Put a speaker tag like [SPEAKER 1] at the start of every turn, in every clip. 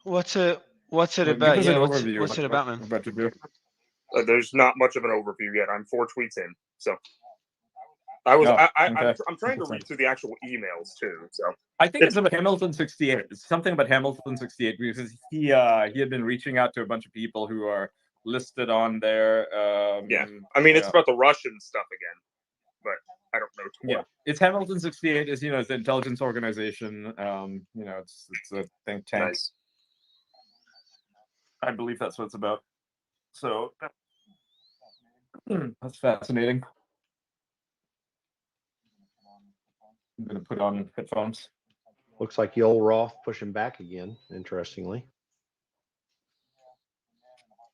[SPEAKER 1] What's it? What's it
[SPEAKER 2] Give
[SPEAKER 1] about?
[SPEAKER 2] us an
[SPEAKER 1] Yeah,
[SPEAKER 2] overview.
[SPEAKER 1] what's it about, man?
[SPEAKER 2] What about to do?
[SPEAKER 3] There's not much of an overview yet. I'm 4 tweets in, so I was.
[SPEAKER 2] No,
[SPEAKER 3] I'm trying to read through the actual emails too. So
[SPEAKER 2] I think it's about Hamilton 68. It's something about Hamilton 68 because he had been reaching out to a bunch of people who are listed on there.
[SPEAKER 3] Yeah, I mean it's about the Russian stuff again, but I don't know to what.
[SPEAKER 2] It's Hamilton 68 is it's an intelligence organization. It's a think tank.
[SPEAKER 3] Nice.
[SPEAKER 2] I believe that's what it's about. So that's fascinating. I'm gonna put on headphones.
[SPEAKER 4] Looks like the old Roth pushing back again, interestingly.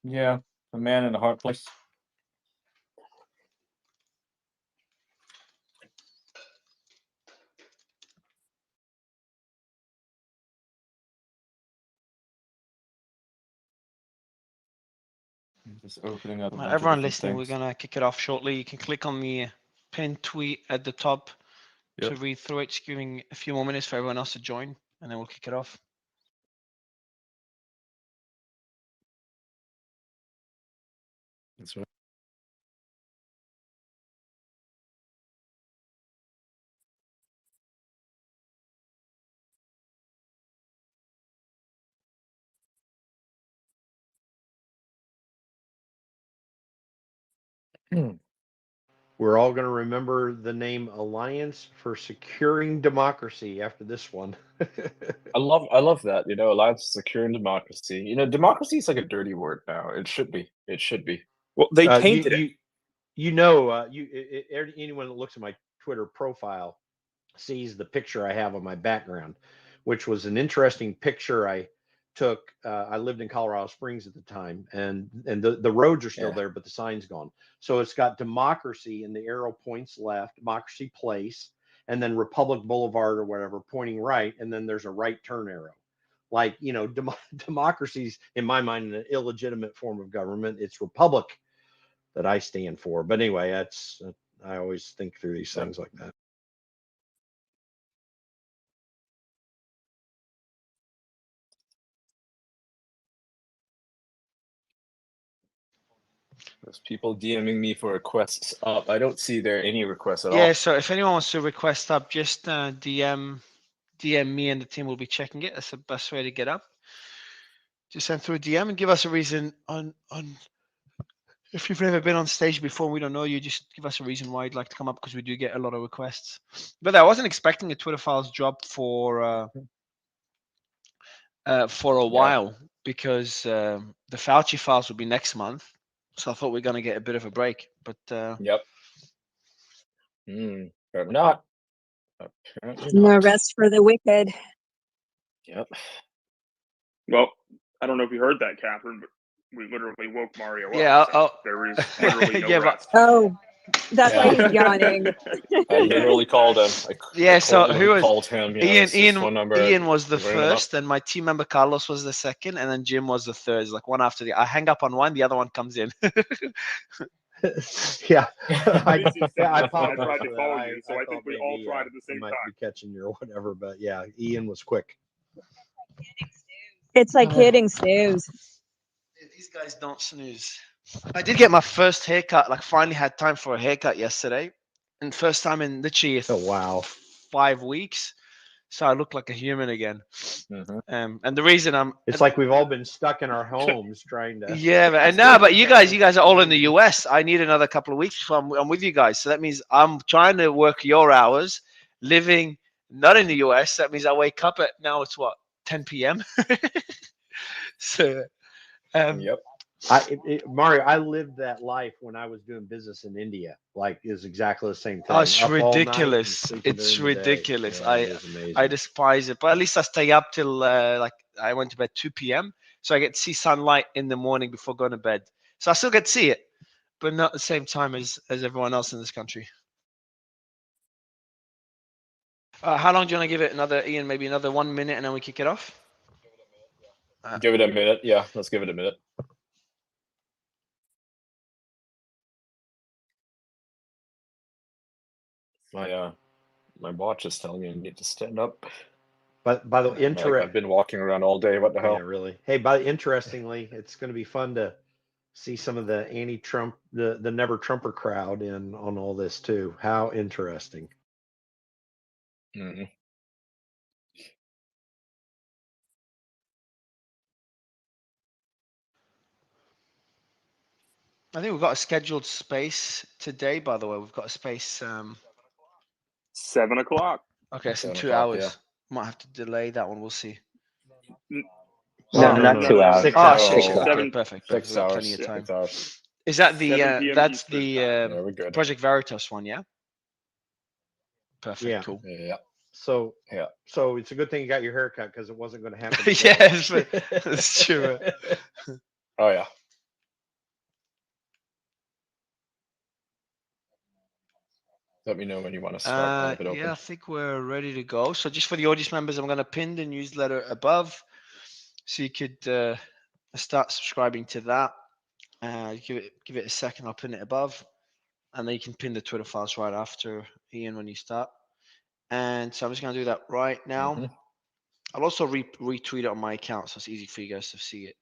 [SPEAKER 2] Yeah, a man in a hard place. Just opening up.
[SPEAKER 1] Everyone listening, we're gonna kick it off shortly. You can click on the pinned tweet at the top to read through it. Just giving a few more minutes for everyone else to join, and then we'll kick it off.
[SPEAKER 2] That's right.
[SPEAKER 4] We're all going to remember the name Alliance for Securing Democracy after this one.
[SPEAKER 5] I love that. Alliance for Securing Democracy. Democracy is like a dirty word now. It should be.
[SPEAKER 3] Well, they tainted it.
[SPEAKER 4] Anyone that looks at my Twitter profile sees the picture I have on my background, which was an interesting picture I took. I lived in Colorado Springs at the time, and the roads are still there, but the sign's gone. So it's got Democracy, and the arrow points left, Democracy Place, and then Republic Boulevard or whatever pointing right, and then there's a right turn arrow. Like, democracy's, in my mind, an illegitimate form of government. It's republic that I stand for. But anyway, I always think through these things like that.
[SPEAKER 5] There's people DMing me for requests up. I don't see there any requests at all.
[SPEAKER 1] Yeah, so if anyone wants to request up, just DM me and the team will be checking it. That's the best way to get up. Just send through a DM and give us a reason on if you've never been on stage before and we don't know you, just give us a reason why you'd like to come up because we do get a lot of requests. But I wasn't expecting a Twitter files drop for a while because the Fauci files will be next month. So I thought we are going to get a bit of a break. But
[SPEAKER 5] Yep. But not. Apparently
[SPEAKER 6] No
[SPEAKER 5] not.
[SPEAKER 6] rest for the wicked.
[SPEAKER 5] Yep.
[SPEAKER 3] Well, I don't know if you heard that, Catherine, but we literally woke Mario
[SPEAKER 1] up.
[SPEAKER 3] So there is literally no rest.
[SPEAKER 6] That's why he's yawning.
[SPEAKER 5] I literally called him.
[SPEAKER 1] So who was
[SPEAKER 5] called him?
[SPEAKER 1] Ian was the first, and my team member Carlos was the second, and then Jim was the third. It's like one after the. I hang up on one, the other one comes in.
[SPEAKER 4] Yeah,
[SPEAKER 3] I tried to call you, so I think we all tried at the same time.
[SPEAKER 4] Might be catching you or whatever, but yeah, Ian was quick.
[SPEAKER 6] It's like hitting snooze.
[SPEAKER 1] These guys don't snooze. I did get my first haircut. Like, finally had time for a haircut yesterday, and first time in literally 5 weeks. So I look like a human again.
[SPEAKER 5] Mm-hmm.
[SPEAKER 1] And the reason
[SPEAKER 4] it's like we've all been stuck in our homes trying to.
[SPEAKER 1] Yeah, but you guys are all in the US. I need another couple of weeks before I'm with you guys. So that means I'm trying to work your hours, living not in the US. That means I wake up at now it's what 10 p.m. So,
[SPEAKER 5] yep.
[SPEAKER 4] Mario, I lived that life when I was doing business in India. Like, is exactly the same thing.
[SPEAKER 1] Oh, it's ridiculous. It's ridiculous.
[SPEAKER 4] Yeah,
[SPEAKER 1] I despise it. But at least I stay up till like I went to bed 2 p.m. So I get to see sunlight in the morning before going to bed. So I still get to see it, but not at the same time as everyone else in this country. How long do you want to give it? Ian, maybe another 1 minute, and then we kick it off.
[SPEAKER 5] Give it a minute. Yeah, let's give it a minute. My watch is telling me I need to stand up.
[SPEAKER 4] But by the way,
[SPEAKER 5] I've been walking around all day. What the
[SPEAKER 4] yeah,
[SPEAKER 5] hell?
[SPEAKER 4] really. Hey, interestingly, it's going to be fun to see some of the anti-Trump, the never Trumper crowd in on all this too. How interesting.
[SPEAKER 5] Hmm.
[SPEAKER 1] I think we've got a scheduled space today, by the way. We've got a space.
[SPEAKER 3] 7 o'clock.
[SPEAKER 1] Okay, it's in
[SPEAKER 5] 7
[SPEAKER 1] 2
[SPEAKER 5] o'clock,
[SPEAKER 1] hours.
[SPEAKER 5] yeah.
[SPEAKER 1] Might have to delay that one. We'll see.
[SPEAKER 6] No, not 2 hours.
[SPEAKER 4] 6
[SPEAKER 1] Oh,
[SPEAKER 4] hours.
[SPEAKER 1] shit.
[SPEAKER 6] Six
[SPEAKER 1] Okay,
[SPEAKER 6] hours.
[SPEAKER 1] perfect.
[SPEAKER 5] 6
[SPEAKER 1] We've got
[SPEAKER 5] hours.
[SPEAKER 1] plenty of time.
[SPEAKER 5] 6 hours.
[SPEAKER 1] Is that the
[SPEAKER 3] 7 p.m.
[SPEAKER 1] that's
[SPEAKER 3] Eastern
[SPEAKER 1] the
[SPEAKER 3] time.
[SPEAKER 5] Yeah, we're good.
[SPEAKER 1] Project Veritas one? Yeah. Perfect.
[SPEAKER 4] Yeah.
[SPEAKER 1] Cool.
[SPEAKER 5] Yeah.
[SPEAKER 4] So
[SPEAKER 5] Yeah.
[SPEAKER 4] So it's a good thing you got your hair cut because it wasn't going to happen. Today.
[SPEAKER 1] Yes, that's true.
[SPEAKER 5] Oh yeah. Let me know when you want to start. I'll have it open.
[SPEAKER 1] Yeah, I think we're ready to go. So just for the audience members, I'm going to pin the newsletter above, so you could start subscribing to that. Give it a second. I'll pin it above, and then you can pin the Twitter files right after, Ian, when you start. And so I'm just going to do that right now.
[SPEAKER 5] Mhm.
[SPEAKER 1] I'll also retweet it on my account, so it's easy for you guys to see it.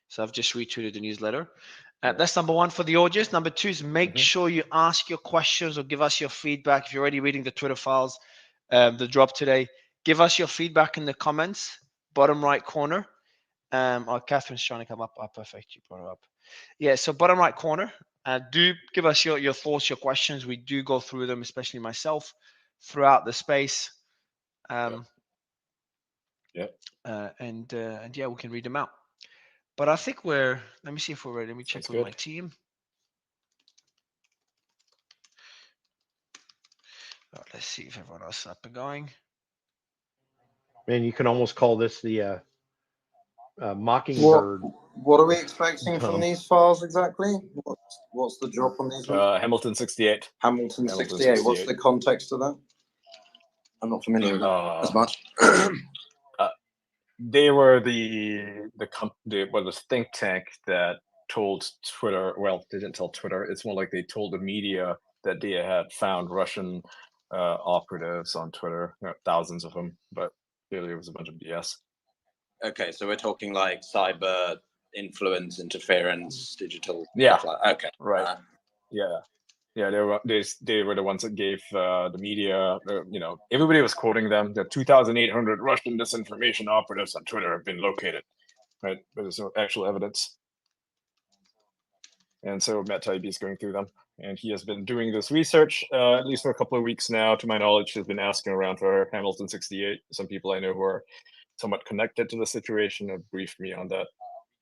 [SPEAKER 1] So I've just retweeted the newsletter. That's number one for the audience. Number two is make sure you ask your questions or give us your feedback. If you're already reading the Twitter files, the drop today, give us your feedback in the comments, bottom right corner. Catherine's trying to come up. Oh, perfect. You brought her up. Yeah, so bottom right corner. Do give us your thoughts, your questions. We do go through them, especially myself, throughout the space. And yeah, we can read them out. But I think let me see if we're ready. Let me check
[SPEAKER 5] Sounds
[SPEAKER 1] with
[SPEAKER 5] good.
[SPEAKER 1] my team. Let's see if everyone else is up and going.
[SPEAKER 4] Man, you can almost call this the Mockingbird.
[SPEAKER 7] What are we expecting
[SPEAKER 4] Tom.
[SPEAKER 7] from these files exactly? What's the drop on these ones?
[SPEAKER 5] Hamilton 68.
[SPEAKER 7] Hamilton 68. What's the context of that? I'm not familiar with that as much.
[SPEAKER 5] They were the think tank that told Twitter. Well, they didn't tell Twitter. It's more like they told the media that they had found Russian operatives on Twitter. Thousands of them, but clearly it was a bunch of BS.
[SPEAKER 7] Okay, so we're talking like cyber influence, interference, digital.
[SPEAKER 5] Yeah.
[SPEAKER 7] Stuff like that. Okay.
[SPEAKER 5] Right. Yeah, they were the ones that gave the media, everybody was quoting them. The 2,800 Russian disinformation operatives on Twitter have been located, right? But there's no actual evidence. And so Matt Taibbi is going through them, and he has been doing this research at least for a couple of weeks now. To my knowledge, he's been asking around for Hamilton 68. Some people I know who are somewhat connected to the situation have briefed me on that.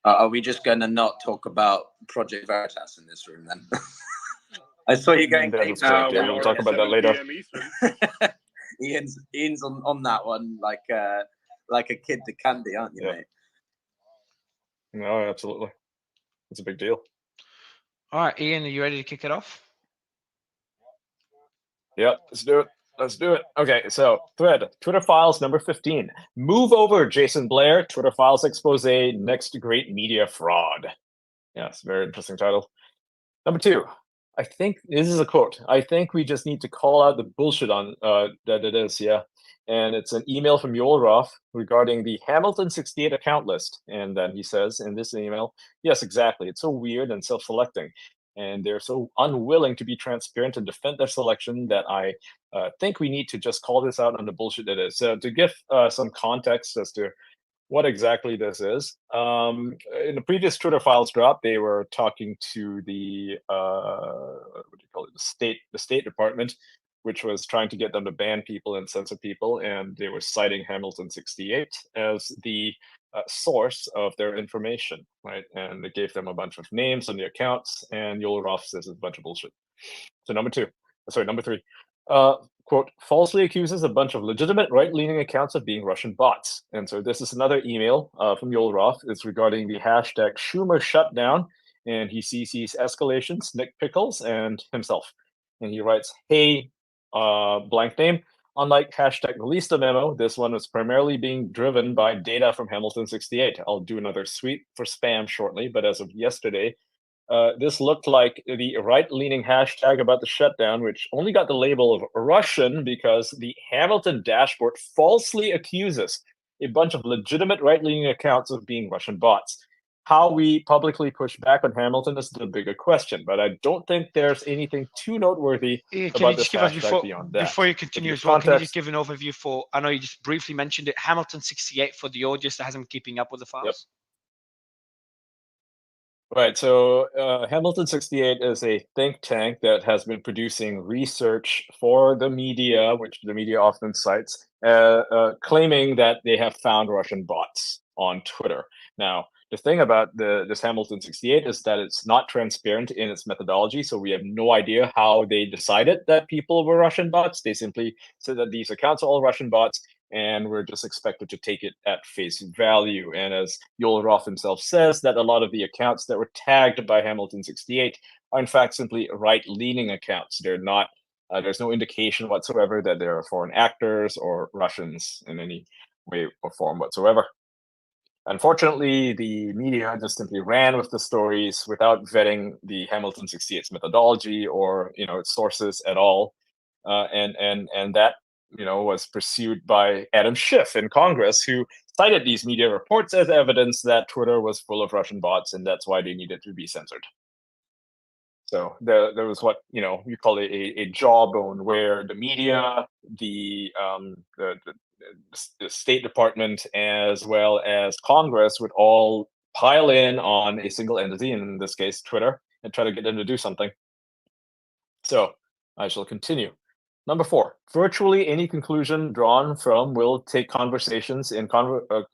[SPEAKER 7] Are we just going to not talk about Project Veritas in this room then? I saw you going.
[SPEAKER 5] We'll talk about that later.
[SPEAKER 7] Ian's on that one like a kid to candy, aren't you, mate?
[SPEAKER 5] No, absolutely. It's a big deal.
[SPEAKER 1] All right, Ian, are you ready to kick it off?
[SPEAKER 5] Yeah, let's do it. Okay, so Twitter files number 15. Move over, Jason Blair. Twitter files expose next great media fraud. Yeah, it's a very interesting title. Number 2. I think this is a quote. I think we just need to call out the bullshit on that it is. Yeah. And it's an email from Yoel Roth regarding the Hamilton 68 account list. And then he says in this email, yes, exactly. It's so weird and self-selecting. And they're so unwilling to be transparent and defend their selection that I think we need to just call this out on the bullshit it is. So to give some context as to what exactly this is, in the previous Twitter files drop, they were talking to the the State Department, which was trying to get them to ban people and censor people, and they were citing Hamilton 68 as the source of their information, right? And they gave them a bunch of names on the accounts, and Yoel Roth says it's a bunch of bullshit. So number 3. Quote, falsely accuses a bunch of legitimate right-leaning accounts of being Russian bots. And so this is another email from Yoel Roth. It's regarding the hashtag Schumer shutdown, and he CCs escalations, Nick Pickles, and himself. And he writes, hey, blank name, unlike hashtag release the memo, this one is primarily being driven by data from Hamilton 68. I'll do another sweep for spam shortly, but as of yesterday, This looked like the right-leaning hashtag about the shutdown, which only got the label of Russian because the Hamilton dashboard falsely accuses a bunch of legitimate right-leaning accounts of being Russian bots. How we publicly push back on Hamilton is the bigger question, but I don't think there's anything too noteworthy
[SPEAKER 1] Ian, can you
[SPEAKER 5] about
[SPEAKER 1] just
[SPEAKER 5] this
[SPEAKER 1] give us
[SPEAKER 5] hashtag beyond that.
[SPEAKER 1] before you
[SPEAKER 5] To
[SPEAKER 1] continue
[SPEAKER 5] give
[SPEAKER 1] as well? Can you just
[SPEAKER 5] context,
[SPEAKER 1] give an overview for? I know you just briefly mentioned it. Hamilton 68 for the audience that hasn't been keeping up with the files.
[SPEAKER 5] Right. So Hamilton 68 is a think tank that has been producing research for the media, which the media often cites, claiming that they have found Russian bots on Twitter. Now, the thing about this Hamilton 68 is that it's not transparent in its methodology. So we have no idea how they decided that people were Russian bots. They simply said that these accounts are all Russian bots, and we're just expected to take it at face value. And as Yoel Roth himself says, that a lot of the accounts that were tagged by Hamilton 68 are in fact simply right-leaning accounts. They're not. There's no indication whatsoever that they're foreign actors or Russians in any way or form whatsoever. Unfortunately, the media just simply ran with the stories without vetting the Hamilton 68's methodology or its sources at all, and that was pursued by Adam Schiff in Congress, who cited these media reports as evidence that Twitter was full of Russian bots, and that's why they needed to be censored. So there was what you call a jawbone, where the media, the State Department, as well as Congress would all pile in on a single entity, in this case Twitter, and try to get them to do something. So I shall continue. Number 4, virtually any conclusion drawn from will take conversations in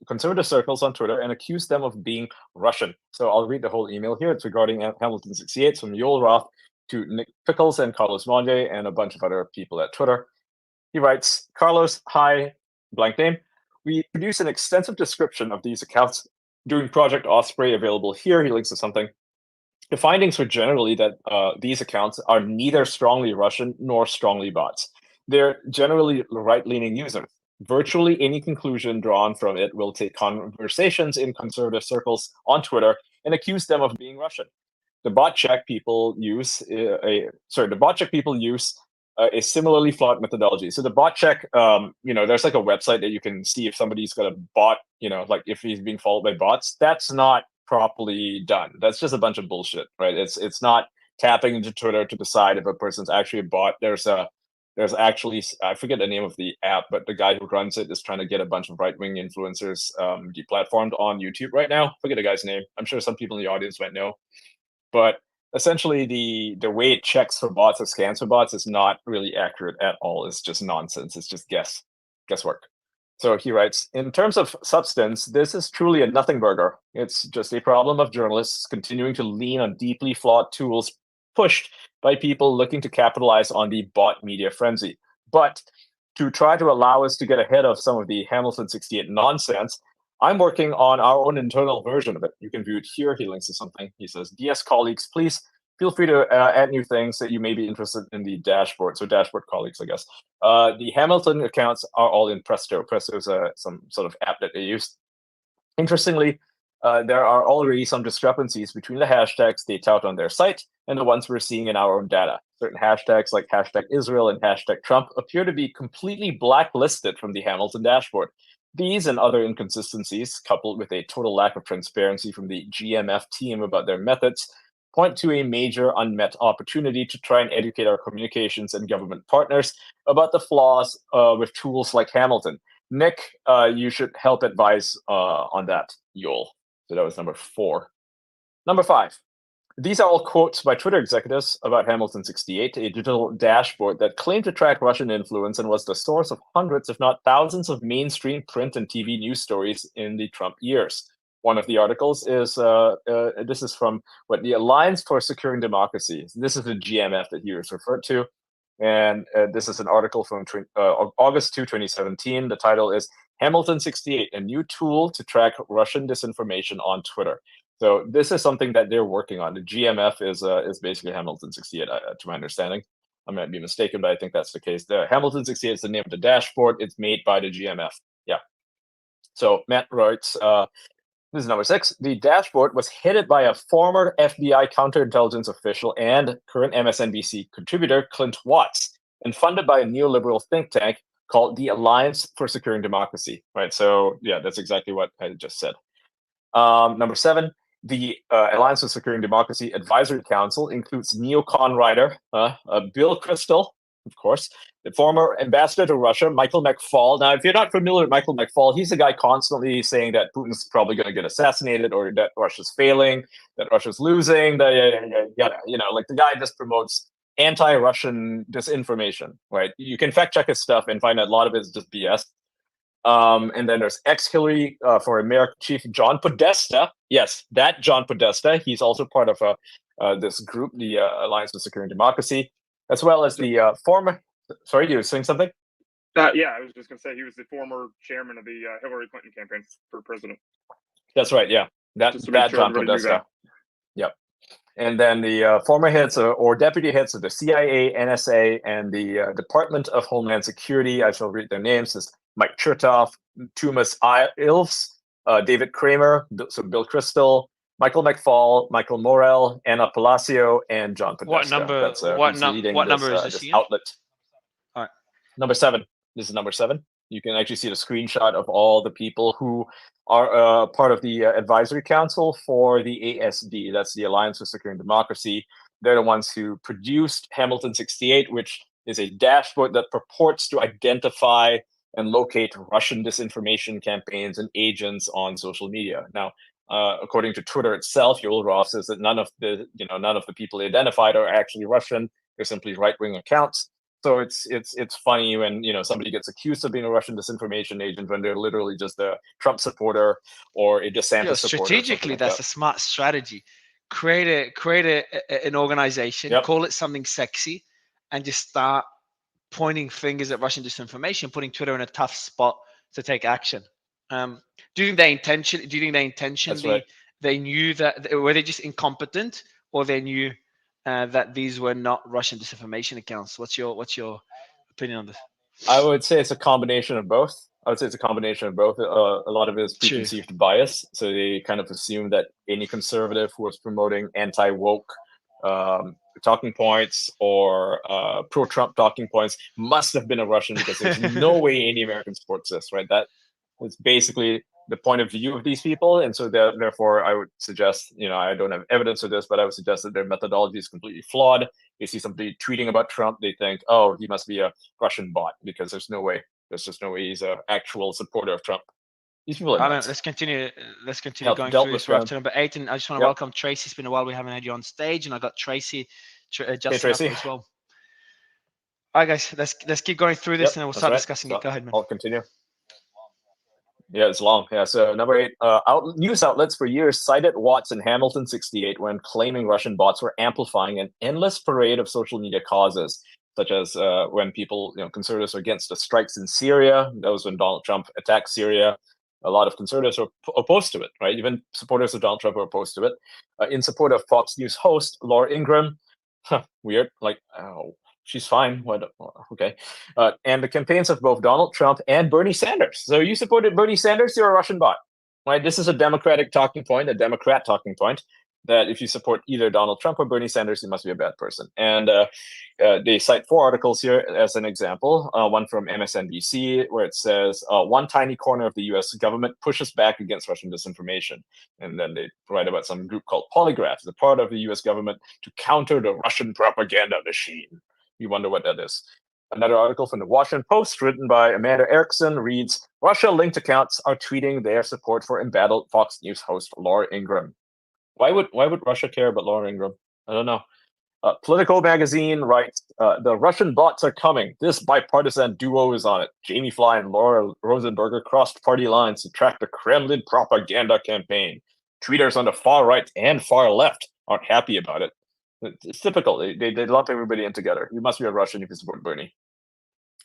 [SPEAKER 5] conservative circles on Twitter and accuse them of being Russian. So I'll read the whole email here. It's regarding Hamilton 68 from Yoel Roth to Nick Pickles and Carlos Monde and a bunch of other people at Twitter. He writes, Carlos, hi, blank name. We produce an extensive description of these accounts during Project Osprey, available here. He links to something. The findings were generally that these accounts are neither strongly Russian nor strongly bots. They're generally right-leaning users. Virtually any conclusion drawn from it will take conversations in conservative circles on Twitter and accuse them of being Russian. The bot check people use a similarly flawed methodology. So the bot check, there's like a website that you can see if somebody's got a bot, like if he's being followed by bots. That's not properly done. That's just a bunch of bullshit, right? It's not tapping into Twitter to decide if a person's actually a bot. There's actually, I forget the name of the app, but the guy who runs it is trying to get a bunch of right-wing influencers deplatformed on YouTube right now. Forget the guy's name. I'm sure some people in the audience might know. But essentially, the way it checks for bots or scans for bots is not really accurate at all. It's just nonsense. It's just guesswork. So he writes, in terms of substance, this is truly a nothing burger. It's just a problem of journalists continuing to lean on deeply flawed tools pushed by people looking to capitalize on the bot media frenzy. But to try to allow us to get ahead of some of the Hamilton 68 nonsense, I'm working on our own internal version of it. You can view it here. He links to something. He says, DS colleagues, please feel free to add new things that you may be interested in the dashboard. So dashboard colleagues, I guess. The Hamilton accounts are all in Presto. Presto is some sort of app that they use. Interestingly, there are already some discrepancies between the hashtags they tout on their site and the ones we're seeing in our own data. Certain hashtags like hashtag Israel and hashtag Trump appear to be completely blacklisted from the Hamilton dashboard. These and other inconsistencies, coupled with a total lack of transparency from the GMF team about their methods, point to a major unmet opportunity to try and educate our communications and government partners about the flaws with tools like Hamilton. Nick, you should help advise on that, Yoel. So that was number 4. Number 5. These are all quotes by Twitter executives about Hamilton 68, a digital dashboard that claimed to track Russian influence and was the source of hundreds, if not thousands, of mainstream print and TV news stories in the Trump years. One of the articles is, this is from the Alliance for Securing Democracy. This is the GMF that he was referred to. And this is an article from August 2, 2017. The title is Hamilton 68, a new tool to track Russian disinformation on Twitter. So this is something that they're working on. The GMF is basically Hamilton 68, to my understanding. I might be mistaken, but I think that's the case. The Hamilton 68 is the name of the dashboard. It's made by the GMF. Yeah. So Matt writes, This is number 6. The dashboard was headed by a former FBI counterintelligence official and current MSNBC contributor, Clint Watts, and funded by a neoliberal think tank called the Alliance for Securing Democracy. Right. So yeah, that's exactly what I just said. Number 7. The Alliance for Securing Democracy Advisory Council includes neocon writer Bill Kristol, of course, the former ambassador to Russia, Michael McFaul. Now, if you're not familiar with Michael McFaul, he's a guy constantly saying that Putin's probably going to get assassinated, or that Russia's failing, that Russia's losing. Like the guy just promotes anti-Russian disinformation, right? You can fact check his stuff and find that a lot of it is just BS. And then there's ex-Hillary for American Chief John Podesta. Yes, that John Podesta. He's also part of this group, the Alliance for Securing Democracy, as well as the former. Sorry, you were saying something?
[SPEAKER 3] Yeah, I was just going to say he was the former chairman of the Hillary Clinton campaign for president.
[SPEAKER 5] That's right. Yeah, that
[SPEAKER 3] sure
[SPEAKER 5] John Podesta. Yep. And then the former heads or deputy heads of the CIA, NSA, and the Department of Homeland Security. I shall read their names: is Mike Chertoff, Tumas Ilves, David Kramer, so Bill Kristol, Michael McFaul, Michael Morell, Anna Palacio, and John Podesta.
[SPEAKER 1] What number?
[SPEAKER 5] That's,
[SPEAKER 1] what number is this again?
[SPEAKER 5] outlet?
[SPEAKER 1] All right.
[SPEAKER 5] Number 7. This is number 7. You can actually see the screenshot of all the people who are part of the advisory council for the ASD. That's the Alliance for Securing Democracy. They're the ones who produced Hamilton 68, which is a dashboard that purports to identify and locate Russian disinformation campaigns and agents on social media. Now, according to Twitter itself, Yoel Roth says that none of the people identified are actually Russian. They're simply right-wing accounts. So it's funny when somebody gets accused of being a Russian disorganization agent when they're literally just a Trump supporter or a DeSantis supporter.
[SPEAKER 1] Strategically, that's a smart strategy. Create an organization, call it something sexy, and just start pointing fingers at Russian disinformation, putting Twitter in a tough spot to take action. Do you think they intentionally they knew that, were they just incompetent, or they knew that these were not Russian disinformation accounts? What's your opinion on this?
[SPEAKER 5] I would say it's a combination of both. A lot of it is preconceived bias. So they kind of assume that any conservative who was promoting anti-woke talking points or pro-Trump talking points must have been a Russian, because there's no way any American supports this, right? That is basically the point of view of these people. And so therefore, I would suggest, I don't have evidence of this, but I would suggest that their methodology is completely flawed. They see somebody tweeting about Trump, they think, oh, he must be a Russian bot, because there's just no way he's an actual supporter of Trump. These people are nuts.
[SPEAKER 1] Let's continue going through this. We're up to number 8, and I just want to welcome Tracy. It's been a while we haven't had you on stage, and I got Tracy Justin as well. All right, guys, let's keep going through this, and then we'll start discussing it. Go ahead, man.
[SPEAKER 5] I'll continue. Yeah, it's long. Yeah, so number 8, news outlets for years cited Watts and Hamilton 68 when claiming Russian bots were amplifying an endless parade of social media causes, such as when people, conservatives are against the strikes in Syria. That was when Donald Trump attacked Syria. A lot of conservatives are opposed to it, right? Even supporters of Donald Trump are opposed to it. In support of Fox News host Laura Ingraham, weird, like, oh, she's fine. What? Okay. And the campaigns of both Donald Trump and Bernie Sanders. So you supported Bernie Sanders, you're a Russian bot, right? This is a Democrat talking point, that if you support either Donald Trump or Bernie Sanders, you must be a bad person. And they cite 4 articles here as an example. One from MSNBC, where it says, one tiny corner of the U.S. government pushes back against Russian disinformation. And then they write about some group called Polygraph, the part of the U.S. government to counter the Russian propaganda machine. You wonder what that is. Another article from the Washington Post, written by Amanda Erickson, reads, Russia-linked accounts are tweeting their support for embattled Fox News host Laura Ingraham. Why would Russia care about Laura Ingraham? I don't know. Political magazine writes, the Russian bots are coming. This bipartisan duo is on it. Jamie Fly and Laura Rosenberger crossed party lines to track the Kremlin propaganda campaign. Tweeters on the far right and far left aren't happy about it. It's typical. They lump everybody in together. You must be a Russian if you support Bernie.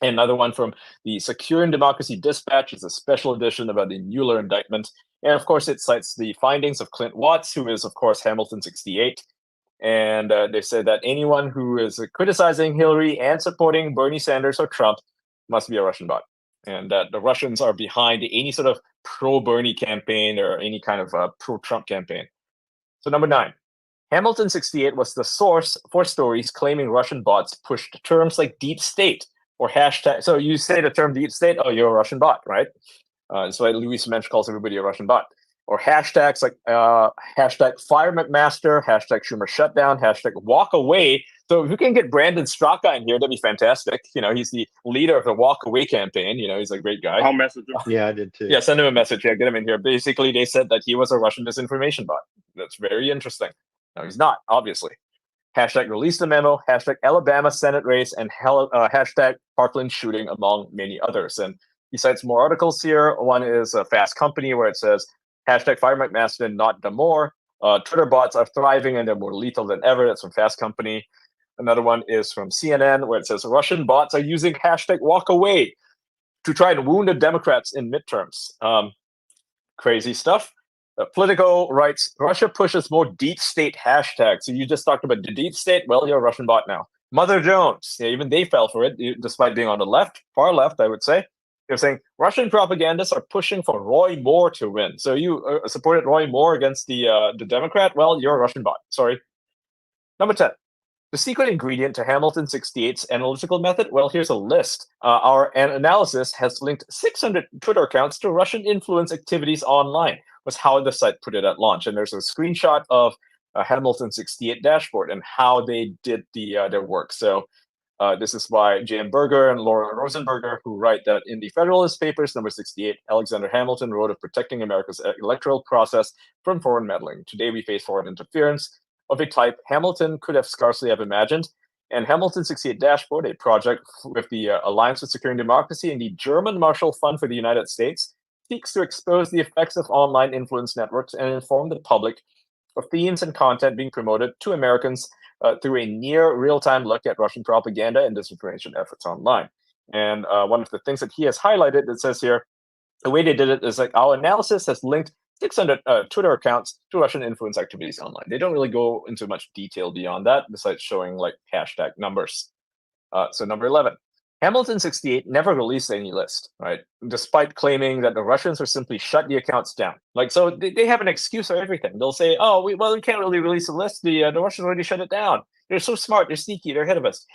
[SPEAKER 5] And another one from the Securing Democracy Dispatch is a special edition about the Mueller indictment. And of course, it cites the findings of Clint Watts, who is, of course, Hamilton 68. And they said that anyone who is criticizing Hillary and supporting Bernie Sanders or Trump must be a Russian bot. And that the Russians are behind any sort of pro-Bernie campaign or any kind of pro-Trump campaign. So number 9, Hamilton 68 was the source for stories claiming Russian bots pushed terms like deep state or hashtag. So you say the term deep state, oh, you're a Russian bot, right? So like Luis Mensch calls everybody a Russian bot. Or hashtags like hashtag fire McMaster, hashtag Schumer shutdown, hashtag walk away. So if we can get Brandon Straka in here, that'd be fantastic. He's the leader of the walk away campaign. He's a great guy.
[SPEAKER 3] I'll message him.
[SPEAKER 4] Yeah, I did too.
[SPEAKER 5] Yeah, send him a message. Yeah, get him in here. Basically, they said that he was a Russian disinformation bot. That's very interesting. No, he's not, obviously. Hashtag release the memo, hashtag Alabama Senate race, and hashtag Parkland shooting, among many others. And he cites more articles here. One is a Fast Company, where it says, hashtag fire McMaster, not Damore. Twitter bots are thriving and they're more lethal than ever. That's from Fast Company. Another one is from CNN, where it says Russian bots are using hashtag walk away to try and wound the Democrats in midterms. Crazy stuff. Politico writes, Russia pushes more deep state hashtags. So you just talked about the deep state. Well, you're a Russian bot now. Mother Jones, yeah, even they fell for it, despite being on the left, far left, I would say. They're saying Russian propagandists are pushing for Roy Moore to win. So you supported Roy Moore against the Democrat? Well, you're a Russian bot. Sorry. Number 10. The secret ingredient to Hamilton 68's analytical method? Well, here's a list. Our analysis has linked 600 Twitter accounts to Russian influence activities online, was how the site put it at launch. And there's a screenshot of Hamilton 68 dashboard and how they did their work. So this is by J.M. Berger and Laura Rosenberger, who write that in the Federalist Papers, number 68, Alexander Hamilton wrote of protecting America's electoral process from foreign meddling. Today we face foreign interference of a type Hamilton could have scarcely have imagined. And Hamilton 68 Dashboard, a project with the Alliance for Securing Democracy and the German Marshall Fund for the United States, seeks to expose the effects of online influence networks and inform the public of themes and content being promoted to Americans through a near real-time look at Russian propaganda and disinformation efforts online. And one of the things that he has highlighted, it says here, the way they did it is like our analysis has linked 600 Twitter accounts to Russian influence activities online. They don't really go into much detail beyond that, besides showing like hashtag numbers. So number 11, Hamilton 68 never released any list, right? Despite claiming that the Russians are simply shut the accounts down. Like, so they have an excuse for everything. They'll say, oh, we can't really release a list. The Russians already shut it down. They're so smart. They're sneaky. They're ahead of us.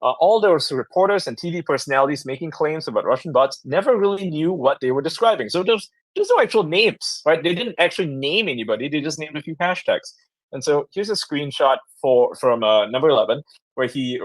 [SPEAKER 5] All those reporters and TV personalities making claims about Russian bots never really knew what they were describing. So there's no actual names, right? They didn't actually name anybody. They just named a few hashtags. And so here's a screenshot from number 11, where he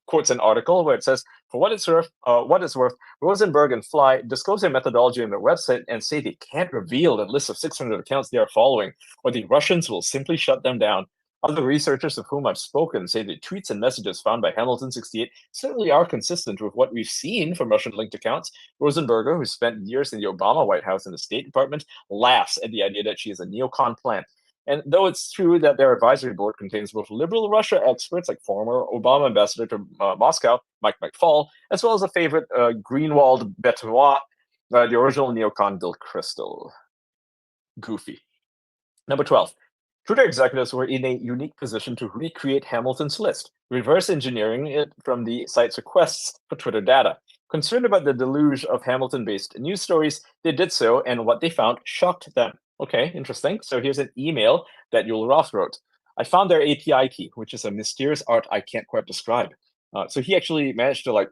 [SPEAKER 5] quotes an article where it says, for what it's worth, Rosenberg and Fly disclose their methodology on their website and say they can't reveal the list of 600 accounts they are following, or the Russians will simply shut them down. Other researchers of whom I've spoken say the tweets and messages found by Hamilton 68 certainly are consistent with what we've seen from Russian-linked accounts. Rosenberger, who spent years in the Obama White House and the State Department, laughs at the idea that she is a neocon plant. And though it's true that their advisory board contains both liberal Russia experts, like former Obama ambassador to Moscow, Mike McFaul, as well as a favorite Greenwald Betoit, the original neocon Bill Kristol. Goofy. Number 12. Twitter executives were in a unique position to recreate Hamilton's list, reverse engineering it from the site's requests for Twitter data. Concerned about the deluge of Hamilton-based news stories, they did so, and what they found shocked them. Okay, interesting. So here's an email that Yul Roth wrote. I found their API key, which is a mysterious art I can't quite describe. So he actually managed to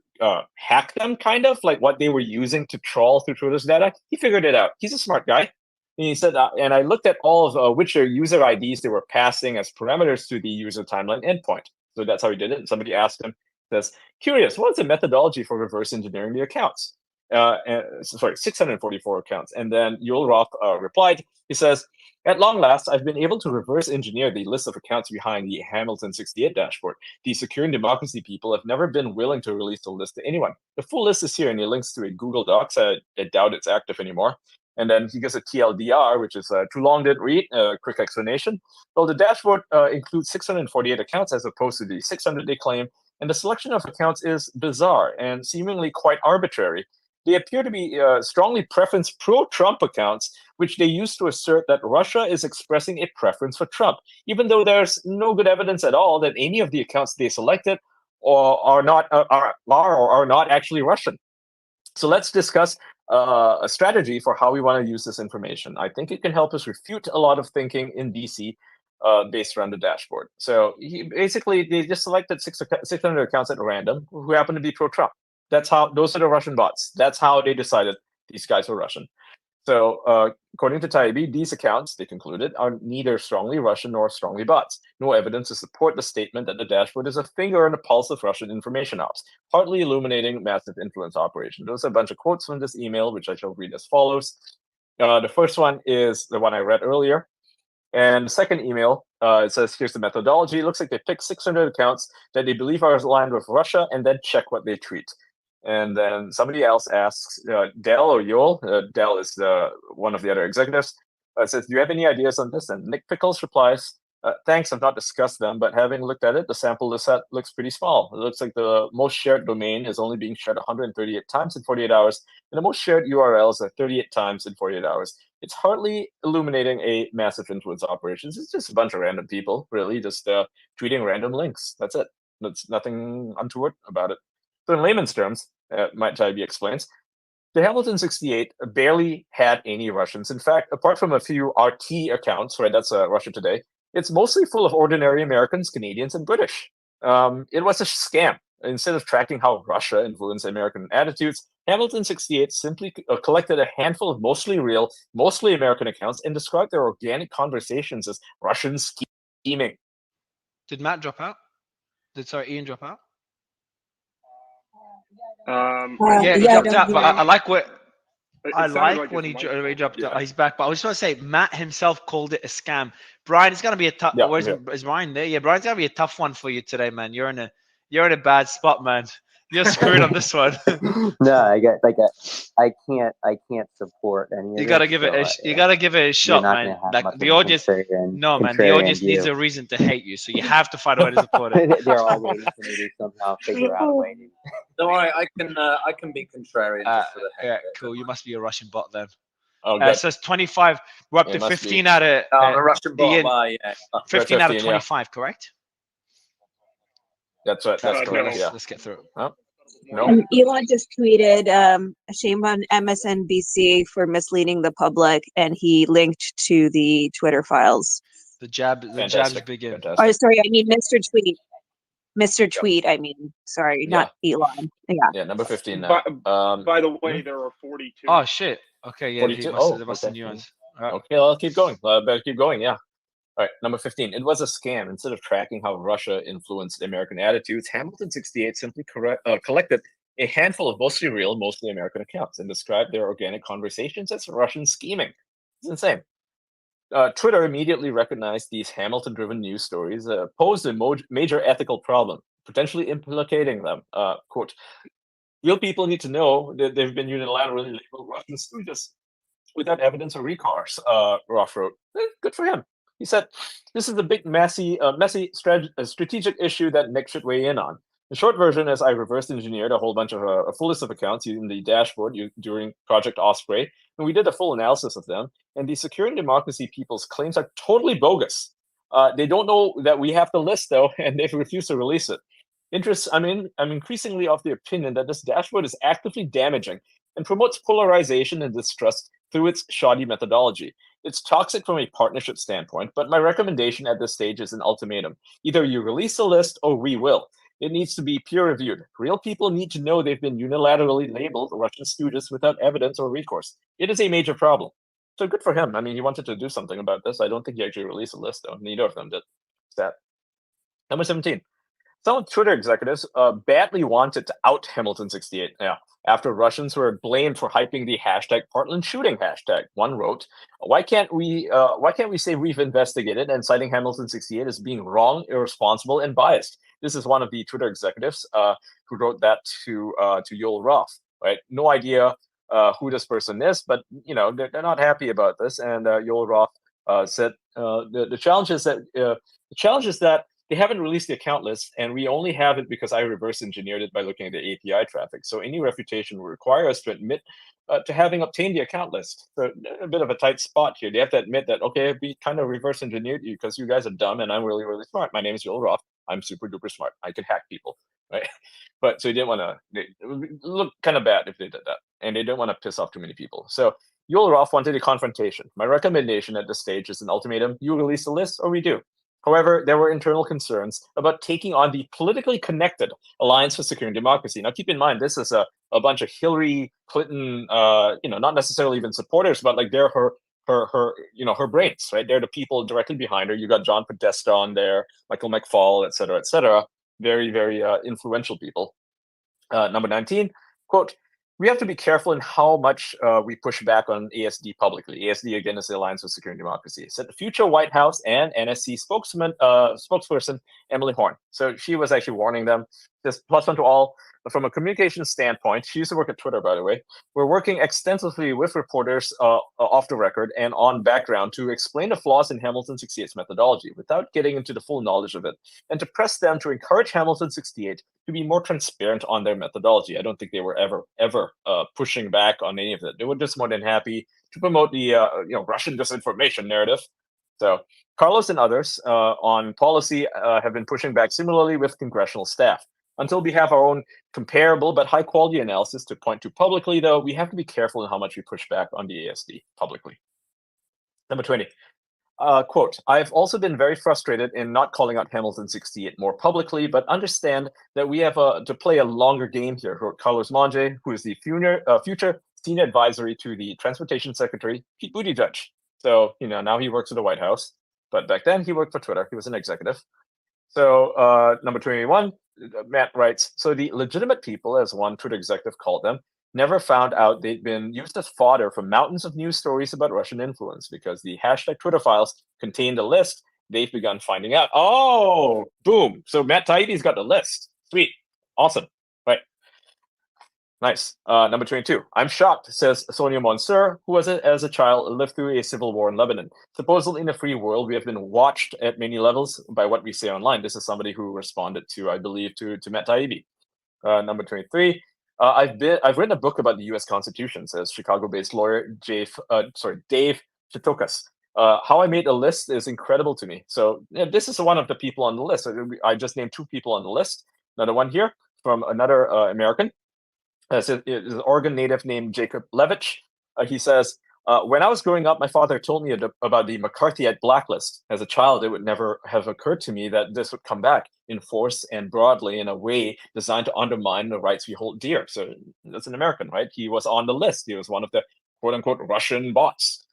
[SPEAKER 5] hack them, kind of, like what they were using to trawl through Twitter's data. He figured it out. He's a smart guy. And he said, and I looked at all of which user IDs they were passing as parameters to the user timeline endpoint. So that's how he did it. And somebody asked him, says, curious, what's the methodology for reverse engineering the accounts? 644 accounts. And then Yul Roth replied, he says, at long last, I've been able to reverse engineer the list of accounts behind the Hamilton 68 dashboard. The Securing Democracy people have never been willing to release the list to anyone. The full list is here, and he links to a Google Docs. I doubt it's active anymore. And then he gives a TLDR, which is too long, didn't read, quick explanation. Well, the dashboard includes 648 accounts as opposed to the 600 they claim, and the selection of accounts is bizarre and seemingly quite arbitrary. They appear to be strongly preference pro-Trump accounts, which they use to assert that Russia is expressing a preference for Trump, even though there's no good evidence at all that any of the accounts they selected are not actually Russian. So let's discuss a strategy for how we want to use this information. I think it can help us refute a lot of thinking in DC based around the dashboard. So they just selected 600 accounts at random who happen to be pro-Trump. Those are the Russian bots. That's how they decided these guys were Russian. So according to Taibbi, these accounts, they concluded, are neither strongly Russian nor strongly bots. No evidence to support the statement that the dashboard is a finger on the pulse of Russian information ops, partly illuminating massive influence operation. Those are a bunch of quotes from this email, which I shall read as follows. The first one is the one I read earlier. And the second email, it says, here's the methodology. It looks like they picked 600 accounts that they believe are aligned with Russia and then check what they tweet. And then somebody else asks, Dell or Yoel, Dell is one of the other executives, says, do you have any ideas on this? And Nick Pickles replies, thanks, I've not discussed them, but having looked at it, the sample list set looks pretty small. It looks like the most shared domain is only being shared 138 times in 48 hours, and the most shared URLs are 38 times in 48 hours. It's hardly illuminating a massive influence operations. It's just a bunch of random people, really, just tweeting random links. That's it. That's nothing untoward about it. So in layman's terms, Mike Taibbi explains, the Hamilton 68 barely had any Russians. In fact, apart from a few RT accounts, right, that's Russia Today, it's mostly full of ordinary Americans, Canadians, and British. It was a scam. Instead of tracking how Russia influenced American attitudes, Hamilton 68 simply collected a handful of mostly real, mostly American accounts and described their organic conversations as Russian scheming.
[SPEAKER 1] Did Matt drop out? Did Ian drop out?
[SPEAKER 3] Yeah,
[SPEAKER 1] he dropped out, but I like what I
[SPEAKER 3] sounded
[SPEAKER 1] like when he
[SPEAKER 3] his mic-
[SPEAKER 1] already dropped
[SPEAKER 5] Yeah.
[SPEAKER 1] out. He's back, but I was just want to say Matt himself called it a scam. Brian, it's gonna be a tough.
[SPEAKER 5] Yeah,
[SPEAKER 1] Where's is Brian there? Yeah, Brian's gonna be a tough one for you today, man. You're in a bad spot, man. You're screwed on this one.
[SPEAKER 6] No, I can't support any of
[SPEAKER 1] You gotta
[SPEAKER 6] this,
[SPEAKER 1] give it.
[SPEAKER 6] so,
[SPEAKER 1] You gotta give it a
[SPEAKER 6] you're
[SPEAKER 1] shot,
[SPEAKER 6] not
[SPEAKER 1] man.
[SPEAKER 6] gonna have
[SPEAKER 1] Like
[SPEAKER 6] much
[SPEAKER 1] the
[SPEAKER 6] of a
[SPEAKER 1] audience. No, man. The
[SPEAKER 6] contrarian
[SPEAKER 1] audience needs
[SPEAKER 6] view.
[SPEAKER 1] a reason to hate you, so you have to find a way to support it.
[SPEAKER 6] They're all waiting for me to somehow figure out a way to.
[SPEAKER 7] Don't worry, I can be contrarian just for the heck
[SPEAKER 1] Yeah,
[SPEAKER 7] of it.
[SPEAKER 1] cool. You must be a Russian bot then.
[SPEAKER 5] Oh,
[SPEAKER 1] It
[SPEAKER 5] good.
[SPEAKER 1] says 25. We're up
[SPEAKER 5] It
[SPEAKER 1] to
[SPEAKER 5] must
[SPEAKER 1] 15
[SPEAKER 5] be.
[SPEAKER 1] out of.
[SPEAKER 7] Oh, I'm a Russian bot.
[SPEAKER 1] Ian,
[SPEAKER 7] Why? Yeah.
[SPEAKER 1] 15 out of
[SPEAKER 5] 15, yeah.
[SPEAKER 1] 25, correct?
[SPEAKER 5] That's right. That's
[SPEAKER 3] no.
[SPEAKER 5] correct. Yeah.
[SPEAKER 1] Let's get through it.
[SPEAKER 5] No.
[SPEAKER 8] And Elon just tweeted a shame on MSNBC for misleading the public, and he linked to the Twitter files.
[SPEAKER 1] The jab's
[SPEAKER 5] Fantastic.
[SPEAKER 1] begin.
[SPEAKER 8] Oh,
[SPEAKER 5] Fantastic.
[SPEAKER 8] sorry, I mean Mr. Tweet. Mr. Tweet, I mean, sorry, not Elon. Yeah.
[SPEAKER 5] Yeah, number 15 now.
[SPEAKER 3] By the way, there are 42.
[SPEAKER 1] Oh shit. Okay, yeah,
[SPEAKER 5] 42?
[SPEAKER 1] there must have
[SPEAKER 5] Okay.
[SPEAKER 1] nuance. All right.
[SPEAKER 5] Okay, I'll keep going. Better keep going. Yeah. All right, number 15. It was a scam. Instead of tracking how Russia influenced American attitudes, Hamilton 68 simply collected a handful of mostly real, mostly American accounts and described their organic conversations as Russian scheming. It's insane. Twitter immediately recognized these Hamilton-driven news stories posed a major ethical problem, potentially implicating them. Quote, real people need to know that they've been unilaterally labeled Russian stooges without evidence or recourse, Roth wrote. Good for him. He said, this is a big, messy strategic issue that Nick should weigh in on. The short version is I reverse engineered a whole bunch of a full list of accounts using the dashboard during Project Osprey, and we did a full analysis of them. And the Securing Democracy people's claims are totally bogus. They don't know that we have the list, though, and they've refused to release it. I'm increasingly of the opinion that this dashboard is actively damaging and promotes polarization and distrust through its shoddy methodology. It's toxic from a partnership standpoint, but my recommendation at this stage is an ultimatum. Either you release the list or we will. It needs to be peer-reviewed. Real people need to know they've been unilaterally labeled Russian stooges without evidence or recourse. It is a major problem. So good for him. I mean, he wanted to do something about this. I don't think he actually released a list, though. Neither of them did. Sad. Number 17. Some Twitter executives badly wanted to out Hamilton 68. Yeah, after Russians were blamed for hyping the hashtag Portland shooting hashtag. One wrote, why can't we say we've investigated and citing Hamilton 68 as being wrong, irresponsible, and biased? This is one of the Twitter executives who wrote that to Yoel Roth. Right? No idea who this person is, but they're not happy about this. And Yoel Roth said the challenge is that they haven't released the account list, and we only have it because I reverse engineered it by looking at the API traffic. So any refutation will require us to admit to having obtained the account list. So a bit of a tight spot here. They have to admit that, okay, we kind of reverse engineered you because you guys are dumb and I'm really, really smart. My name is Yoel Roth. I'm super duper smart. I can hack people. right? But so he didn't want to. It would look kind of bad if they did that, and they didn't want to piss off too many people. So Yulroff wanted a confrontation. My recommendation at this stage is an ultimatum: you release the list, or we do. However, there were internal concerns about taking on the politically connected Alliance for Security and Democracy. Now, keep in mind, this is a bunch of Hillary Clinton, not necessarily even supporters, but like they're her brains, right? They're the people directly behind her. You got John Podesta on there, Michael McFaul, et cetera, very, very influential people. Number 19, quote, we have to be careful in how much we push back on ASD publicly. ASD, again, is the Alliance for Security and Democracy. Said the future White House and NSC spokesperson, Emily Horn. So she was actually warning them. This +1 to all. From a communication standpoint, she used to work at Twitter, by the way. We're working extensively with reporters off the record and on background to explain the flaws in Hamilton 68's methodology without getting into the full knowledge of it, and to press them to encourage Hamilton 68 to be more transparent on their methodology. I don't think they were ever pushing back on any of it. They were just more than happy to promote the Russian disinformation narrative. So Carlos and others on policy have been pushing back similarly with congressional staff. Until we have our own comparable but high quality analysis to point to publicly, though, we have to be careful in how much we push back on the ASD publicly. Number 20. Quote, I've also been very frustrated in not calling out Hamilton 68 more publicly, but understand that we have to play a longer game here, wrote Carlos Monge, who is the future senior advisory to the Transportation Secretary, Pete Buttigieg. So, now he works at the White House, but back then he worked for Twitter. He was an executive. So number 21, Matt writes, so the legitimate people, as one Twitter executive called them, never found out they'd been used as fodder for mountains of news stories about Russian influence because the hashtag Twitter files contained a list. They've begun finding out. Oh, boom. So Matt Taibbi's got the list. Sweet. Awesome. Right. Nice. Number 22. I'm shocked, says Sonia Monsieur, who was as a child lived through a civil war in Lebanon. Supposedly in a free world, we have been watched at many levels by what we say online. This is somebody who responded to, I believe, to Matt Taibbi. Number 23. I've written a book about the U.S. Constitution, says Chicago-based lawyer Dave Chitokas. How I made a list is incredible to me. So this is one of the people on the list. I just named 2 people on the list. Another one here from another American. Is an Oregon native named Jacob Levitch. He says, when I was growing up, my father told me about the McCarthyite blacklist. As a child, it would never have occurred to me that this would come back in force and broadly in a way designed to undermine the rights we hold dear. So that's an American, right? He was on the list. He was one of the quote-unquote Russian bots.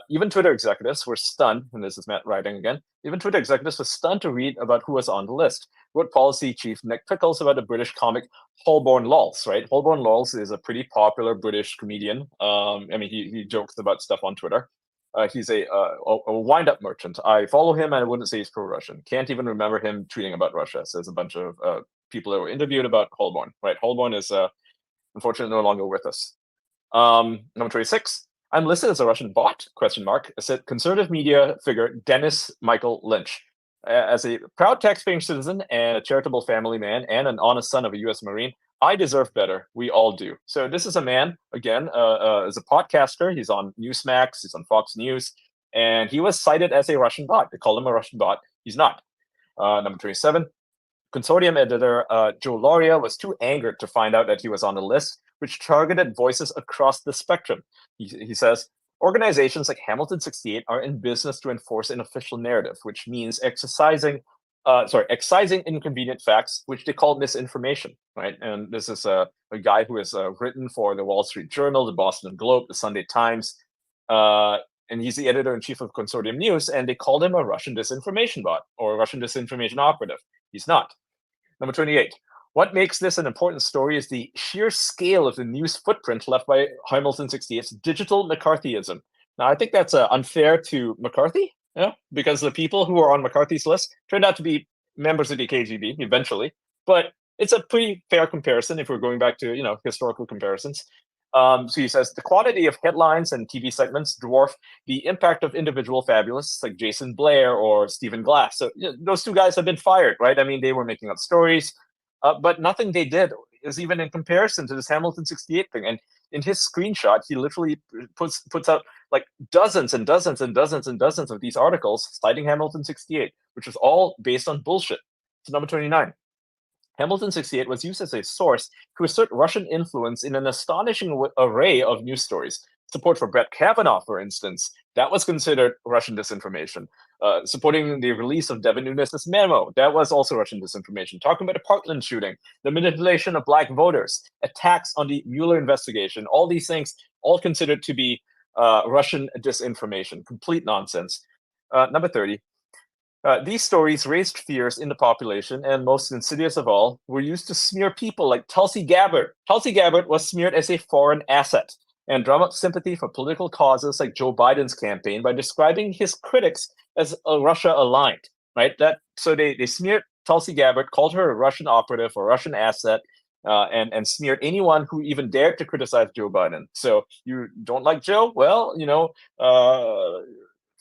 [SPEAKER 5] Even Twitter executives were stunned, and this is Matt writing again, even Twitter executives were stunned to read about who was on the list. Wrote policy chief Nick Pickles about the British comic Holborn Lols, right? Holborn Lols is a pretty popular British comedian. He jokes about stuff on Twitter. He's a wind-up merchant. I follow him, and I wouldn't say he's pro-Russian. Can't even remember him tweeting about Russia, says a bunch of people that were interviewed about Holborn, right? Holborn is unfortunately no longer with us. Number 26. I'm listed as a Russian bot, ? Said conservative media figure Dennis Michael Lynch. As a proud taxpaying citizen and a charitable family man and an honest son of a U.S. Marine, I deserve better. We all do. So this is a man, again, is a podcaster. He's on Newsmax. He's on Fox News. And he was cited as a Russian bot. They call him a Russian bot. He's not. Number 27. Consortium editor Joe Lauria was too angered to find out that he was on the list, which targeted voices across the spectrum. He says, organizations like Hamilton 68 are in business to enforce an official narrative, which means excising inconvenient facts, which they call misinformation, right? And this is a guy who has written for the Wall Street Journal, the Boston Globe, the Sunday Times, and he's the editor-in-chief of Consortium News, and they called him a Russian disinformation bot or a Russian disinformation operative. He's not. Number 28. What makes this an important story is the sheer scale of the news footprint left by Hamilton 68's digital McCarthyism. Now, I think that's unfair to McCarthy, because the people who are on McCarthy's list turned out to be members of the KGB eventually. But it's a pretty fair comparison if we're going back to historical comparisons. So he says the quantity of headlines and TV segments dwarf the impact of individual fabulists like Jason Blair or Stephen Glass. So those 2 guys have been fired, right? I mean, they were making up stories, but nothing they did is even in comparison to this Hamilton 68 thing. And in his screenshot, he literally puts out like dozens and dozens and dozens and dozens of these articles citing Hamilton 68, which was all based on bullshit. So number 29. Hamilton 68 was used as a source to assert Russian influence in an astonishing array of news stories. Support for Brett Kavanaugh, for instance, that was considered Russian disinformation. Supporting the release of Devin Nunes' memo, that was also Russian disinformation. Talking about the Parkland shooting, the manipulation of black voters, attacks on the Mueller investigation, all these things, all considered to be Russian disinformation. Complete nonsense. Number 30. These stories raised fears in the population, and most insidious of all, were used to smear people like Tulsi Gabbard. Tulsi Gabbard was smeared as a foreign asset and drum up sympathy for political causes like Joe Biden's campaign by describing his critics as Russia aligned. Right? So they smeared Tulsi Gabbard, called her a Russian operative or Russian asset, and smeared anyone who even dared to criticize Joe Biden. So you don't like Joe? Well,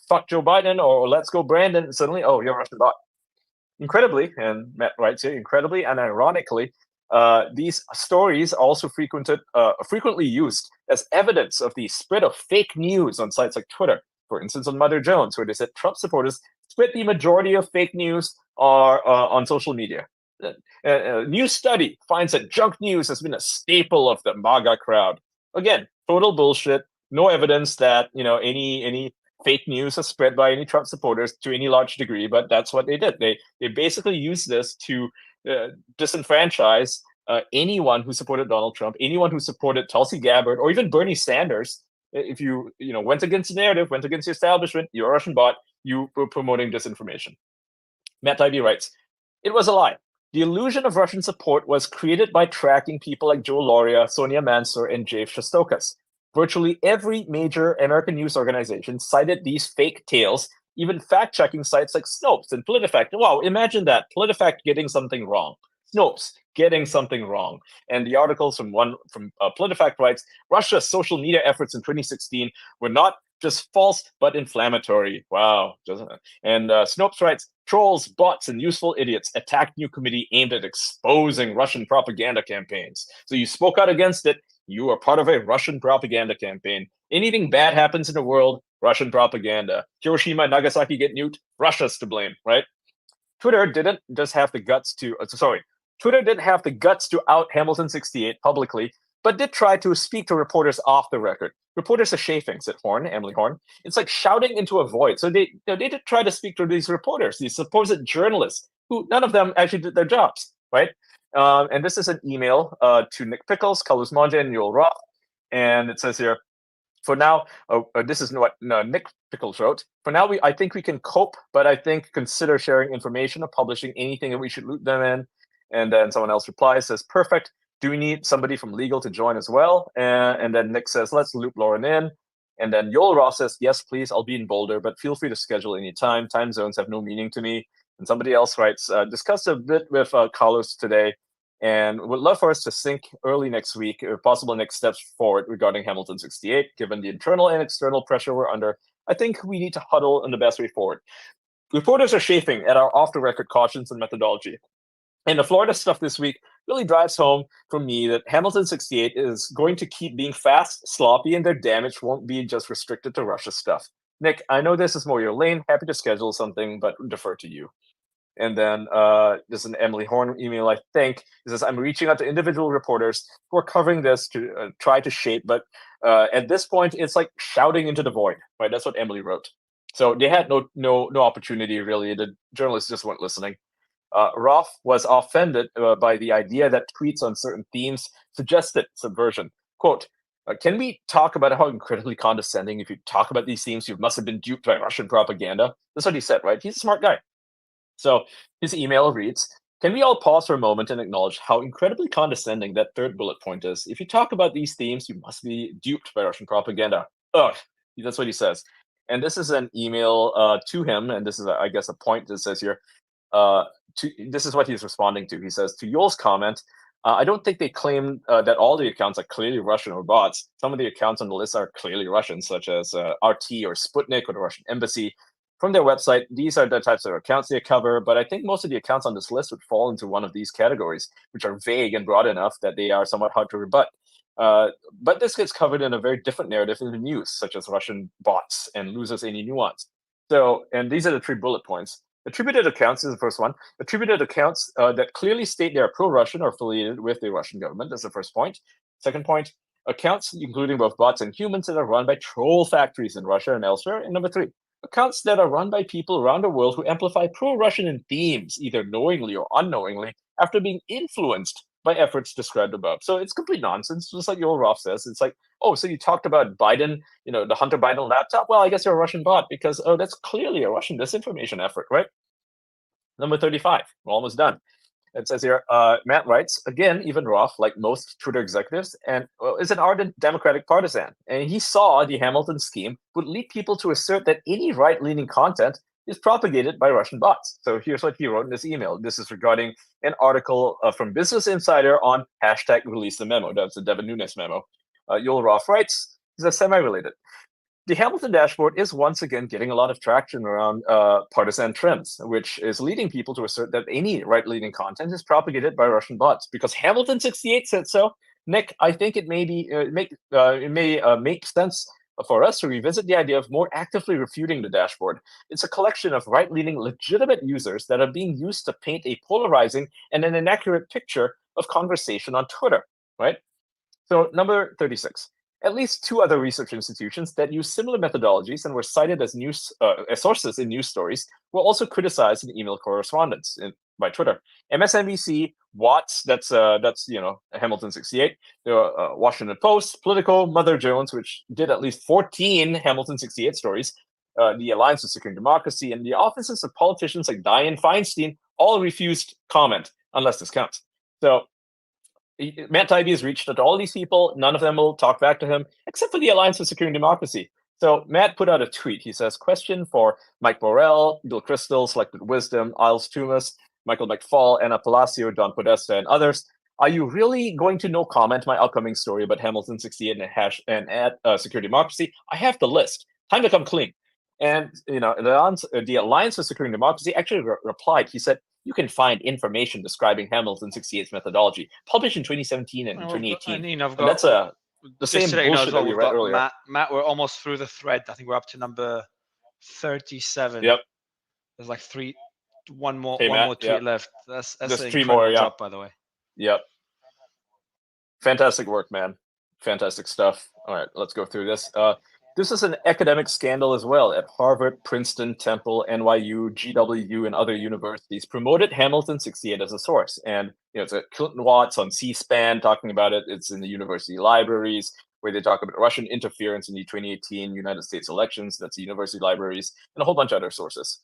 [SPEAKER 5] fuck Joe Biden or let's go Brandon, and suddenly, oh, you're a Russian bot. Incredibly, and Matt writes here, incredibly and ironically, these stories also frequently used as evidence of the spread of fake news on sites like Twitter. For instance, on Mother Jones, where they said Trump supporters spread the majority of fake news on social media. A new study finds that junk news has been a staple of the MAGA crowd. Again, total bullshit. No evidence that any fake news is spread by any Trump supporters to any large degree, but that's what they did. They basically used this to disenfranchise anyone who supported Donald Trump, anyone who supported Tulsi Gabbard, or even Bernie Sanders. If you went against the narrative, went against the establishment, you're a Russian bot, you were promoting disinformation. Matt Tybee writes, it was a lie. The illusion of Russian support was created by tracking people like Joe Lauria, Sonia Mansour, and Jay Shostakovich. Virtually every major American news organization cited these fake tales, even fact-checking sites like Snopes and PolitiFact. Wow, imagine that. PolitiFact getting something wrong. Snopes getting something wrong. And the articles from PolitiFact writes, Russia's social media efforts in 2016 were not just false, but inflammatory. Wow. And Snopes writes, trolls, bots, and useful idiots attacked new committee aimed at exposing Russian propaganda campaigns. So you spoke out against it. You are part of a Russian propaganda campaign. Anything bad happens in the world, Russian propaganda. Hiroshima and Nagasaki get nuked, Russia's to blame, right? Twitter didn't have the guts to out Hamilton 68 publicly, but did try to speak to reporters off the record. Reporters are chafing, said Emily Horn. It's like shouting into a void. So they did try to speak to these reporters, these supposed journalists, who none of them actually did their jobs, right? And this is an email to Nick Pickles, Carlos Monge, and Yoel Roth. And it says here, for now, this is what Nick Pickles wrote. For now, I think we can cope, but I think consider sharing information or publishing anything that we should loop them in. And then someone else replies, says, perfect. Do we need somebody from legal to join as well? And then Nick says, let's loop Lauren in. And then Yoel Roth says, yes, please, I'll be in Boulder, but feel free to schedule any time. Time zones have no meaning to me. And somebody else writes, discussed a bit with Carlos today, and would love for us to sync early next week, or possible next steps forward regarding Hamilton 68. Given the internal and external pressure we're under, I think we need to huddle on the best way forward. Reporters are chafing at our off-the-record cautions and methodology. And the Florida stuff this week really drives home for me that Hamilton 68 is going to keep being fast, sloppy, and their damage won't be just restricted to Russia stuff. Nick, I know this is more your lane. Happy to schedule something, but defer to you. And then there's an Emily Horn email, I think. It says, I'm reaching out to individual reporters who are covering this to try to shape, but at this point, it's like shouting into the void, right? That's what Emily wrote. So they had no opportunity, really. The journalists just weren't listening. Roth was offended by the idea that tweets on certain themes suggested subversion. Quote, can we talk about how incredibly condescending, if you talk about these themes, you must have been duped by Russian propaganda? That's what he said, right? He's a smart guy. So his email reads, can we all pause for a moment and acknowledge how incredibly condescending that third bullet point is? If you talk about these themes, you must be duped by Russian propaganda. Ugh, that's what he says. And this is an email to him, and this is, I guess, a point that says here, this is what he's responding to. He says, to Yoel's comment, I don't think they claim that all the accounts are clearly Russian or bots. Some of the accounts on the list are clearly Russian, such as RT or Sputnik or the Russian embassy. From their website, these are the types of accounts they cover, but I think most of the accounts on this list would fall into one of these categories, which are vague and broad enough that they are somewhat hard to rebut. But this gets covered in a very different narrative in the news, such as Russian bots, and loses any nuance. So, and these are the 3 bullet points. Attributed accounts is the first one. Attributed accounts that clearly state they are pro-Russian or affiliated with the Russian government. That's the first point. Second point, accounts including both bots and humans that are run by troll factories in Russia and elsewhere. And number three, accounts that are run by people around the world who amplify pro-Russian themes, either knowingly or unknowingly, after being influenced by efforts described above. So it's complete nonsense, just like Yoel Roth says. It's like, oh, so you talked about Biden, the Hunter Biden laptop? Well, I guess you're a Russian bot because, oh, that's clearly a Russian disinformation effort, right? Number 35, we're almost done. It says here, Matt writes, again, even Roth, like most Twitter executives, and is an ardent Democratic partisan. And he saw the Hamilton scheme would lead people to assert that any right-leaning content is propagated by Russian bots. So here's what he wrote in this email. This is regarding an article from Business Insider on hashtag release the memo. That's the Devin Nunes memo. Yoel Roth writes, this is semi-related. The Hamilton dashboard is once again getting a lot of traction around partisan trends, which is leading people to assert that any right-leaning content is propagated by Russian bots. Because Hamilton 68 said so, Nick, I think it may make sense for us to revisit the idea of more actively refuting the dashboard. It's a collection of right-leaning legitimate users that are being used to paint a polarizing and an inaccurate picture of conversation on Twitter, right? So number 36. At least two other research institutions that use similar methodologies and were cited as news as sources in news stories were also criticized in email correspondence by Twitter. MSNBC, Watts, that's Hamilton 68, the Washington Post, Politico, Mother Jones, which did at least 14 Hamilton 68 stories, the Alliance for Securing Democracy, and the offices of politicians like Dianne Feinstein all refused comment unless this counts. So Matt Taibbi has reached out to all these people. None of them will talk back to him, except for the Alliance for Securing Democracy. So Matt put out a tweet. He says, question for Mike Borrell, Bill Kristol, Selected Wisdom, Isles Tumas, Michael McFall, Anna Palacio, Don Podesta, and others. Are you really going to no comment my upcoming story about Hamilton 68 and at Security Democracy? I have the list. Time to come clean. And the Alliance for Securing Democracy actually replied. He said, you can find information describing Hamilton 68's methodology, published in 2017 and 2018. And that's the same bullshit that we read earlier.
[SPEAKER 1] Matt, we're almost through the thread. I think we're up to number 37.
[SPEAKER 5] Yep.
[SPEAKER 1] There's like one more tweet
[SPEAKER 5] yep.
[SPEAKER 1] left. That's
[SPEAKER 5] There's
[SPEAKER 1] an
[SPEAKER 5] 3 more, yeah.
[SPEAKER 1] job, by the way.
[SPEAKER 5] Yep. Fantastic work, man. Fantastic stuff. All right, let's go through this. This is an academic scandal as well at Harvard, Princeton, Temple, NYU, GW, and other universities promoted Hamilton 68 as a source. And it's at Clinton Watts on C-SPAN talking about it. It's in the university libraries where they talk about Russian interference in the 2018 United States elections. That's the university libraries and a whole bunch of other sources.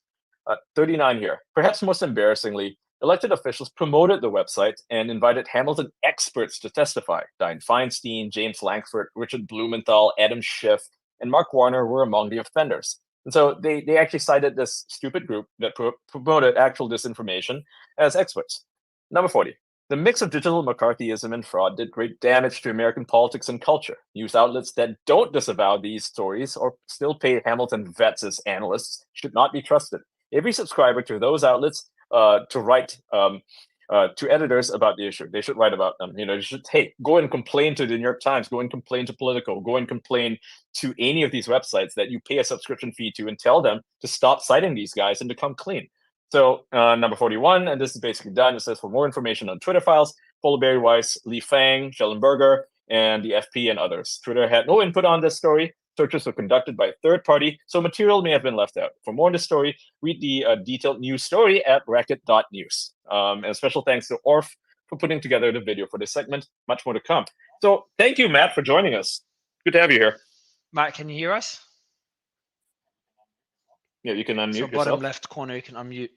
[SPEAKER 5] 39 here. Perhaps most embarrassingly, elected officials promoted the website and invited Hamilton experts to testify. Dianne Feinstein, James Lankford, Richard Blumenthal, Adam Schiff, and Mark Warner were among the offenders. And so they actually cited this stupid group that promoted actual disinformation as experts. Number 40. The mix of digital McCarthyism and fraud did great damage to American politics and culture. News outlets that don't disavow these stories or still pay Hamilton vets as analysts should not be trusted. Every subscriber to those outlets to write to editors about the issue. They should write about them. They should, hey, go and complain to the New York Times, go and complain to Politico, go and complain to any of these websites that you pay a subscription fee to and tell them to stop citing these guys and become clean. So number 41, and this is basically done. It says, for more information on Twitter files, follow Barry Weiss, Lee Fang, Schellenberger, and the FP and others. Twitter had no input on this story. Searches were conducted by a third party, so material may have been left out. For more on this story, read the detailed news story at racket.news. And special thanks to Orf for putting together the video for this segment. Much more to come. So thank you, Matt, for joining us. Good to have you here.
[SPEAKER 1] Matt, can you hear us?
[SPEAKER 5] Yeah, you can unmute
[SPEAKER 1] so
[SPEAKER 5] yourself.
[SPEAKER 1] Bottom left corner, you can unmute.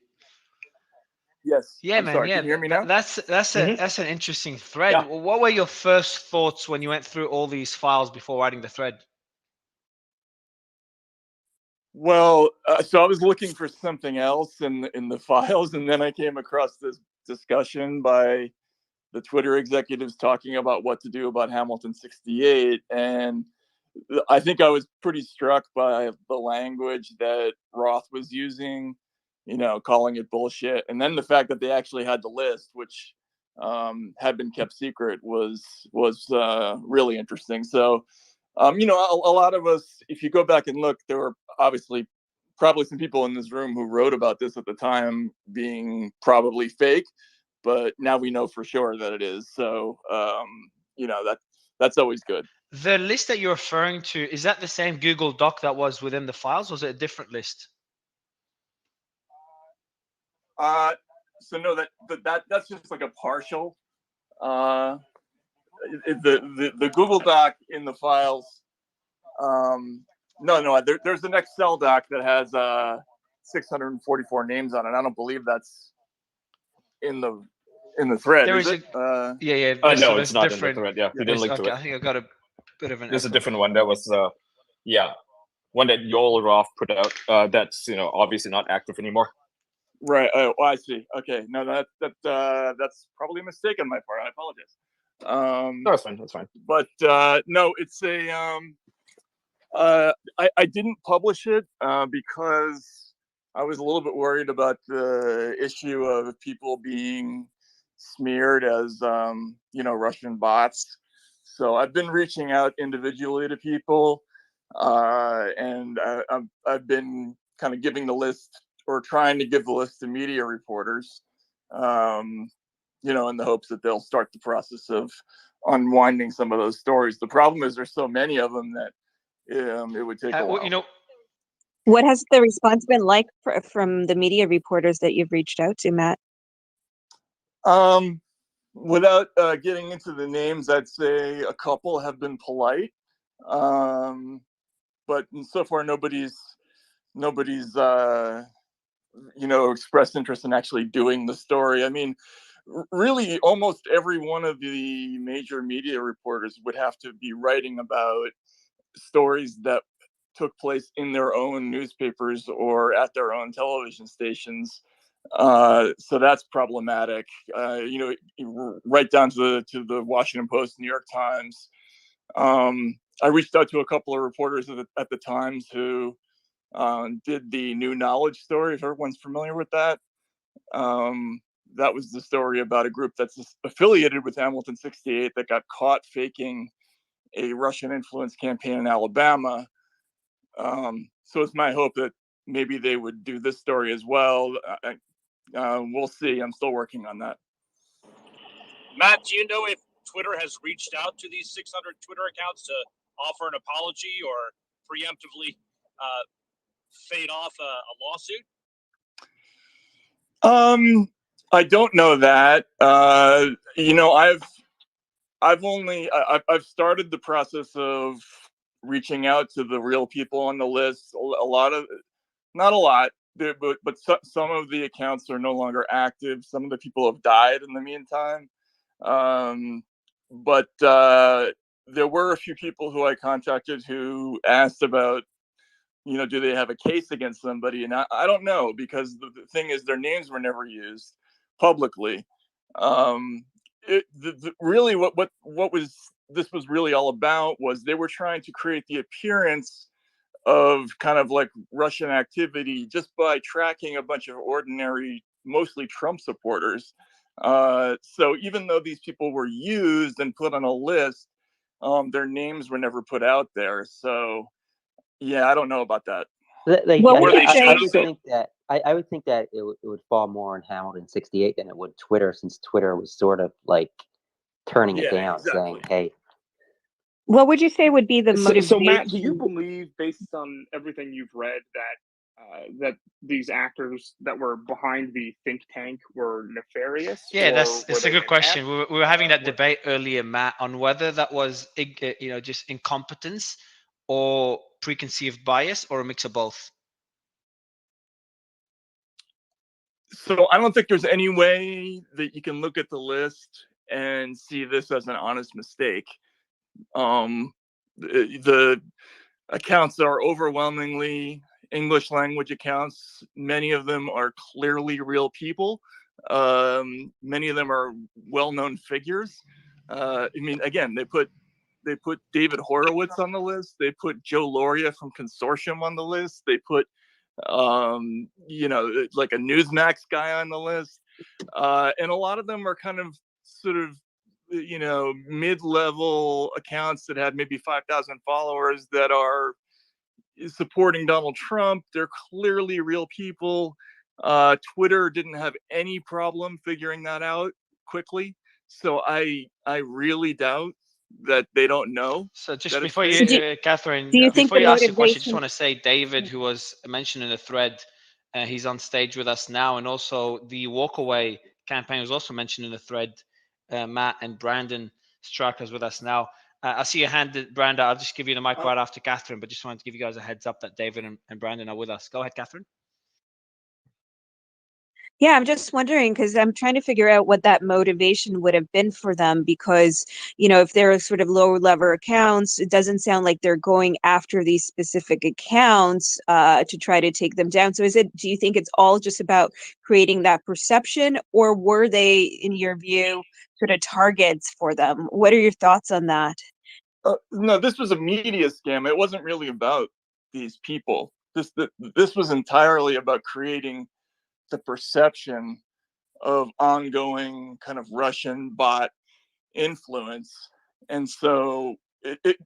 [SPEAKER 3] Yes.
[SPEAKER 1] Yeah, man.
[SPEAKER 3] Sorry.
[SPEAKER 1] Yeah,
[SPEAKER 3] Can you hear me now?
[SPEAKER 1] That's an interesting thread.
[SPEAKER 5] Yeah.
[SPEAKER 1] What were your first thoughts when you went through all these files before writing the thread?
[SPEAKER 9] Well, so I was looking for something else in the files, and then I came across this discussion by the Twitter executives talking about what to do about Hamilton 68, and I think I was pretty struck by the language that Roth was using, calling it bullshit, and then the fact that they actually had the list, which had been kept secret, was really interesting. So. A lot of us, if you go back and look, there were obviously probably some people in this room who wrote about this at the time being probably fake, but now we know for sure that it is. So, that's always good.
[SPEAKER 1] The list that you're referring to, is that the same Google Doc that was within the files, or is it a different list?
[SPEAKER 9] So no, that's just like a partial. The Google Doc in the files. No, there's an Excel doc that has 644 names on it. I don't believe that's in the thread.
[SPEAKER 1] There
[SPEAKER 9] is
[SPEAKER 1] is
[SPEAKER 9] it?
[SPEAKER 1] yeah.
[SPEAKER 5] No,
[SPEAKER 1] there's
[SPEAKER 5] it's not in the
[SPEAKER 1] different.
[SPEAKER 5] thread. Yeah, we didn't link to
[SPEAKER 1] Okay,
[SPEAKER 5] it.
[SPEAKER 1] I think I got a bit of an.
[SPEAKER 5] There's a
[SPEAKER 1] echo.
[SPEAKER 5] different one that was, one that Yoel Roth put out. That's obviously not active anymore.
[SPEAKER 9] Right. Oh, I see. Okay. No, that's probably a mistake on my part. I apologize.
[SPEAKER 5] No, that's fine. That's fine.
[SPEAKER 9] But no, it's a. I didn't publish it because I was a little bit worried about the issue of people being smeared as Russian bots. So I've been reaching out individually to people, and I've been kind of giving the list, or trying to give the list to media reporters, in the hopes that they'll start the process of unwinding some of those stories. The problem is there's so many of them that it would take a while.
[SPEAKER 8] What has the response been like from the media reporters that you've reached out to, Matt?
[SPEAKER 9] Without getting into the names, I'd say a couple have been polite, but so far nobody's expressed interest in actually doing the story. I mean, really, almost every one of the major media reporters would have to be writing about stories that took place in their own newspapers or at their own television stations. So that's problematic. Right down to the Washington Post, New York Times. I reached out to a couple of reporters at the Times who did the New Knowledge story, if everyone's familiar with that. That was the story about a group that's affiliated with Hamilton 68 that got caught faking a Russian influence campaign in Alabama. So it's my hope that maybe they would do this story as well. We'll see. I'm still working on that.
[SPEAKER 10] Matt, do you know if Twitter has reached out to these 600 Twitter accounts to offer an apology or preemptively fade off a lawsuit?
[SPEAKER 9] I don't know that. I've started the process of reaching out to the real people on the list. Not a lot, but some of the accounts are no longer active. Some of the people have died in the meantime. But there were a few people who I contacted who asked about, do they have a case against somebody? And I don't know, because the thing is, their names were never used publicly. Really, what this was really all about was they were trying to create the appearance of kind of like Russian activity just by tracking a bunch of ordinary, mostly Trump supporters. So even though these people were used and put on a list, their names were never put out there. So yeah, I don't know about that.
[SPEAKER 6] I would think that it would fall more on Hamilton 68 than it would Twitter, since Twitter was sort of like turning it down, saying, "Hey."
[SPEAKER 8] What would you say would be the motivation?
[SPEAKER 11] So Matt, do you believe, based on everything you've read, that these actors that were behind the think tank were nefarious?
[SPEAKER 1] Yeah, it's a good question. We were having that debate earlier, Matt, on whether that was just incompetence or preconceived bias or a mix of both.
[SPEAKER 9] So I don't think there's any way that you can look at the list and see this as an honest mistake. The accounts are overwhelmingly English language accounts. Many of them are clearly real people. Many of them are well-known figures. I mean, again, they put David Horowitz on the list. They put Joe Loria from Consortium on the list. They put like a Newsmax guy on the list. And a lot of them are kind of sort of mid-level accounts that had maybe 5,000 followers that are supporting Donald Trump. They're clearly real people. Twitter didn't have any problem figuring that out quickly. So I really doubt that they don't know.
[SPEAKER 1] So just
[SPEAKER 9] that it's
[SPEAKER 1] before
[SPEAKER 9] fake.
[SPEAKER 1] you, Catherine,
[SPEAKER 8] Do you think
[SPEAKER 1] before
[SPEAKER 8] the
[SPEAKER 1] you ask your question, just
[SPEAKER 8] motivation?
[SPEAKER 1] want to say David, who was mentioned in the thread, he's on stage with us now, and also the Walkaway campaign was also mentioned in the thread. Matt and Brandon Straka's with us now. I see your hand, Brandon. I'll just give you the mic right after Catherine, but just wanted to give you guys a heads up that David and Brandon are with us. Go ahead, Catherine.
[SPEAKER 8] Yeah, I'm just wondering because I'm trying to figure out what that motivation would have been for them because, if they're sort of lower level accounts, it doesn't sound like they're going after these specific accounts to try to take them down. So do you think it's all just about creating that perception, or were they, in your view, sort of targets for them? What are your thoughts on that?
[SPEAKER 9] No, this was a media scam. It wasn't really about these people. This was entirely about creating the perception of ongoing kind of Russian bot influence. And so it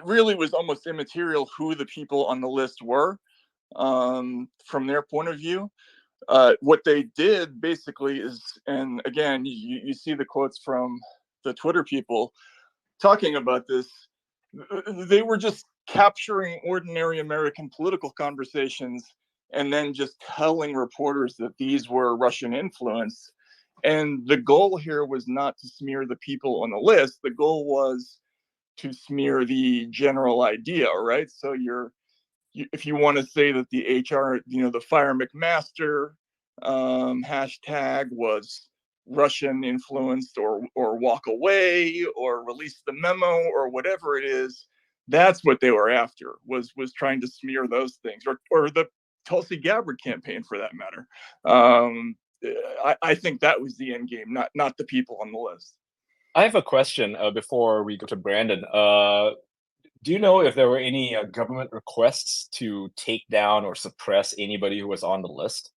[SPEAKER 9] really was almost immaterial who the people on the list were from their point of view. What they did basically is, and again, you see the quotes from the Twitter people talking about this, they were just capturing ordinary American political conversations and then just telling reporters that these were Russian influence. And the goal here was not to smear the people on the list. The goal was to smear the general idea, right? So if you want to say that the HR, the Fire McMaster hashtag was Russian influenced, or walk away, or release the memo, or whatever it is, that's what they were after, was trying to smear those things, or the Tulsi Gabbard campaign for that matter. I think that was the end game, not the people on the list.
[SPEAKER 5] I have a question before we go to Brandon. Do you know if there were any government requests to take down or suppress anybody who was on the list?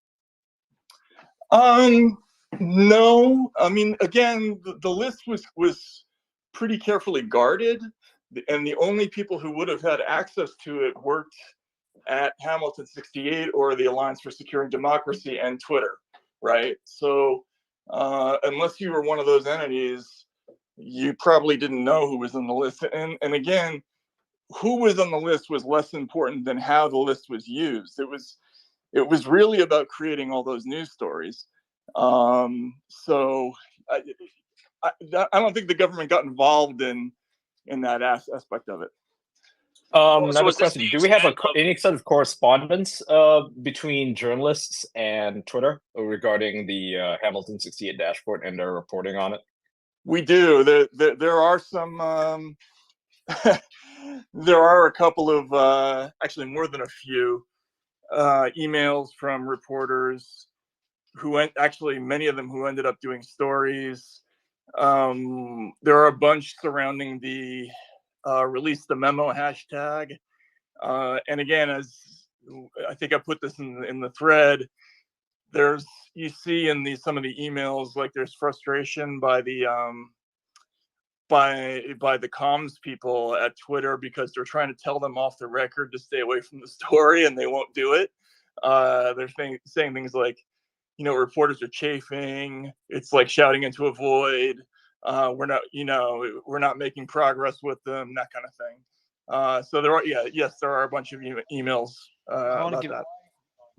[SPEAKER 9] No. I mean, again, the list was pretty carefully guarded, and the only people who would have had access to it worked at Hamilton 68 or the Alliance for Securing Democracy and Twitter, right? So unless you were one of those entities, you probably didn't know who was on the list. And again, who was on the list was less important than how the list was used. It was really about creating all those news stories. So I don't think the government got involved in that aspect of it.
[SPEAKER 5] Another question: do we have any sort of correspondence between journalists and Twitter regarding the Hamilton 68 dashboard and their reporting on it?
[SPEAKER 9] We do. There are some. There are a couple of, actually more than a few, emails from reporters many of them who ended up doing stories. There are a bunch surrounding the release the memo hashtag. And again, as I think I put this in the thread, you see in some of the emails, like there's frustration by the by the comms people at Twitter because they're trying to tell them off the record to stay away from the story, and they won't do it. They're saying things like, reporters are chafing. It's like shouting into a void. We're not making progress with them, that kind of thing. So there are a bunch of emails about that.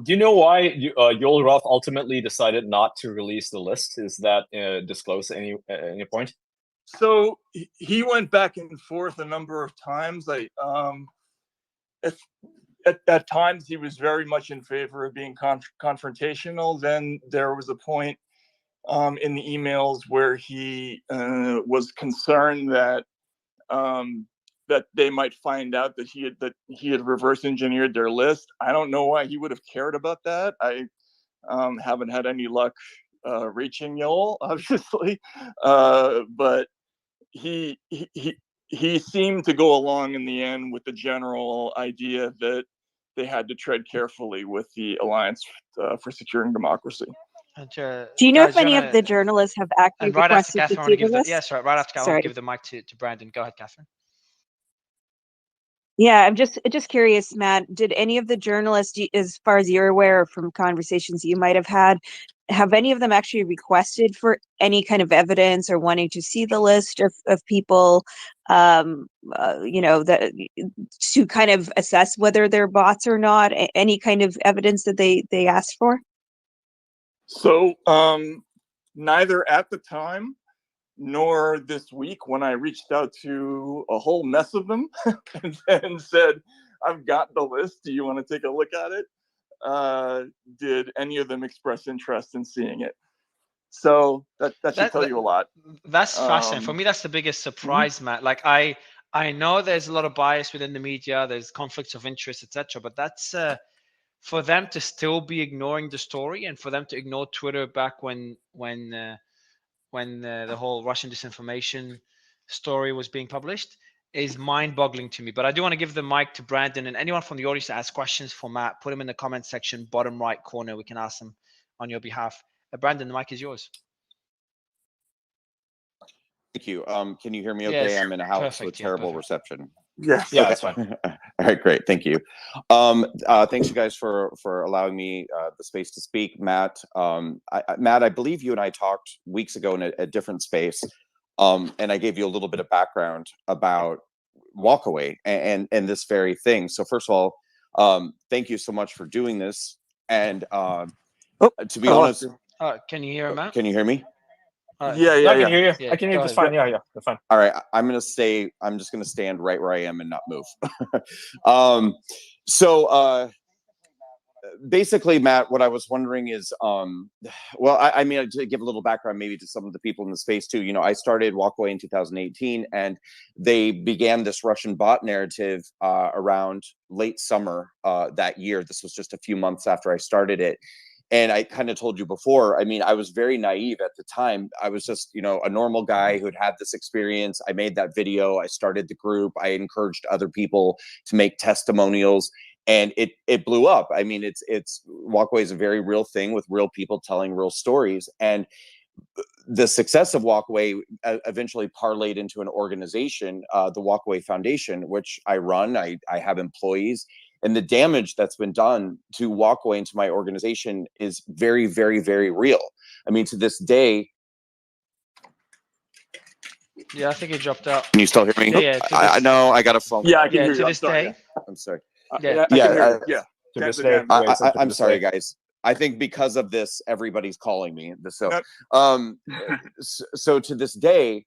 [SPEAKER 5] Do you know why Yoel Roth ultimately decided not to release the list? Is that disclosed at any point?
[SPEAKER 9] So he went back and forth a number of times. At times he was very much in favor of being confrontational. Then there was a point in the emails where he was concerned that they might find out that he had reverse engineered their list. I don't know why he would have cared about that. I haven't had any luck reaching Yoel, obviously, but he seemed to go along in the end with the general idea that they had to tread carefully with the Alliance for Securing Democracy.
[SPEAKER 8] Do you know if any of the journalists have actually requested to see the list?
[SPEAKER 1] Right after Catherine, I want to give the mic to Brandon. Go ahead, Catherine.
[SPEAKER 8] Yeah, I'm just curious, Matt. Did any of the journalists, as far as you're aware from conversations you might have had, have any of them actually requested for any kind of evidence or wanting to see the list of people, that to kind of assess whether they're bots or not? Any kind of evidence that they asked for?
[SPEAKER 9] So neither at the time nor this week when I reached out to a whole mess of them and said, I've got the list. Do you want to take a look at it? Did any of them express interest in seeing it? So that should tell you a lot.
[SPEAKER 1] That's fascinating. For me, that's the biggest surprise, Matt. Like I know there's a lot of bias within the media, there's conflicts of interest, etc. But that's for them to still be ignoring the story and for them to ignore Twitter back when the whole Russian disinformation story was being published is mind-boggling to me. But I do want to give the mic to Brandon, and anyone from the audience that has questions for Matt, put them in the comment section, bottom right corner. We can ask them on your behalf. Brandon, the mic is yours.
[SPEAKER 12] Thank you. Can you hear me okay?
[SPEAKER 1] Yes,
[SPEAKER 12] I'm in a house
[SPEAKER 1] perfect,
[SPEAKER 12] with
[SPEAKER 1] yeah,
[SPEAKER 12] terrible
[SPEAKER 1] perfect.
[SPEAKER 12] reception.
[SPEAKER 9] Yes.
[SPEAKER 5] Yeah,
[SPEAKER 12] Okay.
[SPEAKER 5] that's fine.
[SPEAKER 12] All right, great. Thank you. Thanks, you guys, for allowing me the space to speak. Matt, Matt, I believe you and I talked weeks ago in a different space, and I gave you a little bit of background about Walkaway and this very thing. So first of all, thank you so much for doing this. And to be honest,
[SPEAKER 1] can you hear Matt?
[SPEAKER 12] can you hear me?
[SPEAKER 9] Yeah,
[SPEAKER 5] I can hear you.
[SPEAKER 1] Yeah,
[SPEAKER 5] I can hear you
[SPEAKER 1] go
[SPEAKER 5] just
[SPEAKER 1] ahead.
[SPEAKER 5] fine. Yeah, you're fine.
[SPEAKER 12] All right, I'm just gonna stand right where I am and not move. Basically, Matt, what I was wondering is, well, I mean, to give a little background maybe to some of the people in the space too. You know, I started Walkaway in 2018, and they began this Russian bot narrative around late summer that year. This was just a few months after I started it. And I kind of told you before, I mean, I was very naive at the time. I was just, you know, a normal guy who'd had this experience. I made that video. I started the group. I encouraged other people to make testimonials, and it blew up. I mean, it's Walkaway is a very real thing with real people telling real stories. And the success of Walkaway eventually parlayed into an organization, the Walkaway Foundation, which I run. I have employees. And the damage that's been done to Walkaway and to my organization is very, very, very real. I mean, to this day.
[SPEAKER 1] Yeah, I think it dropped out.
[SPEAKER 12] Can you still hear me?
[SPEAKER 1] Yeah,
[SPEAKER 12] I know I got a phone.
[SPEAKER 9] Yeah, I can hear
[SPEAKER 1] to
[SPEAKER 9] you.
[SPEAKER 1] this day.
[SPEAKER 12] I'm sorry.
[SPEAKER 1] Yeah,
[SPEAKER 9] Yeah.
[SPEAKER 5] To this day.
[SPEAKER 12] I'm sorry, guys. I think because of this, everybody's calling me. So to this day,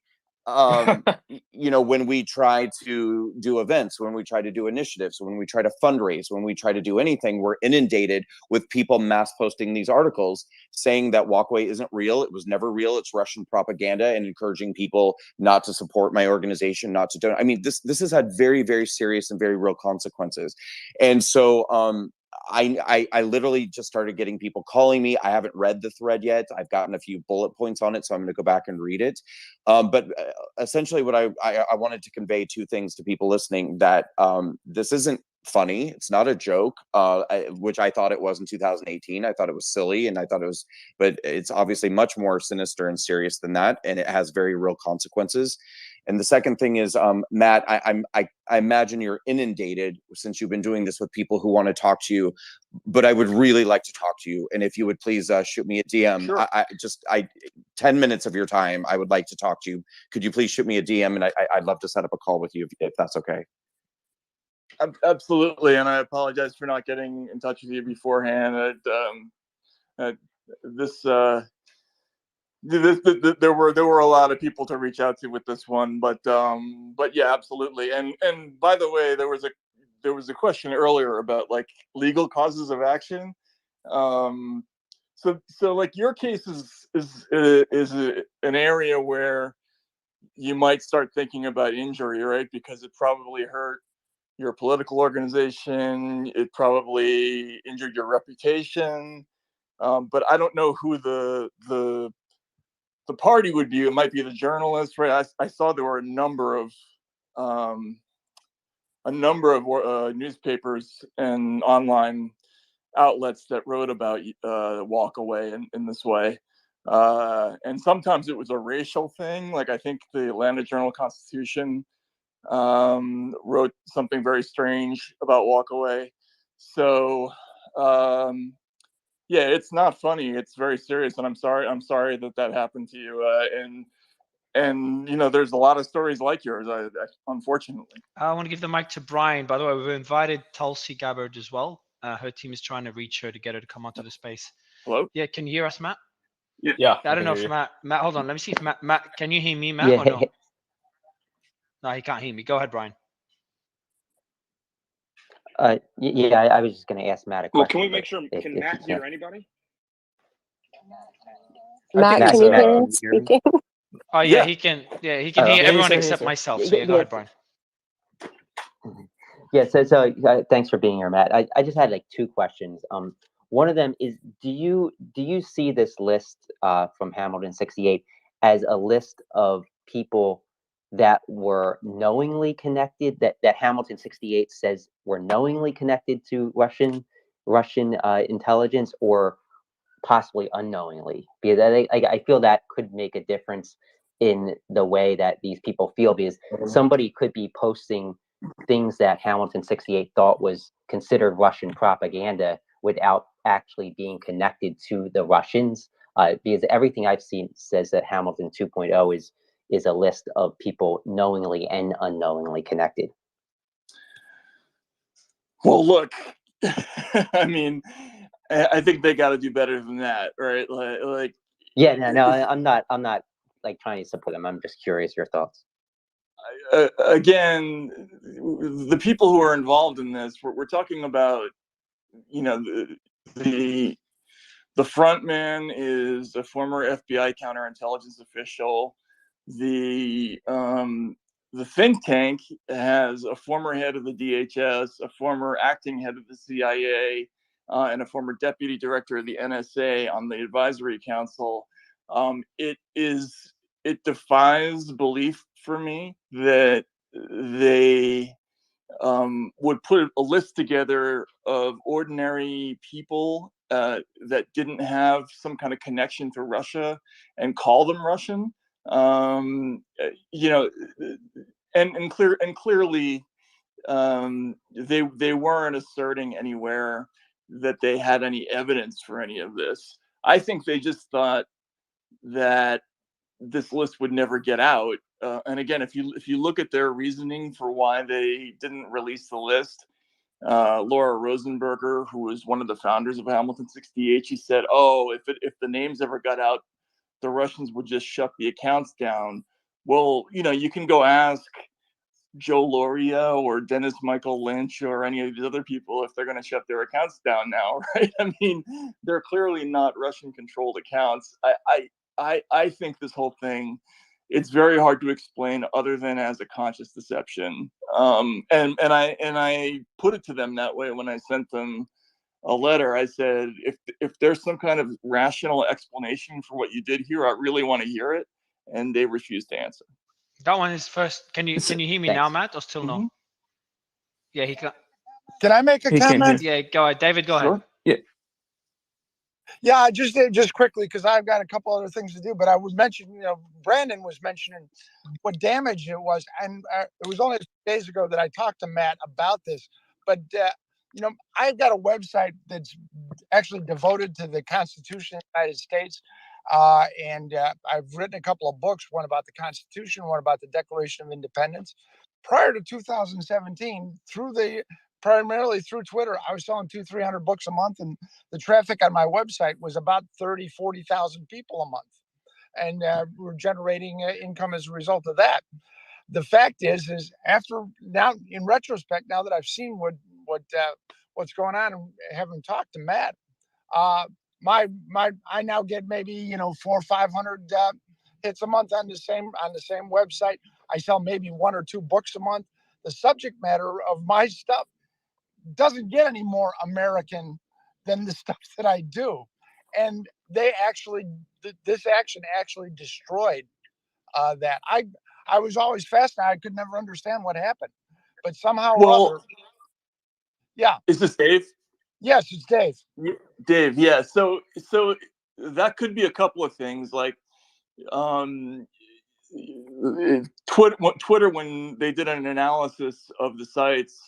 [SPEAKER 12] you know, when we try to do events, when we try to do initiatives, when we try to fundraise, when we try to do anything, we're inundated with people mass posting these articles saying that Walkaway isn't real. It was never real. It's Russian propaganda, and encouraging people not to support my organization, not to donate. I mean, this has had very, very serious and very real consequences. And so I literally just started getting people calling me. I haven't read the thread yet. I've gotten a few bullet points on it, so I'm going to go back and read it. But essentially what I wanted to convey two things to people listening, that this isn't funny. It's not a joke, which I thought it was in 2018. I thought it was silly, and I thought it was, but it's obviously much more sinister and serious than that, and it has very real consequences. And the second thing is, Matt, I imagine you're inundated since you've been doing this with people who want to talk to you, but I would really like to talk to you. And if you would please shoot me a DM,
[SPEAKER 9] Sure.
[SPEAKER 12] I 10 minutes of your time, I would like to talk to you. Could you please shoot me a DM? And I'd love to set up a call with you if that's okay.
[SPEAKER 9] Absolutely. And I apologize for not getting in touch with you beforehand. There were a lot of people to reach out to with this one, but yeah, absolutely. And by the way, there was a question earlier about like legal causes of action. So like your case is an area where you might start thinking about injury, right? Because it probably hurt your political organization. It probably injured your reputation. But I don't know who the party would be. It might be the journalist, right? I saw there were a number of newspapers and online outlets that wrote about Walkaway in this way. And sometimes it was a racial thing. Like I think the Atlanta Journal-Constitution wrote something very strange about Walkaway. So yeah, it's not funny. It's very serious, and I'm sorry that happened to you. And you know, there's a lot of stories like yours, unfortunately.
[SPEAKER 1] I want to give the mic to Brian. By the way, we've invited Tulsi Gabbard as well. Her team is trying to reach her to get her to come onto the space.
[SPEAKER 9] Hello?
[SPEAKER 1] Yeah, can you hear us, Matt?
[SPEAKER 5] Yeah.
[SPEAKER 1] I don't know if Matt, hold on. Let me see if Matt, can you hear me, Matt, or no? No, he can't hear me. Go ahead, Brian.
[SPEAKER 6] Yeah, I was just going to ask Matt a question.
[SPEAKER 11] Well, can we make sure?
[SPEAKER 6] if
[SPEAKER 11] Can
[SPEAKER 6] you
[SPEAKER 11] Matt hear anybody?
[SPEAKER 13] Matt, can you hear him speaking?
[SPEAKER 1] Oh yeah, he can. Yeah, he can hear everyone except myself. So yeah, go ahead, Brian.
[SPEAKER 6] Yeah, so thanks for being here, Matt. I just had like two questions. One of them is, do you see this list from Hamilton 68 as a list of people that were knowingly connected, that Hamilton 68 says were knowingly connected to Russian intelligence, or possibly unknowingly? Because I feel that could make a difference in the way that these people feel, because somebody could be posting things that Hamilton 68 thought was considered Russian propaganda without actually being connected to the Russians. Because everything I've seen says that Hamilton 2.0 is a list of people knowingly and unknowingly connected.
[SPEAKER 9] Well, look, I mean, I think they got to do better than that, right? Like
[SPEAKER 6] yeah, no, I'm not like trying to support them. I'm just curious your thoughts.
[SPEAKER 9] Again, the people who are involved in this, we're talking about, you know, the front man is a former FBI counterintelligence official. The think tank has a former head of the DHS, a former acting head of the CIA, and a former deputy director of the NSA on the advisory council. It defies belief for me that they would put a list together of ordinary people that didn't have some kind of connection to Russia and call them Russian. You know, and clearly they weren't asserting anywhere that they had any evidence for any of this. I think they just thought that this list would never get out. And again, if you look at their reasoning for why they didn't release the list, Laura Rosenberger, who was one of the founders of Hamilton 68, she said, "Oh, if the names ever got out, the Russians would just shut the accounts down." Well, you know, you can go ask Joe Loria or Dennis Michael Lynch or any of these other people if they're going to shut their accounts down now, right? I mean, they're clearly not Russian-controlled accounts. I think this whole thing, it's very hard to explain other than as a conscious deception. And I put it to them that way when I sent them a letter. I said, if there's some kind of rational explanation for what you did here, I really want to hear it. And they refused to answer.
[SPEAKER 1] That one is first. Can you hear me now, Matt, or still no? Yeah, he can.
[SPEAKER 14] Can I make a comment?
[SPEAKER 1] Yeah, go ahead, David. Go ahead.
[SPEAKER 14] Yeah, just quickly, because I've got a couple other things to do. But I was mentioning, Brandon was mentioning what damage it was, and it was only days ago that I talked to Matt about this. But I've got a website that's actually devoted to the Constitution of the United States, and I've written a couple of books, one about the Constitution, one about the Declaration of Independence. Prior to 2017, primarily through Twitter, I was selling 200-300 books a month, and the traffic on my website was about 30,000-40,000 people a month, and we're generating income as a result of that. The fact is after now, in retrospect, now that I've seen what's going on and having talked to Matt, I now get maybe 400 or 500 hits a month on the same website. I sell maybe 1 or 2 books a month. The subject matter of my stuff doesn't get any more American than the stuff that I do. And this action actually destroyed that. I was always fascinated. I could never understand what happened, but somehow or other. Yeah.
[SPEAKER 9] Is this Dave?
[SPEAKER 14] Yes, it's Dave.
[SPEAKER 9] Dave, yeah. So that could be a couple of things. Like, Twitter, when they did an analysis of the sites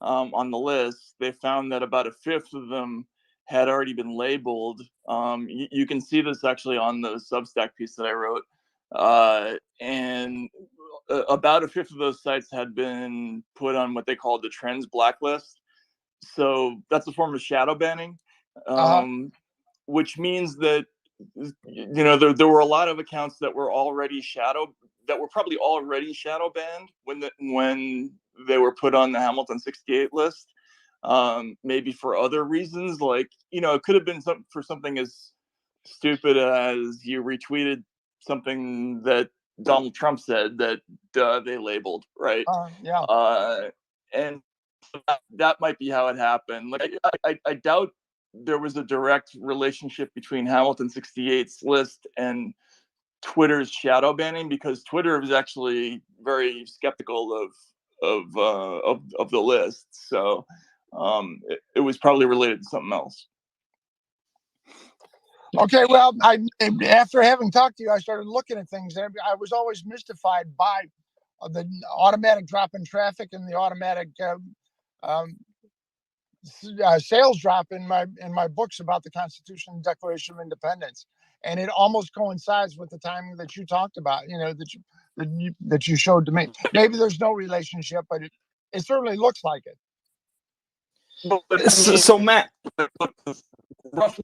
[SPEAKER 9] on the list, they found that about a fifth of them had already been labeled. You can see this actually on the Substack piece that I wrote. And about a fifth of those sites had been put on what they call the trends blacklist. So that's a form of shadow banning, which means that, you know, there were a lot of accounts that were probably already shadow banned when they were put on the Hamilton 68 list. Maybe for other reasons, like, you know, it could have been for something as stupid as you retweeted something that Donald Trump said that they labeled, right?
[SPEAKER 14] Yeah.
[SPEAKER 9] And that might be how it happened. Like, I doubt there was a direct relationship between Hamilton 68's list and Twitter's shadow banning, because Twitter was actually very skeptical of the list. So it was probably related to something else.
[SPEAKER 14] Okay, well, after having talked to you, I started looking at things, and I was always mystified by the automatic drop in traffic and the automatic sales drop in my books about the Constitution and Declaration of Independence, and it almost coincides with the timing that you talked about. You know, that you showed to me. Maybe there's no relationship, but it certainly looks like it.
[SPEAKER 9] But
[SPEAKER 5] So Matt,
[SPEAKER 9] roughly,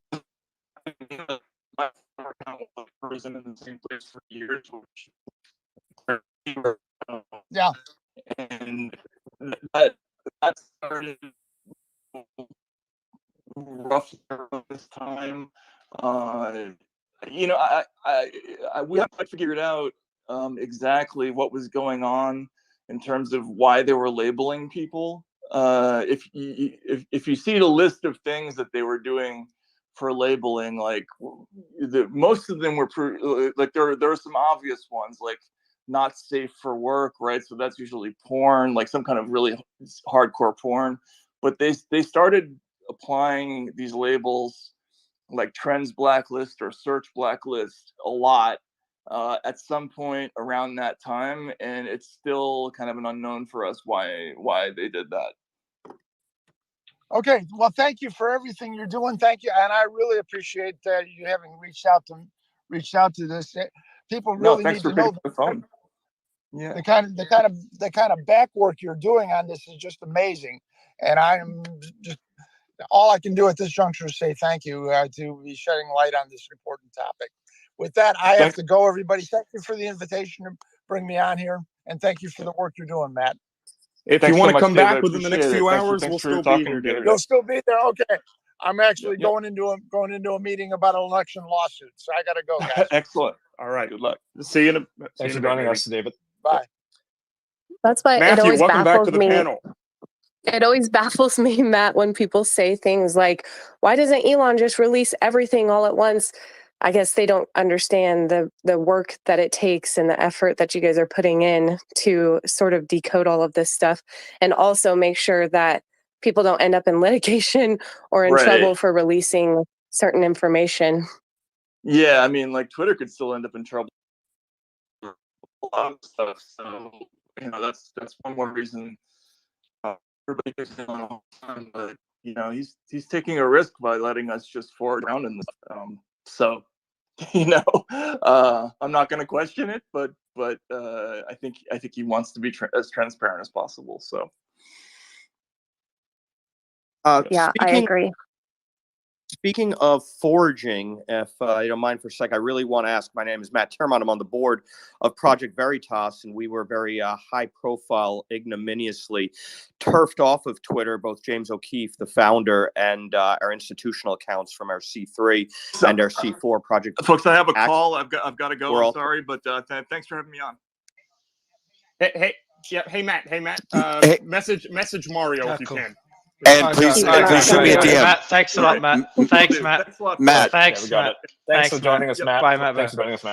[SPEAKER 9] my account was in the same place for years,
[SPEAKER 14] yeah,
[SPEAKER 9] and that started roughly around this time. You know, we haven't quite figured out exactly what was going on in terms of why they were labeling people. If you see the list of things that they were doing for labeling, like most of them were like there are some obvious ones, like not safe for work, right? So that's usually porn, like some kind of really hardcore porn. But they started applying these labels like trends blacklist or search blacklist a lot at some point around that time, and it's still kind of an unknown for us why they did that.
[SPEAKER 14] Okay, well, thank you for everything you're doing. Thank you, and I really appreciate you having reached out to this. People really need to know
[SPEAKER 9] the phone. Yeah,
[SPEAKER 14] the kind of back work you're doing on this is just amazing, and I'm just, all I can do at this juncture is say thank you to be shedding light on this important topic. With that, I have to go, everybody. Thank you for the invitation to bring me on here, and thank you for the work you're doing, Matt.
[SPEAKER 5] If you want to come back within the next few hours, we'll still be here.
[SPEAKER 14] You'll still be there. Okay. I'm actually going into a meeting about an election lawsuit, so I got to go, guys.
[SPEAKER 9] Excellent. All right. Good luck. See you in a.
[SPEAKER 5] Thanks for joining us, David.
[SPEAKER 14] Bye.
[SPEAKER 13] That's why
[SPEAKER 5] Matthew,
[SPEAKER 13] it always
[SPEAKER 5] welcome back
[SPEAKER 13] baffles
[SPEAKER 5] to the
[SPEAKER 13] me.
[SPEAKER 5] panel.
[SPEAKER 13] It always baffles me, Matt, when people say things like, "Why doesn't Elon just release everything all at once?" I guess they don't understand the work that it takes and the effort that you guys are putting in to sort of decode all of this stuff, and also make sure that people don't end up in litigation or in trouble for releasing certain information.
[SPEAKER 9] Yeah, I mean, like Twitter could still end up in trouble for a lot of stuff. So, you know, that's one more reason everybody gets him on all the time. But you know, he's taking a risk by letting us just forward around in this. So, you know, I'm not going to question it, but I think he wants to be as transparent as possible. So,
[SPEAKER 13] yeah, I agree.
[SPEAKER 12] Speaking of foraging, if you don't mind for a sec, I really want to ask. My name is Matt Termon. I'm on the board of Project Veritas, and we were very high-profile, ignominiously turfed off of Twitter, both James O'Keefe, the founder, and our institutional accounts from our C3 and our C4 project.
[SPEAKER 9] Folks, I have a call. I've got to go. I'm sorry, but thanks for having me on.
[SPEAKER 5] Hey, Matt. Message Mario if you can.
[SPEAKER 15] And please shoot me a DM.
[SPEAKER 1] Matt, thanks a lot, Matt. Thanks, Matt.
[SPEAKER 15] Matt.
[SPEAKER 1] Thanks,
[SPEAKER 5] Yeah, we got
[SPEAKER 1] Matt.
[SPEAKER 5] it. Thanks for joining us, Matt.
[SPEAKER 1] Bye, Matt.
[SPEAKER 5] Thanks for joining us,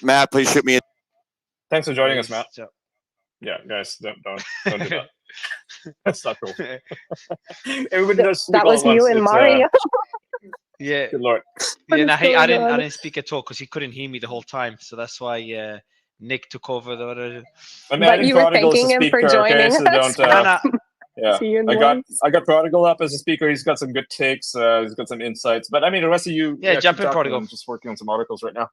[SPEAKER 5] Matt.
[SPEAKER 15] Please shoot me a.
[SPEAKER 5] Thanks for joining us, Matt. Yeah, guys, don't do that. That's not cool. Everybody does speak
[SPEAKER 13] that
[SPEAKER 5] all
[SPEAKER 13] was
[SPEAKER 5] at once.
[SPEAKER 13] you and Mario.
[SPEAKER 1] Yeah.
[SPEAKER 5] Good Lord.
[SPEAKER 1] Yeah, no, I didn't speak at all because he couldn't hear me the whole time. So that's why Nick took over the.
[SPEAKER 5] I'm
[SPEAKER 13] But
[SPEAKER 5] adding
[SPEAKER 13] you were
[SPEAKER 5] Prodigal as a
[SPEAKER 13] thanking him for
[SPEAKER 5] speaker, okay?
[SPEAKER 13] joining
[SPEAKER 5] So
[SPEAKER 13] us.
[SPEAKER 5] don't.
[SPEAKER 1] No, no.
[SPEAKER 5] Yeah,
[SPEAKER 13] See you in
[SPEAKER 5] I got
[SPEAKER 13] once.
[SPEAKER 5] Prodigal up as a speaker. He's got some good takes. He's got some insights. But I mean, the rest of you,
[SPEAKER 1] Yeah, jump
[SPEAKER 5] keep
[SPEAKER 1] in,
[SPEAKER 5] talking.
[SPEAKER 1] Prodigal.
[SPEAKER 5] I'm just working on some articles right now.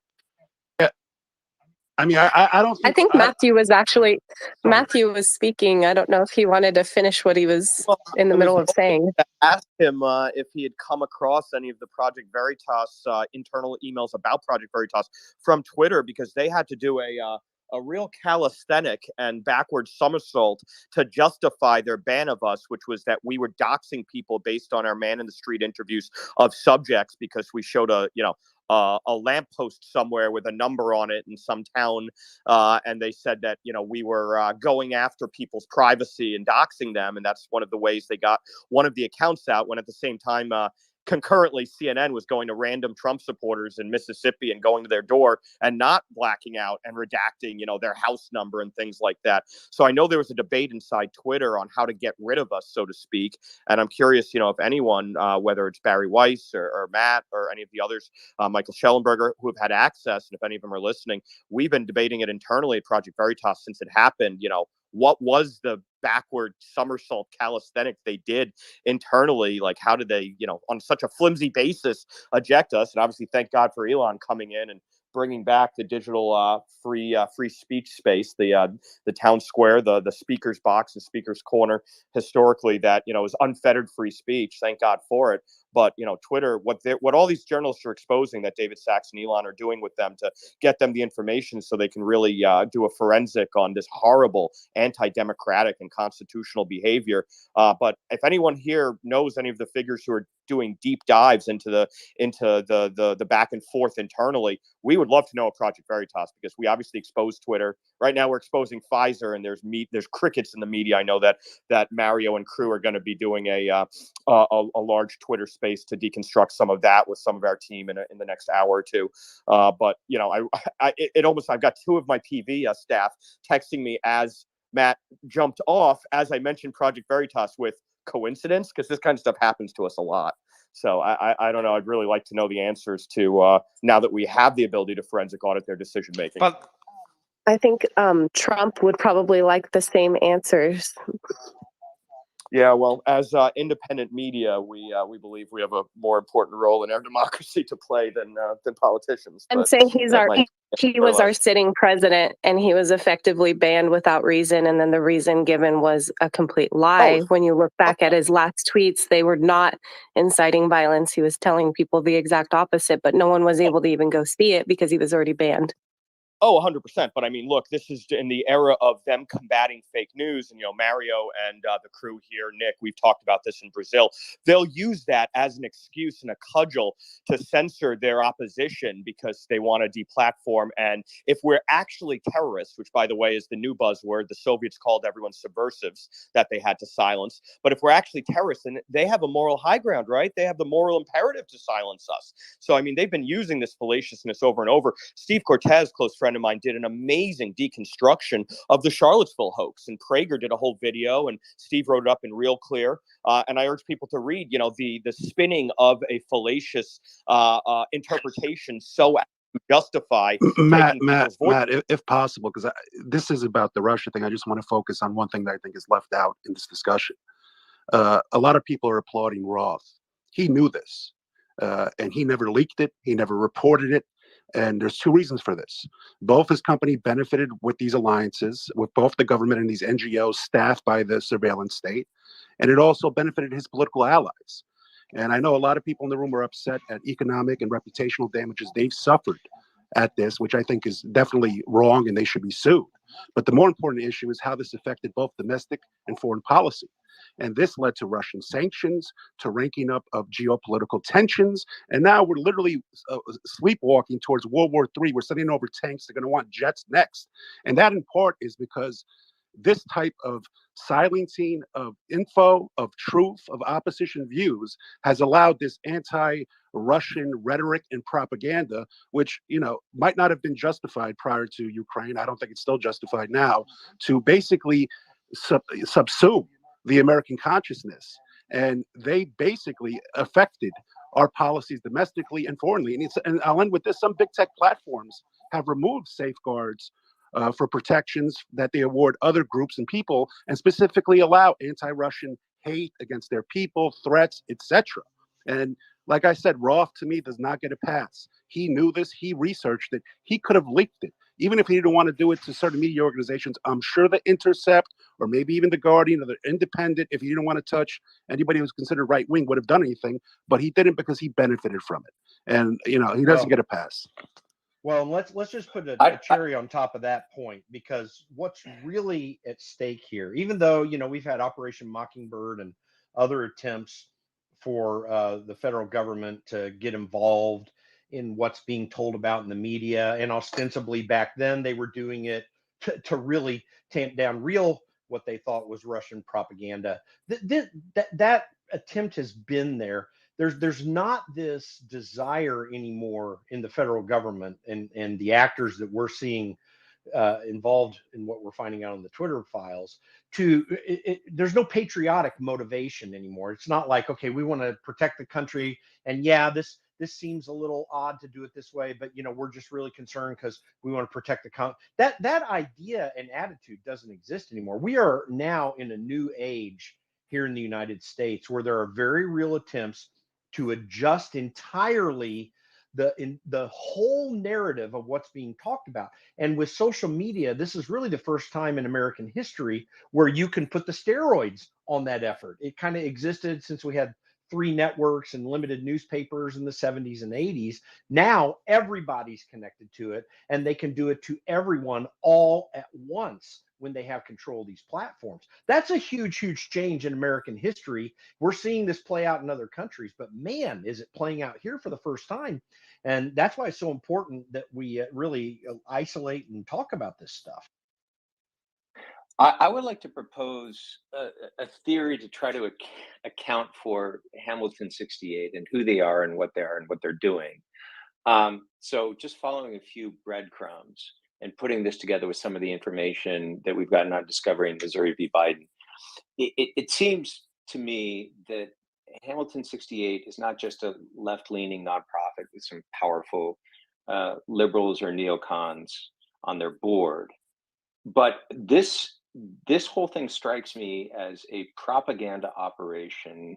[SPEAKER 16] I mean, I don't
[SPEAKER 13] I
[SPEAKER 16] think
[SPEAKER 13] think Matthew was actually
[SPEAKER 16] sorry.
[SPEAKER 13] Matthew was speaking. I don't know if he wanted to finish what he was
[SPEAKER 12] Well,
[SPEAKER 13] in the
[SPEAKER 12] I was
[SPEAKER 13] middle of
[SPEAKER 12] hoping
[SPEAKER 13] saying.
[SPEAKER 12] to ask him if he had come across any of the Project Veritas internal emails about Project Veritas from Twitter, because they had to do a real calisthenic and backward somersault to justify their ban of us, which was that we were doxing people based on our man in the street interviews of subjects because we showed a lamppost somewhere with a number on it in some town, and they said that we were going after people's privacy and doxing them, and that's one of the ways they got one of the accounts out. When at the same time, concurrently, CNN was going to random Trump supporters in Mississippi and going to their door and not blacking out and redacting, their house number and things like that. So I know there was a debate inside Twitter on how to get rid of us, so to speak. And I'm curious, if anyone, whether it's Barry Weiss or Matt or any of the others, Michael Schellenberger, who have had access, and if any of them are listening, we've been debating it internally at Project Veritas since it happened. What was the backward somersault calisthenics they did internally? Like, how did they, on such a flimsy basis, eject us? And obviously, thank God for Elon coming in and bringing back the digital free speech space, the town square, the speaker's box, the speaker's corner. Historically, that is unfettered free speech. Thank God for it. But Twitter, what all these journalists are exposing, that David Sachs and Elon are doing with them to get them the information so they can really do a forensic on this horrible anti-democratic and constitutional behavior. But if anyone here knows any of the figures who are doing deep dives into the back and forth internally, we would love to know a Project Veritas, because we obviously expose Twitter. Right now we're exposing Pfizer, and there's crickets in the media. I know that Mario and crew are going to be doing a large Twitter space to deconstruct some of that with some of our team in the next hour or two. But I've got two of my PV staff texting me as Matt jumped off, as I mentioned Project Veritas, with coincidence, because this kind of stuff happens to us a lot. So I don't know. I'd really like to know the answers to now that we have the ability to forensic audit their decision making.
[SPEAKER 1] But
[SPEAKER 13] I think Trump would probably like the same answers.
[SPEAKER 12] Yeah, well, as independent media, we believe we have a more important role in our democracy to play than politicians.
[SPEAKER 13] I'm
[SPEAKER 12] but
[SPEAKER 13] saying he was our
[SPEAKER 12] life.
[SPEAKER 13] sitting president, and he was effectively banned without reason. And then the reason given was a complete lie. When you look back at his last tweets, they were not inciting violence. He was telling people the exact opposite, but no one was able to even go see it because he was already banned.
[SPEAKER 12] Oh, 100%. But I mean, look, this is in the era of them combating fake news. And, Mario and the crew here, Nick, we've talked about this in Brazil. They'll use that as an excuse and a cudgel to censor their opposition because they want to deplatform. And if we're actually terrorists, which, by the way, is the new buzzword, the Soviets called everyone subversives that they had to silence. But if we're actually terrorists, then they have a moral high ground, right? They have the moral imperative to silence us. So, I mean, they've been using this fallaciousness over and over. Steve Cortez, close friend of mine, did an amazing deconstruction of the Charlottesville hoax, and Prager did a whole video, and Steve wrote it up in Real Clear. And I urge people to read, the spinning of a fallacious interpretation so as to justify
[SPEAKER 16] Matt, if possible, because this is about the Russia thing. I just want to focus on one thing that I think is left out in this discussion. A lot of people are applauding Roth. He knew this, and he never leaked it. He never reported it. And there's two reasons for this. Both his company benefited with these alliances, with both the government and these NGOs staffed by the surveillance state. And it also benefited his political allies. And I know a lot of people in the room are upset at economic and reputational damages they've suffered at this, which I think is definitely wrong and they should be sued. But the more important issue is how this affected both domestic and foreign policy. And this led to Russian sanctions, to ranking up of geopolitical tensions. And now we're literally sleepwalking towards World War III. We're sending over tanks. They're going to want jets next. And that in part is because this type of silencing of info, of truth, of opposition views has allowed this anti-Russian rhetoric and propaganda, which, might not have been justified prior to Ukraine. I don't think it's still justified now, to basically subsume the American consciousness. And they basically affected our policies domestically and foreignly. And I'll end with this. Some big tech platforms have removed safeguards for protections that they award other groups and people, and specifically allow anti-Russian hate against their people, threats, etc. And like I said, Roth to me does not get a pass. He knew this. He researched it. He could have leaked it. Even if he didn't want to do it to certain media organizations, I'm sure The Intercept or maybe even The Guardian or The Independent, if he didn't want to touch anybody who was considered right wing, would have done anything. But he didn't because he benefited from it. And, you know, he doesn't get a pass.
[SPEAKER 4] Well, let's just put a cherry on top of that point, because what's really at stake here, even though, you know, we've had Operation Mockingbird and other attempts for the federal government to get involved in what's being told about in the media, and ostensibly back then they were doing it to really tamp down real what they thought was Russian propaganda. That attempt has been there. There's not this desire anymore in the federal government and the actors that we're seeing involved in what we're finding out on the Twitter files there's no patriotic motivation anymore. It's not like, okay, we want to protect the country, and yeah, this seems a little odd to do it this way, but you know, we're just really concerned because we want to protect the that idea and attitude doesn't exist anymore. We are now in a new age here in the United States where there are very real attempts to adjust entirely the whole narrative of what's being talked about. And with social media, this is really the first time in American history where you can put the steroids on that effort. It kind of existed since we had 3 networks and limited newspapers in the 70s and 80s. Now everybody's connected to it, and they can do it to everyone all at once when they have control of these platforms. That's a huge, huge change in American history. We're seeing this play out in other countries, but man, is it playing out here for the first time. And that's why it's so important that we really isolate and talk about this stuff.
[SPEAKER 17] I would like to propose a theory to try to account for Hamilton 68 and who they are and what they are and what they're doing. So just following a few breadcrumbs and putting this together with some of the information that we've gotten on Discovery Missouri v. Biden, it seems to me that Hamilton 68 is not just a left-leaning nonprofit with some powerful liberals or neocons on their board, but this whole thing strikes me as a propaganda operation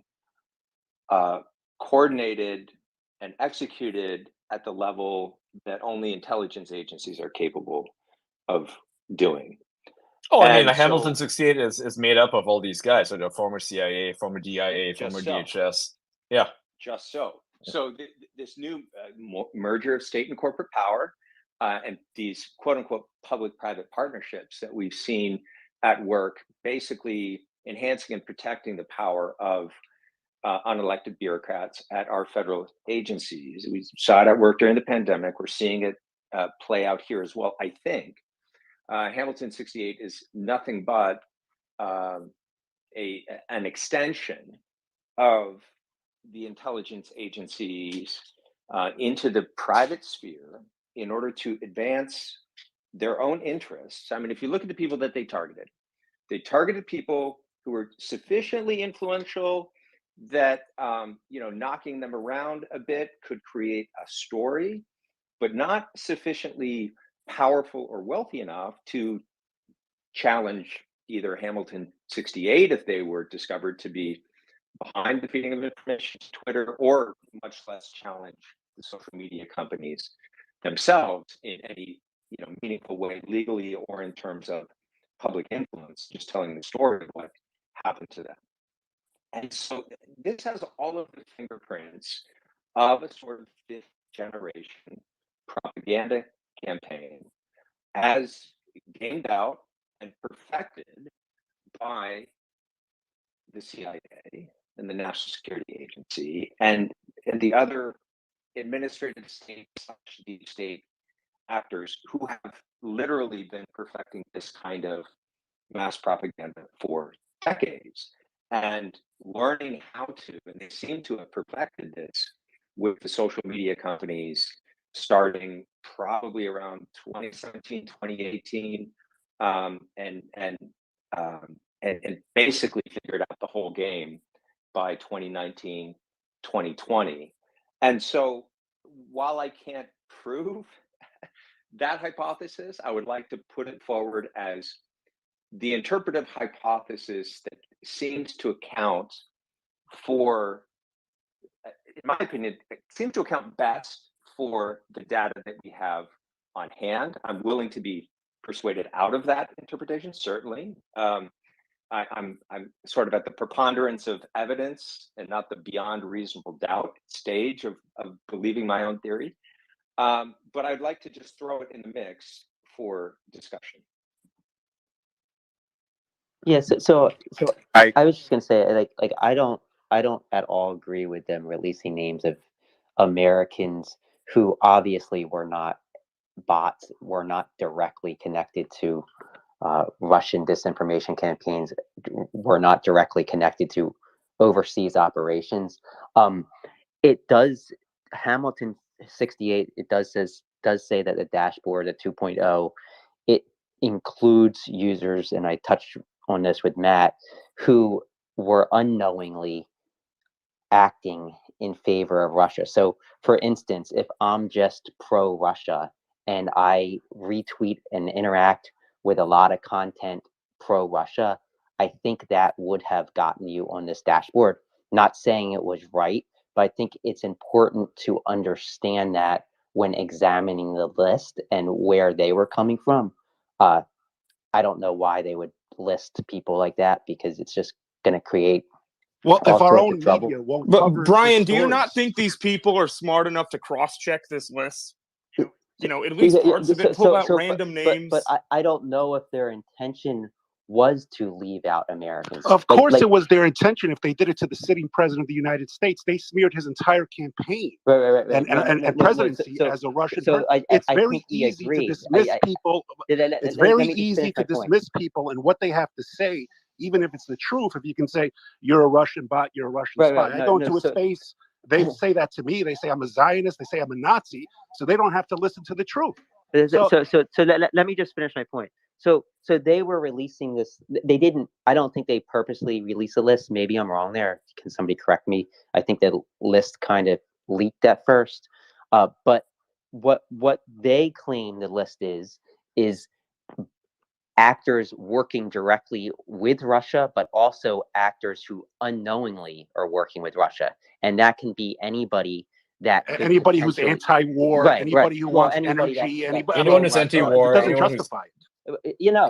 [SPEAKER 17] coordinated and executed at the level that only intelligence agencies are capable of doing.
[SPEAKER 5] Oh, I mean,
[SPEAKER 17] And
[SPEAKER 5] the Hamilton
[SPEAKER 17] so-
[SPEAKER 5] 68 is made up of all these guys, so the former CIA, former DIA, former
[SPEAKER 17] Just so.
[SPEAKER 5] DHS. Yeah.
[SPEAKER 17] Just so. So this new merger of state and corporate power and these quote unquote public-private partnerships that we've seen at work, basically enhancing and protecting the power of unelected bureaucrats at our federal agencies. We saw it at work during the pandemic. We're seeing it play out here as well. I think Hamilton 68 is nothing but an extension of the intelligence agencies into the private sphere in order to advance their own interests. I mean, if you look at the people that they targeted people who were sufficiently influential that knocking them around a bit could create a story, but not sufficiently powerful or wealthy enough to challenge either Hamilton 68 if they were discovered to be behind the feeding of information to Twitter, or much less challenge the social media companies themselves in any meaningful way, legally or in terms of public influence, just telling the story of what happened to them. And so this has all of the fingerprints of a sort of 5th generation propaganda campaign as gamed out and perfected by the CIA and the National Security Agency and the other administrative state/deep state actors who have literally been perfecting this kind of mass propaganda for decades and learning how to, and they seem to have perfected this with the social media companies starting probably around 2017, 2018, and basically figured out the whole game by 2019, 2020. And so while I can't prove that hypothesis, I would like to put it forward as the interpretive hypothesis that seems to account for, in my opinion, it seems to account best for the data that we have on hand. I'm willing to be persuaded out of that interpretation, certainly. I'm sort of at the preponderance of evidence and not the beyond reasonable doubt stage of believing my own theory. But I'd like to just throw it in the mix for discussion.
[SPEAKER 6] Yeah, so I was just gonna say, like I don't at all agree with them releasing names of Americans who obviously were not bots, were not directly connected to Russian disinformation campaigns, were not directly connected to overseas operations. It does, Hamilton 68, it does say that the dashboard at 2.0, it includes users, and I touched on this with Matt, who were unknowingly acting in favor of Russia. So for instance, if I'm just pro-Russia and I retweet and interact with a lot of content pro-Russia, I think that would have gotten you on this dashboard. Not saying it was right, but I think it's important to understand that when examining the list and where they were coming from. I don't know why they would list people like that, because it's just going to create
[SPEAKER 16] Well,
[SPEAKER 6] all
[SPEAKER 16] if our
[SPEAKER 6] sorts
[SPEAKER 16] own
[SPEAKER 6] of trouble.
[SPEAKER 16] media won't
[SPEAKER 11] But
[SPEAKER 16] cover
[SPEAKER 11] Brian,
[SPEAKER 16] the
[SPEAKER 11] do you not
[SPEAKER 16] stories.
[SPEAKER 11] think these people are smart enough to cross-check this list? You know, at least parts of it, pull out random names.
[SPEAKER 6] But I don't know if their intention was to leave out Americans.
[SPEAKER 16] Of course, it was their intention. If they did it to the sitting president of the United States, they smeared his entire campaign and presidency as a Russian person. It's very easy to dismiss people. It's very easy to dismiss people and what they have to say, even if it's the truth. If you can say you're a Russian bot, you're a Russian spy. I go into a space. They say that to me. They say I'm a Zionist. They say I'm a Nazi. So they don't have to listen to the truth.
[SPEAKER 6] So let me just finish my point. So they were releasing this. They didn't. I don't think they purposely released a list. Maybe I'm wrong there. Can somebody correct me? I think that list kind of leaked at first. But what they claim the list is actors working directly with Russia, but also actors who unknowingly are working with Russia, and that can be anybody.
[SPEAKER 16] Anybody who's anti-war, anybody who wants energy,
[SPEAKER 5] anyone who's anti-war,
[SPEAKER 16] it doesn't justify it.
[SPEAKER 6] You know,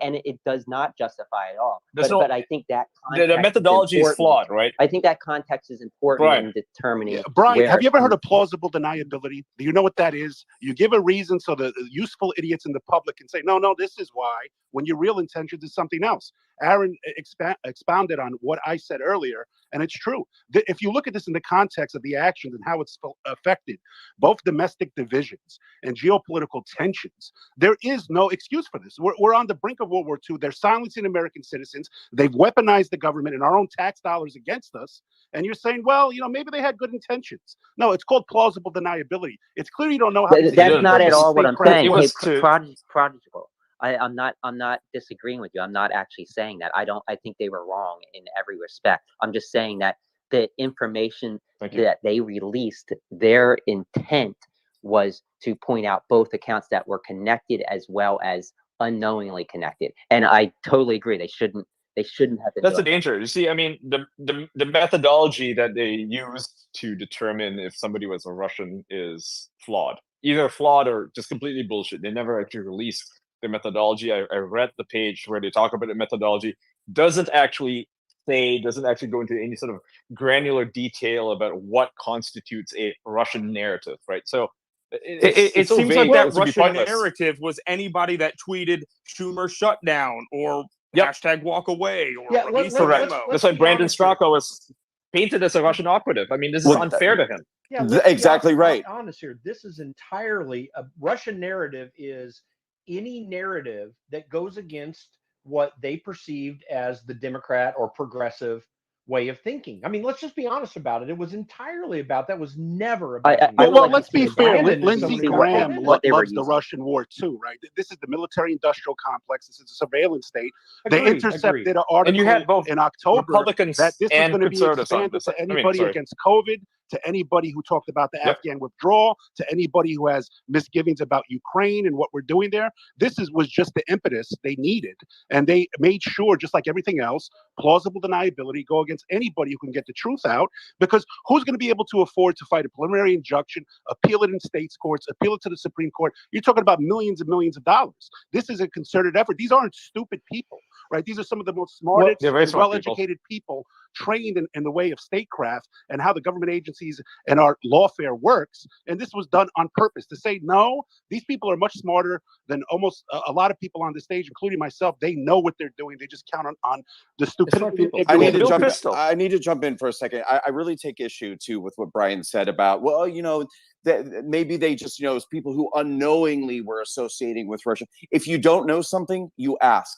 [SPEAKER 6] and it does not justify it all. But I think that
[SPEAKER 5] the methodology is flawed, right?
[SPEAKER 6] I think that context is important in determining.
[SPEAKER 16] Brian, have you ever heard of plausible deniability? Do you know what that is? You give a reason so the useful idiots in the public can say, no, this is why, when your real intentions is something else. Aaron expounded on what I said earlier, and it's true. If you look at this in the context of the actions and how it's affected both domestic divisions and geopolitical tensions, there is no excuse for this. We're on the brink of World War II. They're silencing American citizens. They've weaponized the government and our own tax dollars against us. And you're saying, well, maybe they had good intentions. No, it's called plausible deniability. It's clear you don't know how.
[SPEAKER 6] That's not at all what I'm saying. Prodigal. I'm not disagreeing with you. I'm not actually saying that. I think they were wrong in every respect. I'm just saying that the information that they released, their intent was to point out both accounts that were connected as well as unknowingly connected. And I totally agree. They shouldn't have been.
[SPEAKER 5] That's the danger. You see, I mean, the methodology that they used to determine if somebody was a Russian is flawed. Either flawed or just completely bullshit. They never actually released the methodology. I read the page where they talk about the methodology. Doesn't actually go into any sort of granular detail about what constitutes a Russian narrative, right? So
[SPEAKER 11] it
[SPEAKER 5] so
[SPEAKER 11] seems
[SPEAKER 5] vague
[SPEAKER 11] like that
[SPEAKER 5] as to be
[SPEAKER 11] Russian
[SPEAKER 5] pointless.
[SPEAKER 11] narrative was anybody that tweeted Schumer shutdown or hashtag walk away or release a memo.
[SPEAKER 5] That's why Brandon Straka was painted as a Russian operative. I mean, this is unfair to him.
[SPEAKER 4] Yeah,
[SPEAKER 12] exactly right.
[SPEAKER 4] Honest here. This is entirely a Russian narrative. Is any narrative that goes against what they perceived as the Democrat or progressive way of thinking. I mean, let's just be honest about it. It was entirely about that. Was never about.
[SPEAKER 16] Well, let's be fair.
[SPEAKER 4] Lindsey
[SPEAKER 16] Lindsey Graham loves the Russian war too, right? This is the military-industrial complex. This is a surveillance state. They intercepted an article
[SPEAKER 5] and you had both
[SPEAKER 16] in October
[SPEAKER 5] Republicans
[SPEAKER 16] that this was
[SPEAKER 5] and
[SPEAKER 16] going to be
[SPEAKER 5] conservatives on
[SPEAKER 16] expanded
[SPEAKER 5] this.
[SPEAKER 16] to anybody against COVID, to anybody who talked about the Afghan withdrawal, to anybody who has misgivings about Ukraine and what we're doing there. This was just the impetus they needed. And they made sure, just like everything else, plausible deniability, go against anybody who can get the truth out, because who's going to be able to afford to fight a preliminary injunction, appeal it in states courts, appeal it to the Supreme Court? You're talking about millions and millions of dollars. This is a concerted effort. These aren't stupid people, right? These are some of the most smartest, well-educated people trained in the way of statecraft and how the government agencies and our lawfare works. And this was done on purpose to say, no, these people are much smarter than almost a lot of people on the stage, including myself. They know what they're doing. They just count on the stupidity.
[SPEAKER 12] I need to jump in for a second. I really take issue too with what Brian said about, well, you know, that maybe they just, you know, it's people who unknowingly were associating with Russia. If you don't know something, you ask.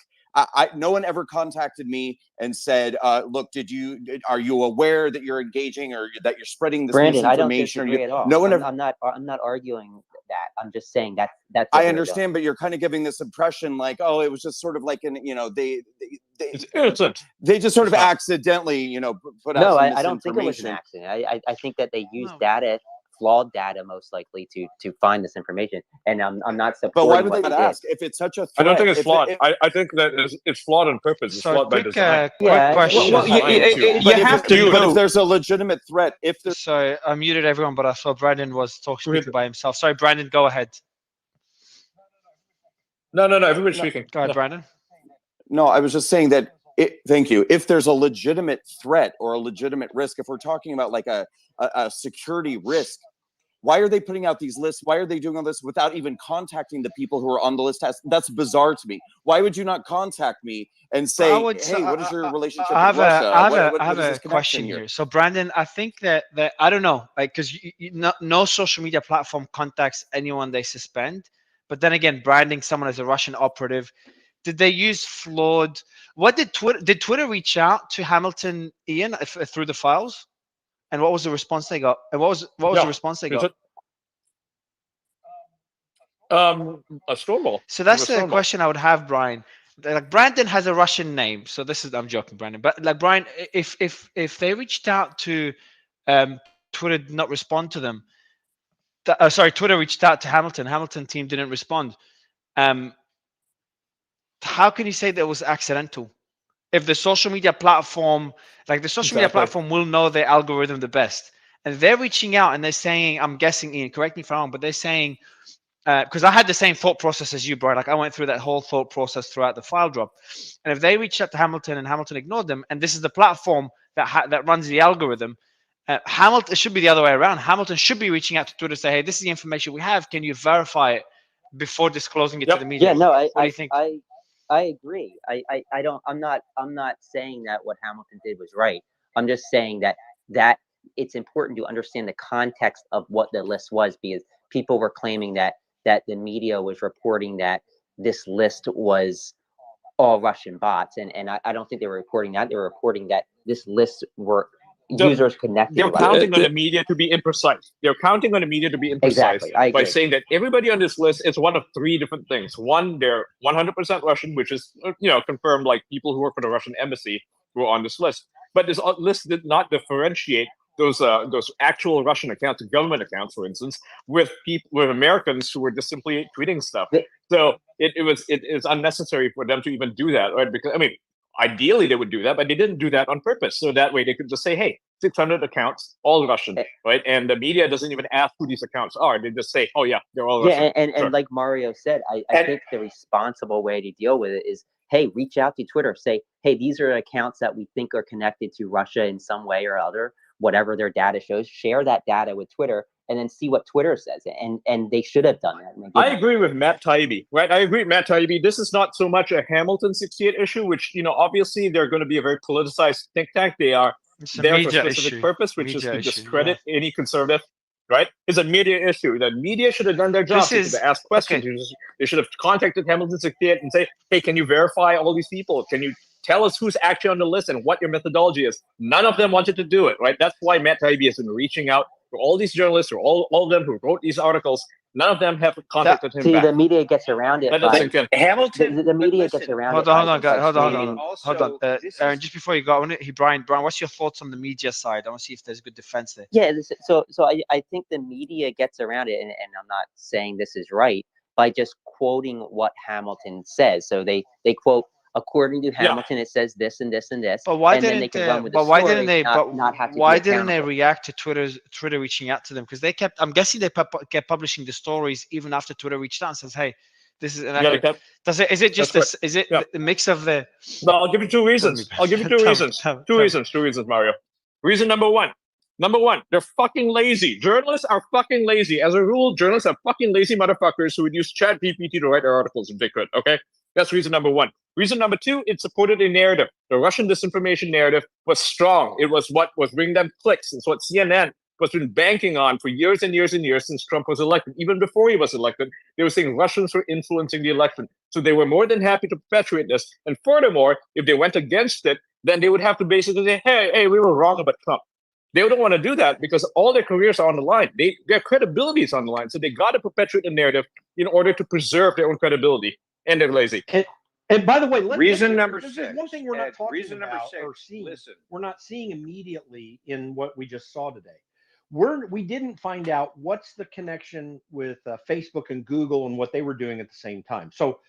[SPEAKER 12] No one ever contacted me and said, look, are you aware that you're engaging or that you're spreading this
[SPEAKER 6] Brandon,
[SPEAKER 12] misinformation?
[SPEAKER 6] I don't disagree at all.
[SPEAKER 12] No one
[SPEAKER 6] I'm not arguing that. I'm just saying that's what
[SPEAKER 12] I
[SPEAKER 6] they're
[SPEAKER 12] understand,
[SPEAKER 6] doing.
[SPEAKER 12] but you're kind of giving this impression like, oh, it was just sort of like
[SPEAKER 5] it's innocent.
[SPEAKER 12] They just sort of accidentally, you know, put out
[SPEAKER 6] No,
[SPEAKER 12] some
[SPEAKER 6] I don't think it was an
[SPEAKER 12] misinformation.
[SPEAKER 6] accident. I think that they used data, flawed data, most likely to find this information. And I'm not supporting.
[SPEAKER 12] But why would
[SPEAKER 6] what
[SPEAKER 12] they not
[SPEAKER 6] did.
[SPEAKER 12] ask if it's such a threat?
[SPEAKER 5] I don't think it's
[SPEAKER 12] if
[SPEAKER 5] flawed.
[SPEAKER 12] It,
[SPEAKER 5] I think that it's flawed on purpose. It's
[SPEAKER 1] So
[SPEAKER 5] flawed by
[SPEAKER 1] quick,
[SPEAKER 5] design.
[SPEAKER 1] quick question.
[SPEAKER 5] Well,
[SPEAKER 12] but if there's a legitimate threat, if there's
[SPEAKER 1] Sorry, I muted everyone, but I saw Brandon was speaking by himself. Sorry, Brandon, go ahead.
[SPEAKER 5] No, everybody's speaking.
[SPEAKER 1] Go ahead, Brandon.
[SPEAKER 12] No, I was just saying that. Thank you. If there's a legitimate threat or a legitimate risk, if we're talking about like a security risk, why are they putting out these lists? Why are they doing all this without even contacting the people who are on the list? That's bizarre to me. Why would you not contact me and say, hey, what is your relationship with Russia?
[SPEAKER 1] I have a question here. So, Brandon, I think that I don't know, like, because no social media platform contacts anyone they suspend. But then again, branding someone as a Russian operative, did they use flawed? What did Twitter reach out to Hamilton, Ian, through the files? And what was the response they got? And what was the response they got?
[SPEAKER 5] A Stonewall.
[SPEAKER 1] So that's the question I would have, Brian. Like, Brandon has a Russian name, so this is, I'm joking, Brandon. But like, Brian, if they reached out to Twitter, did not respond to them. Sorry, Twitter reached out to Hamilton. Hamilton team didn't respond. How can you say that was accidental? If the social media platform, like the social media platform will know their algorithm the best. And they're reaching out and they're saying, I'm guessing, Ian, correct me if I'm wrong, but they're saying, because I had the same thought process as you, Brian. Like, I went through that whole thought process throughout the file drop. And if they reached out to Hamilton and Hamilton ignored them, and this is the platform that runs the algorithm, Hamilton, it should be the other way around. Hamilton should be reaching out to Twitter to say, hey, this is the information we have. Can you verify it before disclosing it to the media?
[SPEAKER 6] Yeah, no,
[SPEAKER 1] what do you think?
[SPEAKER 6] I agree. I'm not saying that what Hamilton did was right. I'm just saying that it's important to understand the context of what the list was, because people were claiming that the media was reporting that this list was all Russian bots, and I don't think they were reporting that. They were reporting that this list were users connected.
[SPEAKER 5] They're counting on the media to be imprecise. They're counting on the media to be imprecise
[SPEAKER 6] Exactly, I agree.
[SPEAKER 5] by saying that everybody on this list is one of three different things. One, they're 100% Russian, which is confirmed, like people who work for the Russian embassy who are on this list. But this list did not differentiate those actual Russian accounts, government accounts, for instance, with Americans who were just simply tweeting stuff. So it is unnecessary for them to even do that, right? Because ideally they would do that, but they didn't do that on purpose. So that way they could just say, hey, 600 accounts, all Russian, right? And the media doesn't even ask who these accounts are. They just say, oh yeah, they're all Russian.
[SPEAKER 6] Yeah, and like Mario said, I think the responsible way to deal with it is, hey, reach out to Twitter. Say, hey, these are accounts that we think are connected to Russia in some way or other, whatever their data shows. Share that data with Twitter and then see what Twitter says. And they should have done that.
[SPEAKER 5] I agree with Matt Taibbi, right? I agree with Matt Taibbi. This is not so much a Hamilton 68 issue, which, obviously they're going to be a very politicized think tank. They are there for a specific purpose, which is to discredit any conservative, right? It's a media issue. The media should have done their job to ask questions. Okay. They should have contacted Hamilton 68 and say, hey, can you verify all these people? Can you tell us who's actually on the list and what your methodology is? None of them wanted to do it, right? That's why Matt Taibbi has been reaching out for all these journalists or all of them who wrote these articles. None of them have contacted him
[SPEAKER 6] See,
[SPEAKER 5] back.
[SPEAKER 6] the media gets around it
[SPEAKER 5] That
[SPEAKER 6] by
[SPEAKER 5] doesn't sink in.
[SPEAKER 17] Hamilton,
[SPEAKER 6] the media
[SPEAKER 17] but
[SPEAKER 6] gets
[SPEAKER 17] listen,
[SPEAKER 6] around
[SPEAKER 1] Hold
[SPEAKER 6] it
[SPEAKER 1] on,
[SPEAKER 6] by
[SPEAKER 1] hold on, guys. Hold on,
[SPEAKER 6] explaining.
[SPEAKER 1] hold on.
[SPEAKER 17] Also, this
[SPEAKER 1] Aaron,
[SPEAKER 17] is
[SPEAKER 1] just before you go, Brian, what's your thoughts on the media side? I want to see if there's good defense there.
[SPEAKER 6] Yeah, so I think the media gets around it, and I'm not saying this is right, by just quoting what Hamilton says. So they quote, according to Hamilton, it says this and this and this,
[SPEAKER 1] But why
[SPEAKER 6] and then they
[SPEAKER 1] didn't
[SPEAKER 6] can run with the
[SPEAKER 1] but why
[SPEAKER 6] story,
[SPEAKER 1] didn't they
[SPEAKER 6] not have to
[SPEAKER 1] why
[SPEAKER 6] be
[SPEAKER 1] didn't they
[SPEAKER 6] accountable.
[SPEAKER 1] react to Twitter reaching out to them? Because they kept, I'm guessing they kept publishing the stories even after Twitter reached out and says, hey, this is inaccurate.
[SPEAKER 5] Yeah,
[SPEAKER 1] Is it just
[SPEAKER 5] that's
[SPEAKER 1] this, is it
[SPEAKER 5] Yeah.
[SPEAKER 1] the mix of the
[SPEAKER 5] No, I'll give you two reasons. I'll give you two reasons. Two reasons, Mario. Reason number one, they're fucking lazy. Journalists are fucking lazy. As a rule, journalists are fucking lazy motherfuckers who would use ChatGPT to write their articles if they could. Okay, that's reason number one. Reason number two, it supported a narrative. The Russian disinformation narrative was strong. It was what was bringing them clicks. It's what CNN was been banking on for years and years and years since Trump was elected. Even before he was elected, they were saying Russians were influencing the election. So they were more than happy to perpetuate this. And furthermore, if they went against it, then they would have to basically say, hey, we were wrong about Trump. They don't want to do that because all their careers are on the line. Their credibility is on the line. So they got to perpetuate the narrative in order to preserve their own credibility. And they're lazy.
[SPEAKER 4] And by the way,
[SPEAKER 17] reason number
[SPEAKER 4] there's
[SPEAKER 17] six.
[SPEAKER 4] one thing we're not talking
[SPEAKER 17] reason
[SPEAKER 4] about
[SPEAKER 17] number six.
[SPEAKER 4] or seeing.
[SPEAKER 17] Listen,
[SPEAKER 4] We're not seeing immediately in what we just saw today. We didn't find out what's the connection with Facebook and Google and what they were doing at the same time. So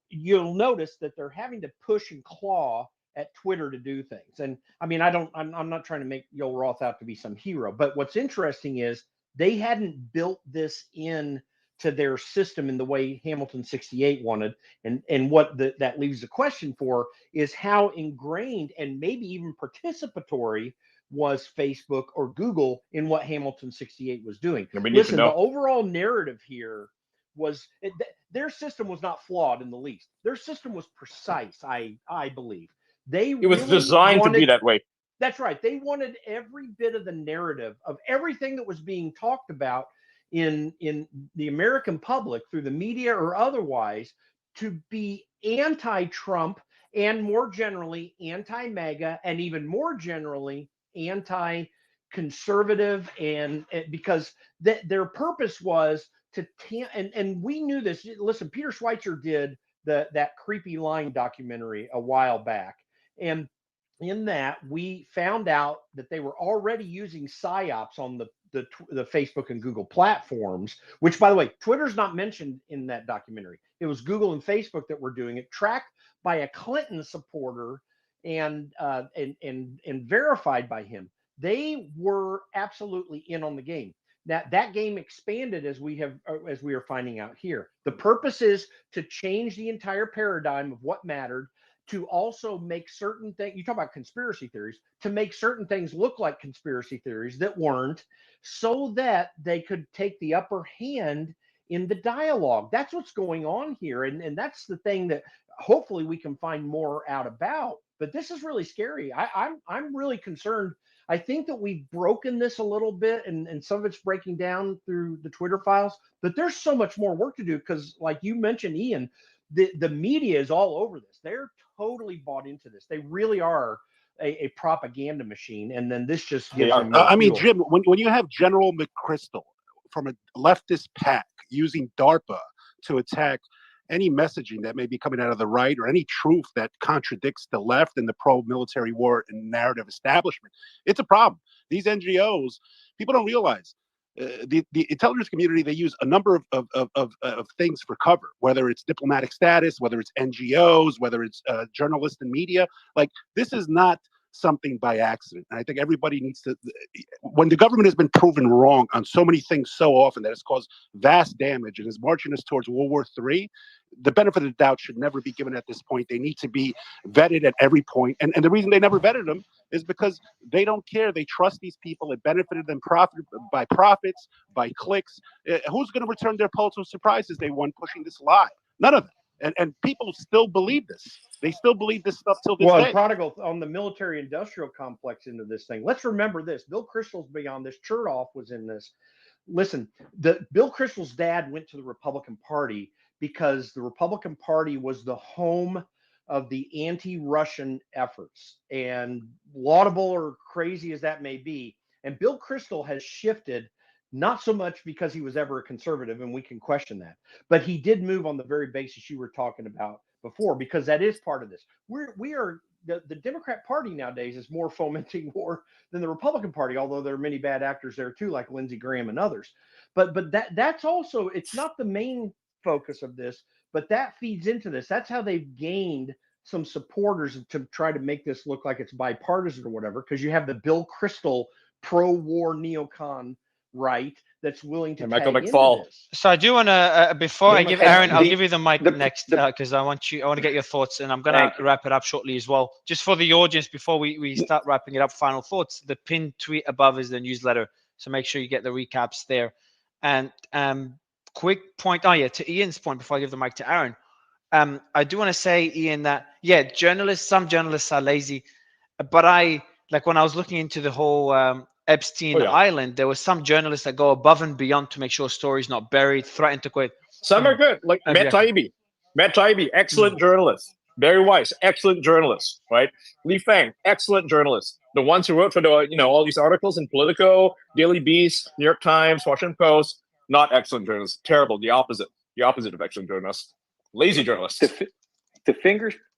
[SPEAKER 4] you'll notice that they're having to push and claw at Twitter to do things. And I mean, I'm not trying to make Yoel Roth out to be some hero, but what's interesting is they hadn't built this in to their system in the way Hamilton 68 wanted. And what that leaves the question for is how ingrained and maybe even participatory was Facebook or Google in what Hamilton 68 was doing. Listen, the overall narrative here was their system was not flawed in the least. Their system was precise, I believe. It
[SPEAKER 5] was designed to be that way.
[SPEAKER 4] That's right. They wanted every bit of the narrative of everything that was being talked about in the American public through the media or otherwise to be anti-Trump and more generally anti-MAGA and even more generally anti-conservative, and because their purpose was to and we knew this. Listen, Peter Schweitzer did that Creepy Line documentary a while back, and in that we found out that they were already using psyops on the Facebook and Google platforms, which, by the way, Twitter's not mentioned in that documentary. It was Google and Facebook that were doing it, tracked by a Clinton supporter and verified by him. They were absolutely in on the game. That game expanded as we are finding out here. The purpose is to change the entire paradigm of what mattered, to also make certain things, you talk about conspiracy theories, to make certain things look like conspiracy theories that weren't, so that they could take the upper hand in the dialogue. That's what's going on here. And that's the thing that hopefully we can find more out about. But this is really scary. I'm really concerned. I think that we've broken this a little bit, and some of it's breaking down through the Twitter files, but there's so much more work to do because, like you mentioned, Ian, the media is all over this. They're totally bought into this. They really are a propaganda machine, and then this just gives them more
[SPEAKER 16] I mean,
[SPEAKER 4] fuel.
[SPEAKER 16] Jim, when you have General McChrystal from a leftist pack using DARPA to attack any messaging that may be coming out of the right or any truth that contradicts the left and the pro-military war and narrative establishment, it's a problem. These NGOs, people don't realize, the intelligence community, they use a number of things for cover, whether it's diplomatic status, whether it's NGOs, whether it's journalists and media. Like, this is not something by accident. And I think everybody needs to, when the government has been proven wrong on so many things so often that it's caused vast damage and is marching us towards World War III, the benefit of the doubt should never be given at this point. They need to be vetted at every point. And the reason they never vetted them is because they don't care. They trust these people. It benefited them by profits, by clicks. Who's going to return their Pulitzer Prizes they won pushing this lie? None of them. And people still believe this. They still believe this stuff till this day.
[SPEAKER 4] Prodigal on the military-industrial complex into this thing. Let's remember this. Bill Kristol's beyond this. Chertoff was in this. Listen, Bill Kristol's dad went to the Republican Party because the Republican Party was the home of the anti-Russian efforts. And laudable or crazy as that may be, and Bill Kristol has shifted Not so much because he was ever a conservative, and we can question that, but he did move on the very basis you were talking about before, because that is part of this. We are the Democrat Party nowadays is more fomenting war than the Republican Party, although there are many bad actors there too, like Lindsey Graham and others. But that's also, it's not the main focus of this, but that feeds into this. That's how they've gained some supporters to try to make this look like it's bipartisan or whatever, because you have the Bill Kristol pro-war neocon right that's willing to
[SPEAKER 5] And Michael
[SPEAKER 4] tag into
[SPEAKER 5] McFaul.
[SPEAKER 4] this.
[SPEAKER 1] So I do want to, before I give Aaron, I'll give you the mic
[SPEAKER 17] the-
[SPEAKER 1] next, because I want to get your thoughts, and I'm going to
[SPEAKER 17] Thank you.
[SPEAKER 1] wrap it up shortly as well. Just for the audience, before we start wrapping it up, final thoughts. The pinned tweet above is the newsletter, so make sure you get the recaps there. And quick point, to Ian's point, before I give the mic to Aaron, I do want to say, Ian, that some journalists are lazy, but like when I was looking into the whole Epstein Island, there were some journalists that go above and beyond to make sure stories not buried, threaten to quit.
[SPEAKER 5] Some are good, like Matt Taibbi. Matt Taibbi, excellent journalist. Barry Weiss, excellent journalist, right? Lee Fang, excellent journalist. The ones who wrote for the, all these articles in Politico, Daily Beast, New York Times, Washington Post, not excellent journalists. Terrible. The opposite of excellent journalists. Lazy journalists.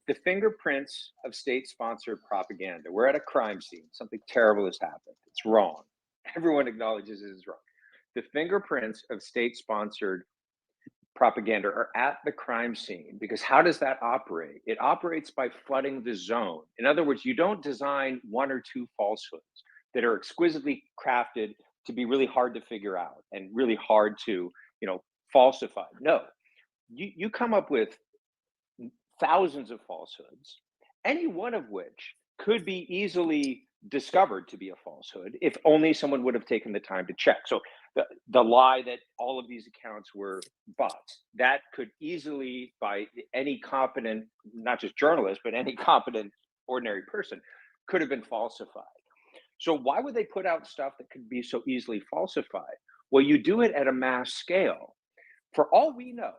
[SPEAKER 17] The fingerprints of state-sponsored propaganda. We're at a crime scene. Something terrible has happened. It's wrong. Everyone acknowledges it is wrong. The fingerprints of state-sponsored propaganda are at the crime scene, because how does that operate? It operates by flooding the zone. In other words, you don't design one or two falsehoods that are exquisitely crafted to be really hard to figure out and really hard to, falsify. No, you come up with thousands of falsehoods, any one of which could be easily discovered to be a falsehood if only someone would have taken the time to check. So the lie that all of these accounts were bots, that could easily, by any competent, not just journalist, but any competent ordinary person, could have been falsified. So why would they put out stuff that could be so easily falsified? Well, you do it at a mass scale. For all we know,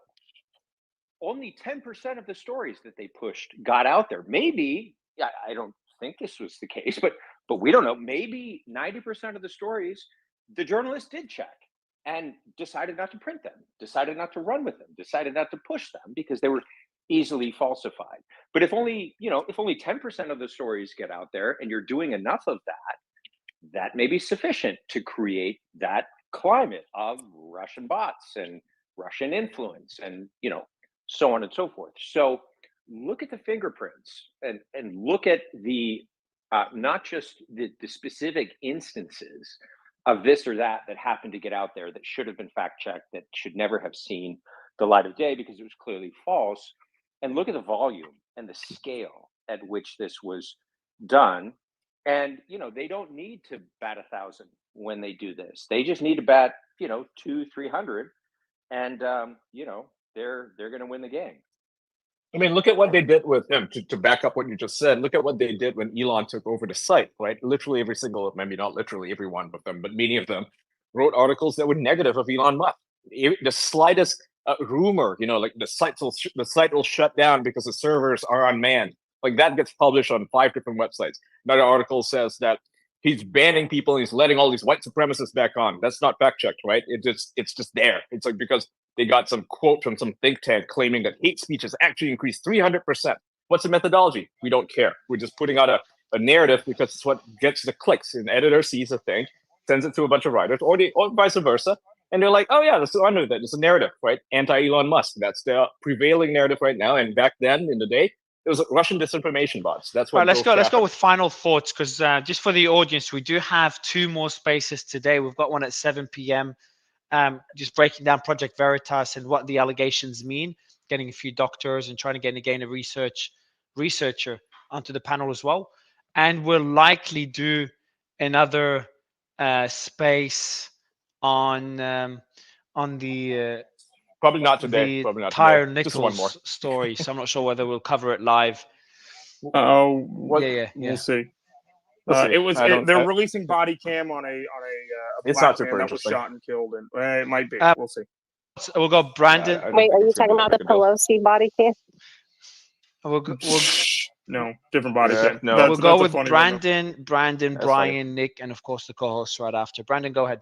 [SPEAKER 17] only 10% of the stories that they pushed got out there. Maybe, I don't think this was the case, but we don't know. Maybe 90% of the stories, the journalists did check and decided not to print them, decided not to run with them, decided not to push them because they were easily falsified. But if only 10% of the stories get out there and you're doing enough of that, that may be sufficient to create that climate of Russian bots and Russian influence and, so on and so forth. So look at the fingerprints and look at the not just the specific instances of this or that happened to get out there that should have been fact checked, that should never have seen the light of day because it was clearly false. And look at the volume and the scale at which this was done. And they don't need to bat 1,000 when they do this. They just need to bat 200-300, and they're going to win the game.
[SPEAKER 5] I mean, look at what they did with him, to back up what you just said. Look at what they did when Elon took over the site, right? Literally every single, maybe not literally every one of them, but many of them wrote articles that were negative of Elon Musk. The slightest rumor, like the site will shut down because the servers are unmanned. Like that gets published on 5 different websites. Another article says that he's banning people and he's letting all these white supremacists back on. That's not fact checked, right? It's just there. It's like because they got some quote from some think tank claiming that hate speech has actually increased 300%. What's the methodology? We don't care. We're just putting out a narrative because it's what gets the clicks. An editor sees a thing, sends it to a bunch of writers, or vice versa, and they're like, oh yeah, let's go under that. It's a narrative, right? Anti-Elon Musk. That's the prevailing narrative right now. And back then in the day, it was Russian disinformation bots. That's what.
[SPEAKER 1] Right, let's go with final thoughts, because just for the audience, we do have 2 more spaces today. We've got one at 7 p.m. Just breaking down Project Veritas and what the allegations mean, getting a few doctors and trying to get again a researcher onto the panel as well. And we'll likely do another space on the
[SPEAKER 5] probably not today.
[SPEAKER 1] The
[SPEAKER 5] probably not
[SPEAKER 1] Tyre
[SPEAKER 5] today. Just one more
[SPEAKER 1] Nichols story. So I'm not sure whether we'll cover it live.
[SPEAKER 11] Oh,
[SPEAKER 1] yeah.
[SPEAKER 11] We'll see.
[SPEAKER 5] We'll see.
[SPEAKER 11] They're releasing body cam on a
[SPEAKER 5] It's
[SPEAKER 11] black
[SPEAKER 5] not super
[SPEAKER 11] man that was
[SPEAKER 5] interesting.
[SPEAKER 11] shot and killed, and it might be. We'll see.
[SPEAKER 1] We'll go Brandon.
[SPEAKER 13] Wait, are you talking about the Pelosi body cam?
[SPEAKER 1] We'll
[SPEAKER 11] No, different body cam.
[SPEAKER 5] No.
[SPEAKER 11] That's-
[SPEAKER 1] we'll go
[SPEAKER 11] that's a
[SPEAKER 1] with
[SPEAKER 11] funny one,
[SPEAKER 1] Brandon,
[SPEAKER 5] That's
[SPEAKER 1] Brian,
[SPEAKER 5] funny.
[SPEAKER 1] Nick, and of course the co-host right after. Brandon, go ahead.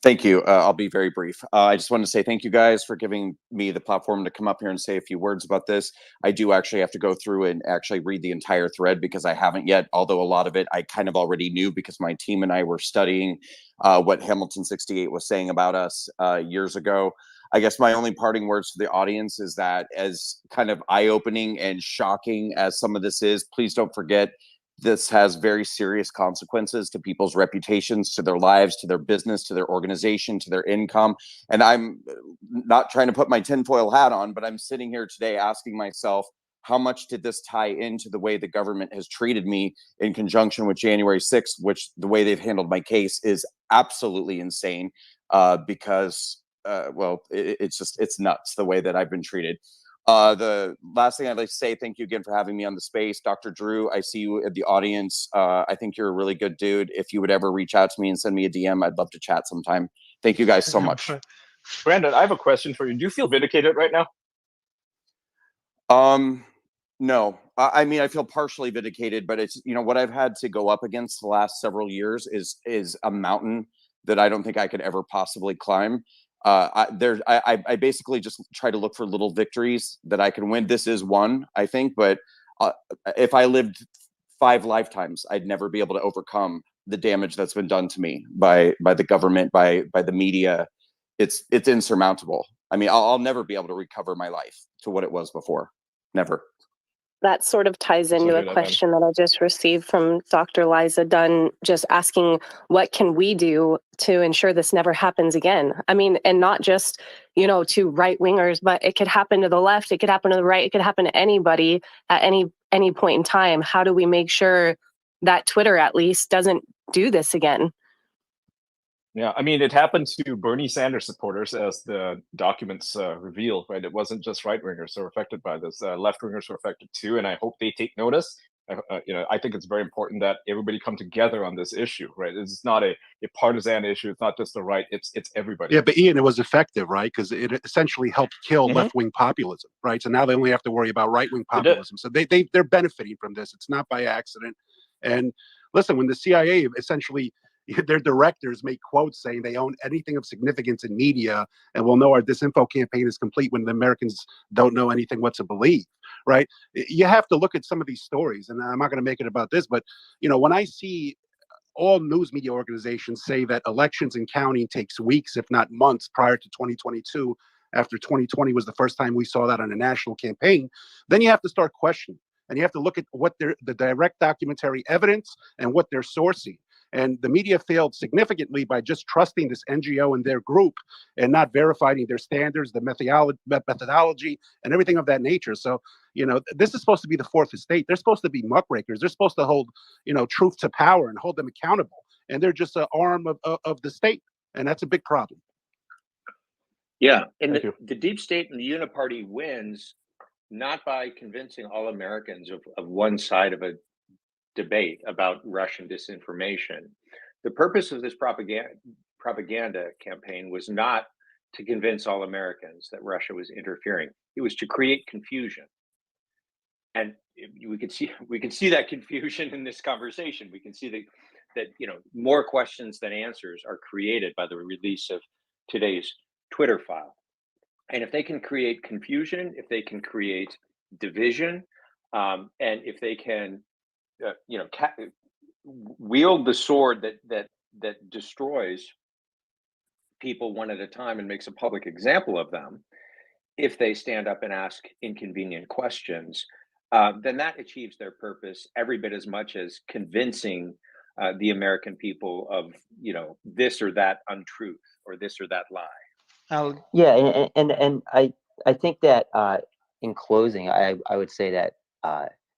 [SPEAKER 12] Thank you. I'll be very brief. I just want to say thank you guys for giving me the platform to come up here and say a few words about this. I do actually have to go through and actually read the entire thread because I haven't yet, although a lot of it I kind of already knew because my team and I were studying what Hamilton 68 was saying about us years ago. I guess my only parting words to the audience is that as kind of eye-opening and shocking as some of this is, please don't forget this has very serious consequences to people's reputations, to their lives, to their business, to their organization, to their income. And I'm not trying to put my tinfoil hat on, but I'm sitting here today asking myself, how much did this tie into the way the government has treated me in conjunction with January 6th, which the way they've handled my case is absolutely insane because, well, it's nuts the way that I've been treated. The last thing I'd like to say, thank you again for having me on the space. Dr. Drew, I see you in the audience. I think you're a really good dude. If you would ever reach out to me and send me a DM, I'd love to chat sometime. Thank you guys so much.
[SPEAKER 5] Brandon, I have a question for you. Do you feel vindicated right now?
[SPEAKER 12] No, I mean, I feel partially vindicated, but it's, you know, what I've had to go up against the last several years is a mountain that I don't think I could ever possibly climb. I basically just try to look for little victories that I can win. This is one, I think, but if I lived 5 lifetimes, I'd never be able to overcome the damage that's been done to me by the government, by the media. It's insurmountable. I mean, I'll never be able to recover my life to what it was before. Never.
[SPEAKER 13] That sort of ties into a question that I just received from Dr. Liza Dunn, just asking what can we do to ensure this never happens again? I mean, and not just, you know, to right wingers, but it could happen to the left, it could happen to the right, it could happen to anybody at any point in time. How do we make sure that Twitter at least doesn't do this again?
[SPEAKER 5] Yeah, I mean, it happened to Bernie Sanders supporters, as the documents reveal, right? It wasn't just right-wingers who were affected by this. Left-wingers were affected too, and I hope they take notice. You know, I think it's very important that everybody come together on this issue, right? It's not a partisan issue. It's not just the right. It's everybody.
[SPEAKER 16] Yeah, but Ian, it was effective, right? Because it essentially helped kill left-wing populism, right? So now they only have to worry about right-wing populism. So they're benefiting from this. It's not by accident. And listen, when the CIA essentially, their directors make quotes saying they own anything of significance in media and will know our disinfo campaign is complete when the Americans don't know anything what to believe, right? You have to look at some of these stories, and I'm not going to make it about this, but, you know, when I see all news media organizations say that elections and counting takes weeks, if not months, prior to 2022, after 2020 was the first time we saw that on a national campaign, then you have to start questioning. And you have to look at what the direct documentary evidence and what they're sourcing. And the media failed significantly by just trusting this NGO and their group and not verifying their standards, the methodology, and everything of that nature. So, you know, this is supposed to be the fourth estate. They're supposed to be muckrakers. They're supposed to hold, you know, truth to power and hold them accountable. And they're just an arm of the state. And that's a big problem.
[SPEAKER 17] Yeah. And the deep state and the uniparty wins not by convincing all Americans of one side of a debate about Russian disinformation. The purpose of this propaganda campaign was not to convince all Americans that Russia was interfering. It was to create confusion. And we could see that confusion in this conversation. We can see that you know, more questions than answers are created by the release of today's Twitter file. And if they can create confusion, if they can create division, and if they can, you know, wield the sword that destroys people one at a time and makes a public example of them, if they stand up and ask inconvenient questions, then that achieves their purpose every bit as much as convincing the American people of, you know, this or that untruth or this or that lie.
[SPEAKER 6] Yeah, and I think that in closing, I would say that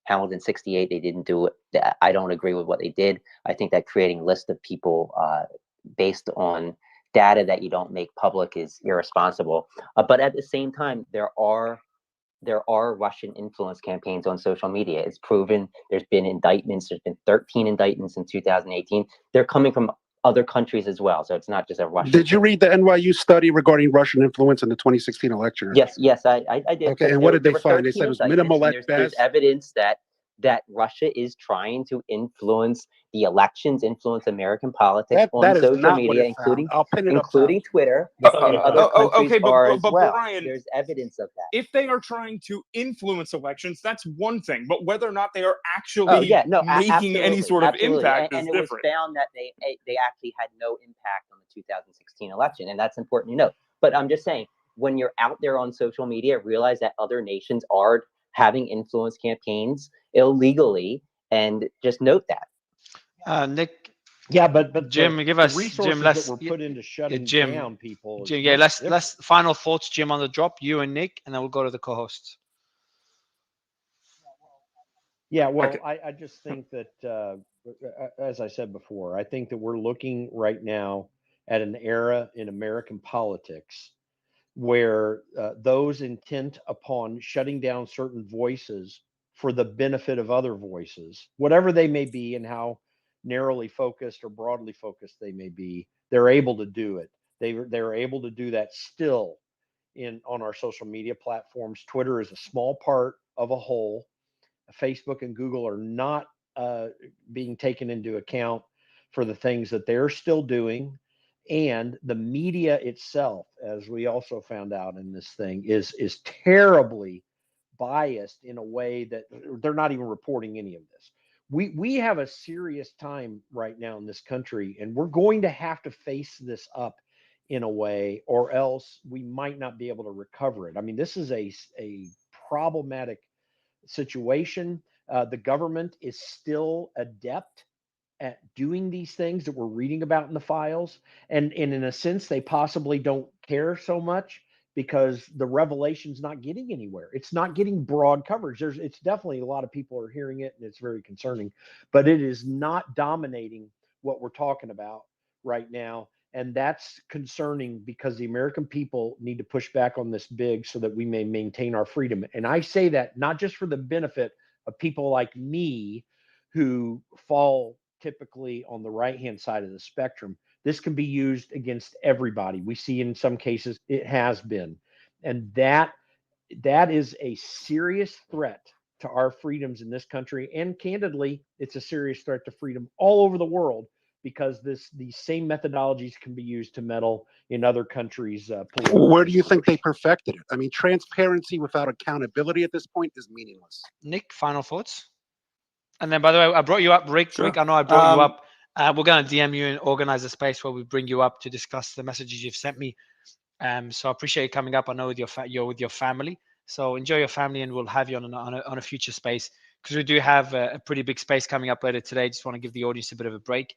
[SPEAKER 6] Hamilton 68, they didn't do it. I don't agree with what they did. I think that creating a list of people based on data that you don't make public is irresponsible. But at the same time, there are Russian influence campaigns on social media. It's proven. There's been indictments. There's been 13 indictments in 2018. They're coming from other countries as well. So it's not just a Russian.
[SPEAKER 16] Did you read the NYU study regarding Russian influence in the 2016 election?
[SPEAKER 6] Yes, I did.
[SPEAKER 16] Okay, and what did they find? They said it was minimal at best.
[SPEAKER 6] There's evidence that that Russia is trying to influence the elections, influence American politics
[SPEAKER 16] That
[SPEAKER 6] on
[SPEAKER 16] is
[SPEAKER 6] social
[SPEAKER 16] not what
[SPEAKER 6] media,
[SPEAKER 16] it found.
[SPEAKER 6] including
[SPEAKER 16] I'll pin it up top.
[SPEAKER 6] Twitter, and other countries are as well. There's evidence of that.
[SPEAKER 11] If they are trying to influence elections, that's one thing. But whether or not they are actually making any sort of impact
[SPEAKER 6] and
[SPEAKER 11] is
[SPEAKER 6] it was
[SPEAKER 11] different.
[SPEAKER 6] found that they actually had no impact on the 2016 election, and that's important to note. But I'm just saying, when you're out there on social media, realize that other nations are having influence campaigns illegally, and just note that.
[SPEAKER 1] Nick.
[SPEAKER 4] Yeah, but
[SPEAKER 1] Jim, give us
[SPEAKER 4] resources
[SPEAKER 1] Jim. Let's
[SPEAKER 4] that were put into shutting
[SPEAKER 1] Jim,
[SPEAKER 4] down people.
[SPEAKER 1] Jim, yeah, let's final thoughts, Jim, on the drop. You and Nick, and then we'll go to the co-hosts.
[SPEAKER 4] Yeah, well, I just think that, as I said before, I think that we're looking right now at an era in American politics where those intent upon shutting down certain voices for the benefit of other voices, whatever they may be and how narrowly focused or broadly focused they may be, they're able to do it. They're able to do that still on our social media platforms. Twitter is a small part of a whole. Facebook and Google are not being taken into account for the things that they're still doing. And the media itself, as we also found out in this thing, is terribly biased in a way that they're not even reporting any of this. We have a serious time right now in this country, and we're going to have to face this up in a way, or else we might not be able to recover it. I mean, this is a problematic situation. The government is still adept at doing these things that we're reading about in the files, and in a sense, they possibly don't care so much because the revelation's not getting anywhere. It's not getting broad coverage. It's definitely a lot of people are hearing it, and it's very concerning, but it is not dominating what we're talking about right now. And that's concerning because the American people need to push back on this big so that we may maintain our freedom. And I say that not just for the benefit of people like me who fall typically on the right-hand side of the spectrum. This can be used against everybody. We see in some cases it has been. And that is a serious threat to our freedoms in this country. And candidly, it's a serious threat to freedom all over the world because these same methodologies can be used to meddle in other countries.
[SPEAKER 16] Where do you think they perfected it? I mean, transparency without accountability at this point is meaningless.
[SPEAKER 1] Nick, final thoughts? And then, by the way, I brought you up, Rick.
[SPEAKER 2] Sure.
[SPEAKER 1] Rick, I know I brought you up. We're going to DM you and organize a space where we bring you up to discuss the messages you've sent me. So I appreciate you coming up. I know you're with your family. So enjoy your family, and we'll have you on a future space because we do have a pretty big space coming up later today. Just want to give the audience a bit of a break,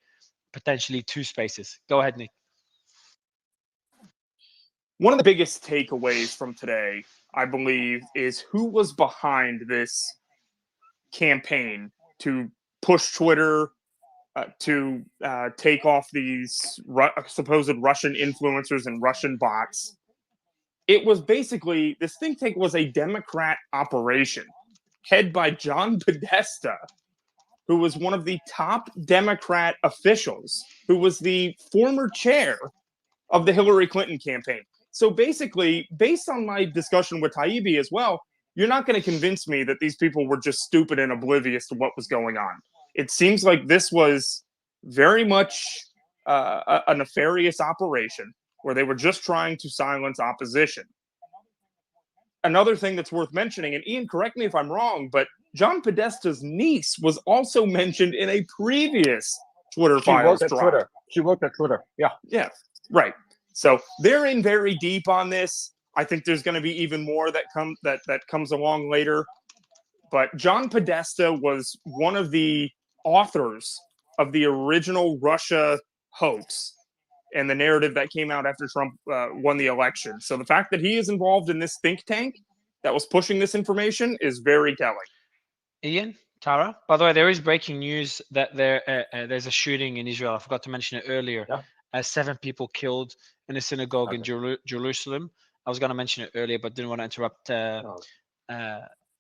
[SPEAKER 1] potentially 2 spaces. Go ahead, Nick.
[SPEAKER 11] One of the biggest takeaways from today, I believe, is who was behind this campaign to push Twitter to take off these supposed Russian influencers and Russian bots. It was basically, this think tank was a Democrat operation headed by John Podesta, who was one of the top Democrat officials, who was the former chair of the Hillary Clinton campaign. So basically, based on my discussion with Taibbi as well, you're not going to convince me that these people were just stupid and oblivious to what was going on. It seems like this was very much a nefarious operation where they were just trying to silence opposition. Another thing that's worth mentioning, and Ian, correct me if I'm wrong, but John Podesta's niece was also mentioned in a previous Twitter files drop.
[SPEAKER 5] She worked at Twitter. Yeah.
[SPEAKER 11] Yeah, right. So they're in very deep on this. I think there's going to be even more that comes along later. But John Podesta was one of the authors of the original Russia hoax and the narrative that came out after Trump won the election. So the fact that he is involved in this think tank that was pushing this information is very telling.
[SPEAKER 1] Ian, Tara, by the way, there is breaking news that there's a shooting in Israel. I forgot to mention it earlier.
[SPEAKER 5] Yeah.
[SPEAKER 1] 7 people killed in a synagogue in Jerusalem. I was going to mention it earlier, but didn't want to interrupt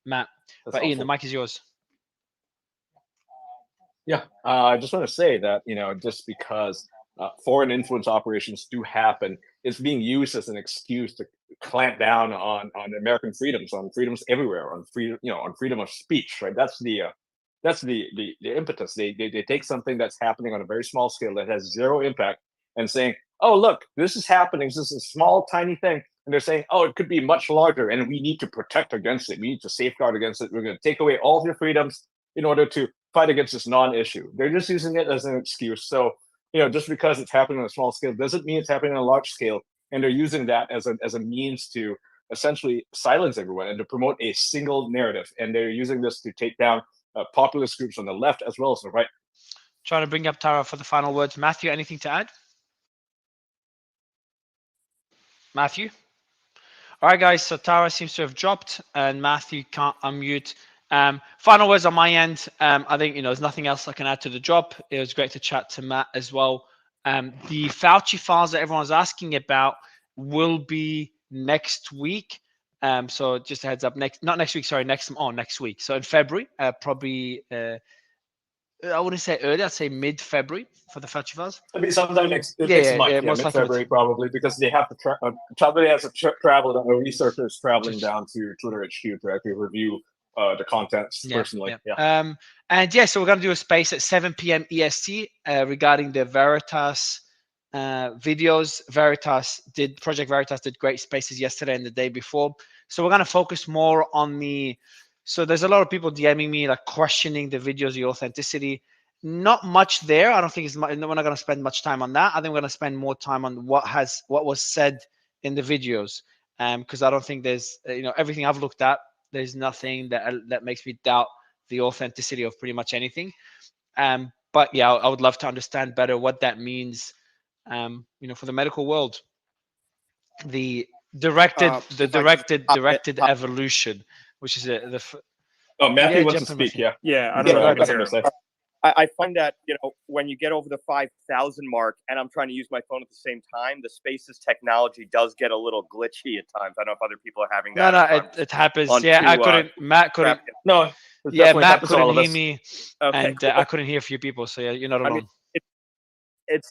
[SPEAKER 1] Matt. But Ian, the mic is yours.
[SPEAKER 5] Yeah, I just want to say that, just because foreign influence operations do happen, it's being used as an excuse to clamp down on American freedoms, on freedoms everywhere, on freedom, on freedom of speech, right? That's the That's the impetus. They take something that's happening on a very small scale that has zero impact and saying, oh, look, this is happening. This is a small, tiny thing. And they're saying, oh, it could be much larger, and we need to protect against it. We need to safeguard against it. We're going to take away all of your freedoms in order to fight against this non-issue. They're just using it as an excuse. So, just because it's happening on a small scale doesn't mean it's happening on a large scale. And they're using that as a means to essentially silence everyone and to promote a single narrative. And they're using this to take down populist groups on the left as well as the right.
[SPEAKER 1] Trying to bring up Tara for the final words. Matthew, anything to add? Matthew? All right, guys, so Tara seems to have dropped and Matthew can't unmute. Final words on my end. I think, there's nothing else I can add to the drop. It was great to chat to Matt as well. The Fauci files that everyone's asking about will be next week. So just a heads up, next week. So in February, probably, I wouldn't say early, I'd say mid-February for the Fauci files.
[SPEAKER 5] I mean, sometime next month,
[SPEAKER 1] most likely
[SPEAKER 5] mid-February probably, because they have to somebody has to travel, researchers traveling down to Twitter HQ to actually review the contents personally.
[SPEAKER 1] So we're going to do a space at 7 p.m. EST regarding the Veritas videos. Project Veritas did great spaces yesterday and the day before. So we're going to focus more on so there's a lot of people DMing me, like questioning the videos, the authenticity. Not much there. I don't think we're not going to spend much time on that. I think we're going to spend more time on what was said in the videos. Because I don't think there's, everything I've looked at, there's nothing that makes me doubt the authenticity of pretty much anything. But yeah, I would love to understand better what that means, for the medical world. The directed evolution, which is
[SPEAKER 5] Matthew wants to speak.
[SPEAKER 11] I don't know.
[SPEAKER 12] I find that when you get over the 5,000 mark, and I'm trying to use my phone at the same time, the Spaces technology does get a little glitchy at times. I don't know if other people are having that.
[SPEAKER 1] No, it happens. Matt couldn't.
[SPEAKER 5] No,
[SPEAKER 1] Matt couldn't hear me,
[SPEAKER 12] okay,
[SPEAKER 1] and
[SPEAKER 12] cool.
[SPEAKER 1] I couldn't hear a few people. So yeah, you're not alone.
[SPEAKER 12] It's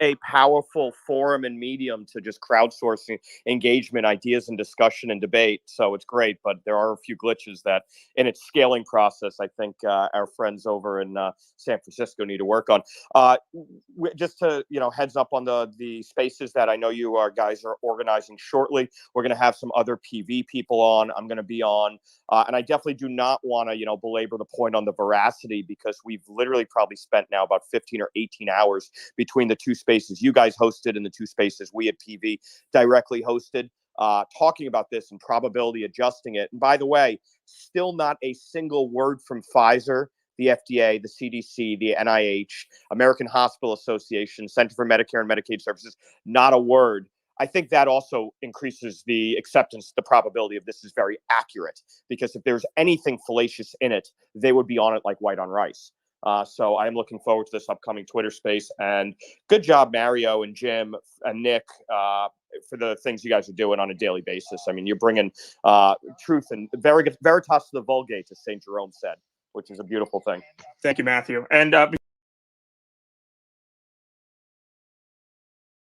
[SPEAKER 12] a powerful forum and medium to just crowdsourcing engagement, ideas and discussion and debate. So it's great, but there are a few glitches that in its scaling process, I think our friends over in San Francisco need to work on. Just to, heads up on the spaces that I know you guys are organizing shortly. We're going to have some other PV people on. I'm going to be on. And I definitely do not want to, belabor the point on the veracity, because we've literally probably spent now about 15 or 18 hours between the two spaces you guys hosted and the two spaces we at PV directly hosted, talking about this and probability adjusting it. And by the way, still not a single word from Pfizer, the FDA, the CDC, the NIH, American Hospital Association, Center for Medicare and Medicaid Services, not a word. I think that also increases the acceptance, the probability of this is very accurate, because if there's anything fallacious in it, they would be on it like white on rice. So I'm looking forward to this upcoming Twitter space, and good job, Mario and Jim and Nick, for the things you guys are doing on a daily basis. I mean, you're bringing truth and Veritas to the Vulgate, as St. Jerome said, which is a beautiful thing.
[SPEAKER 11] Thank you, Matthew. And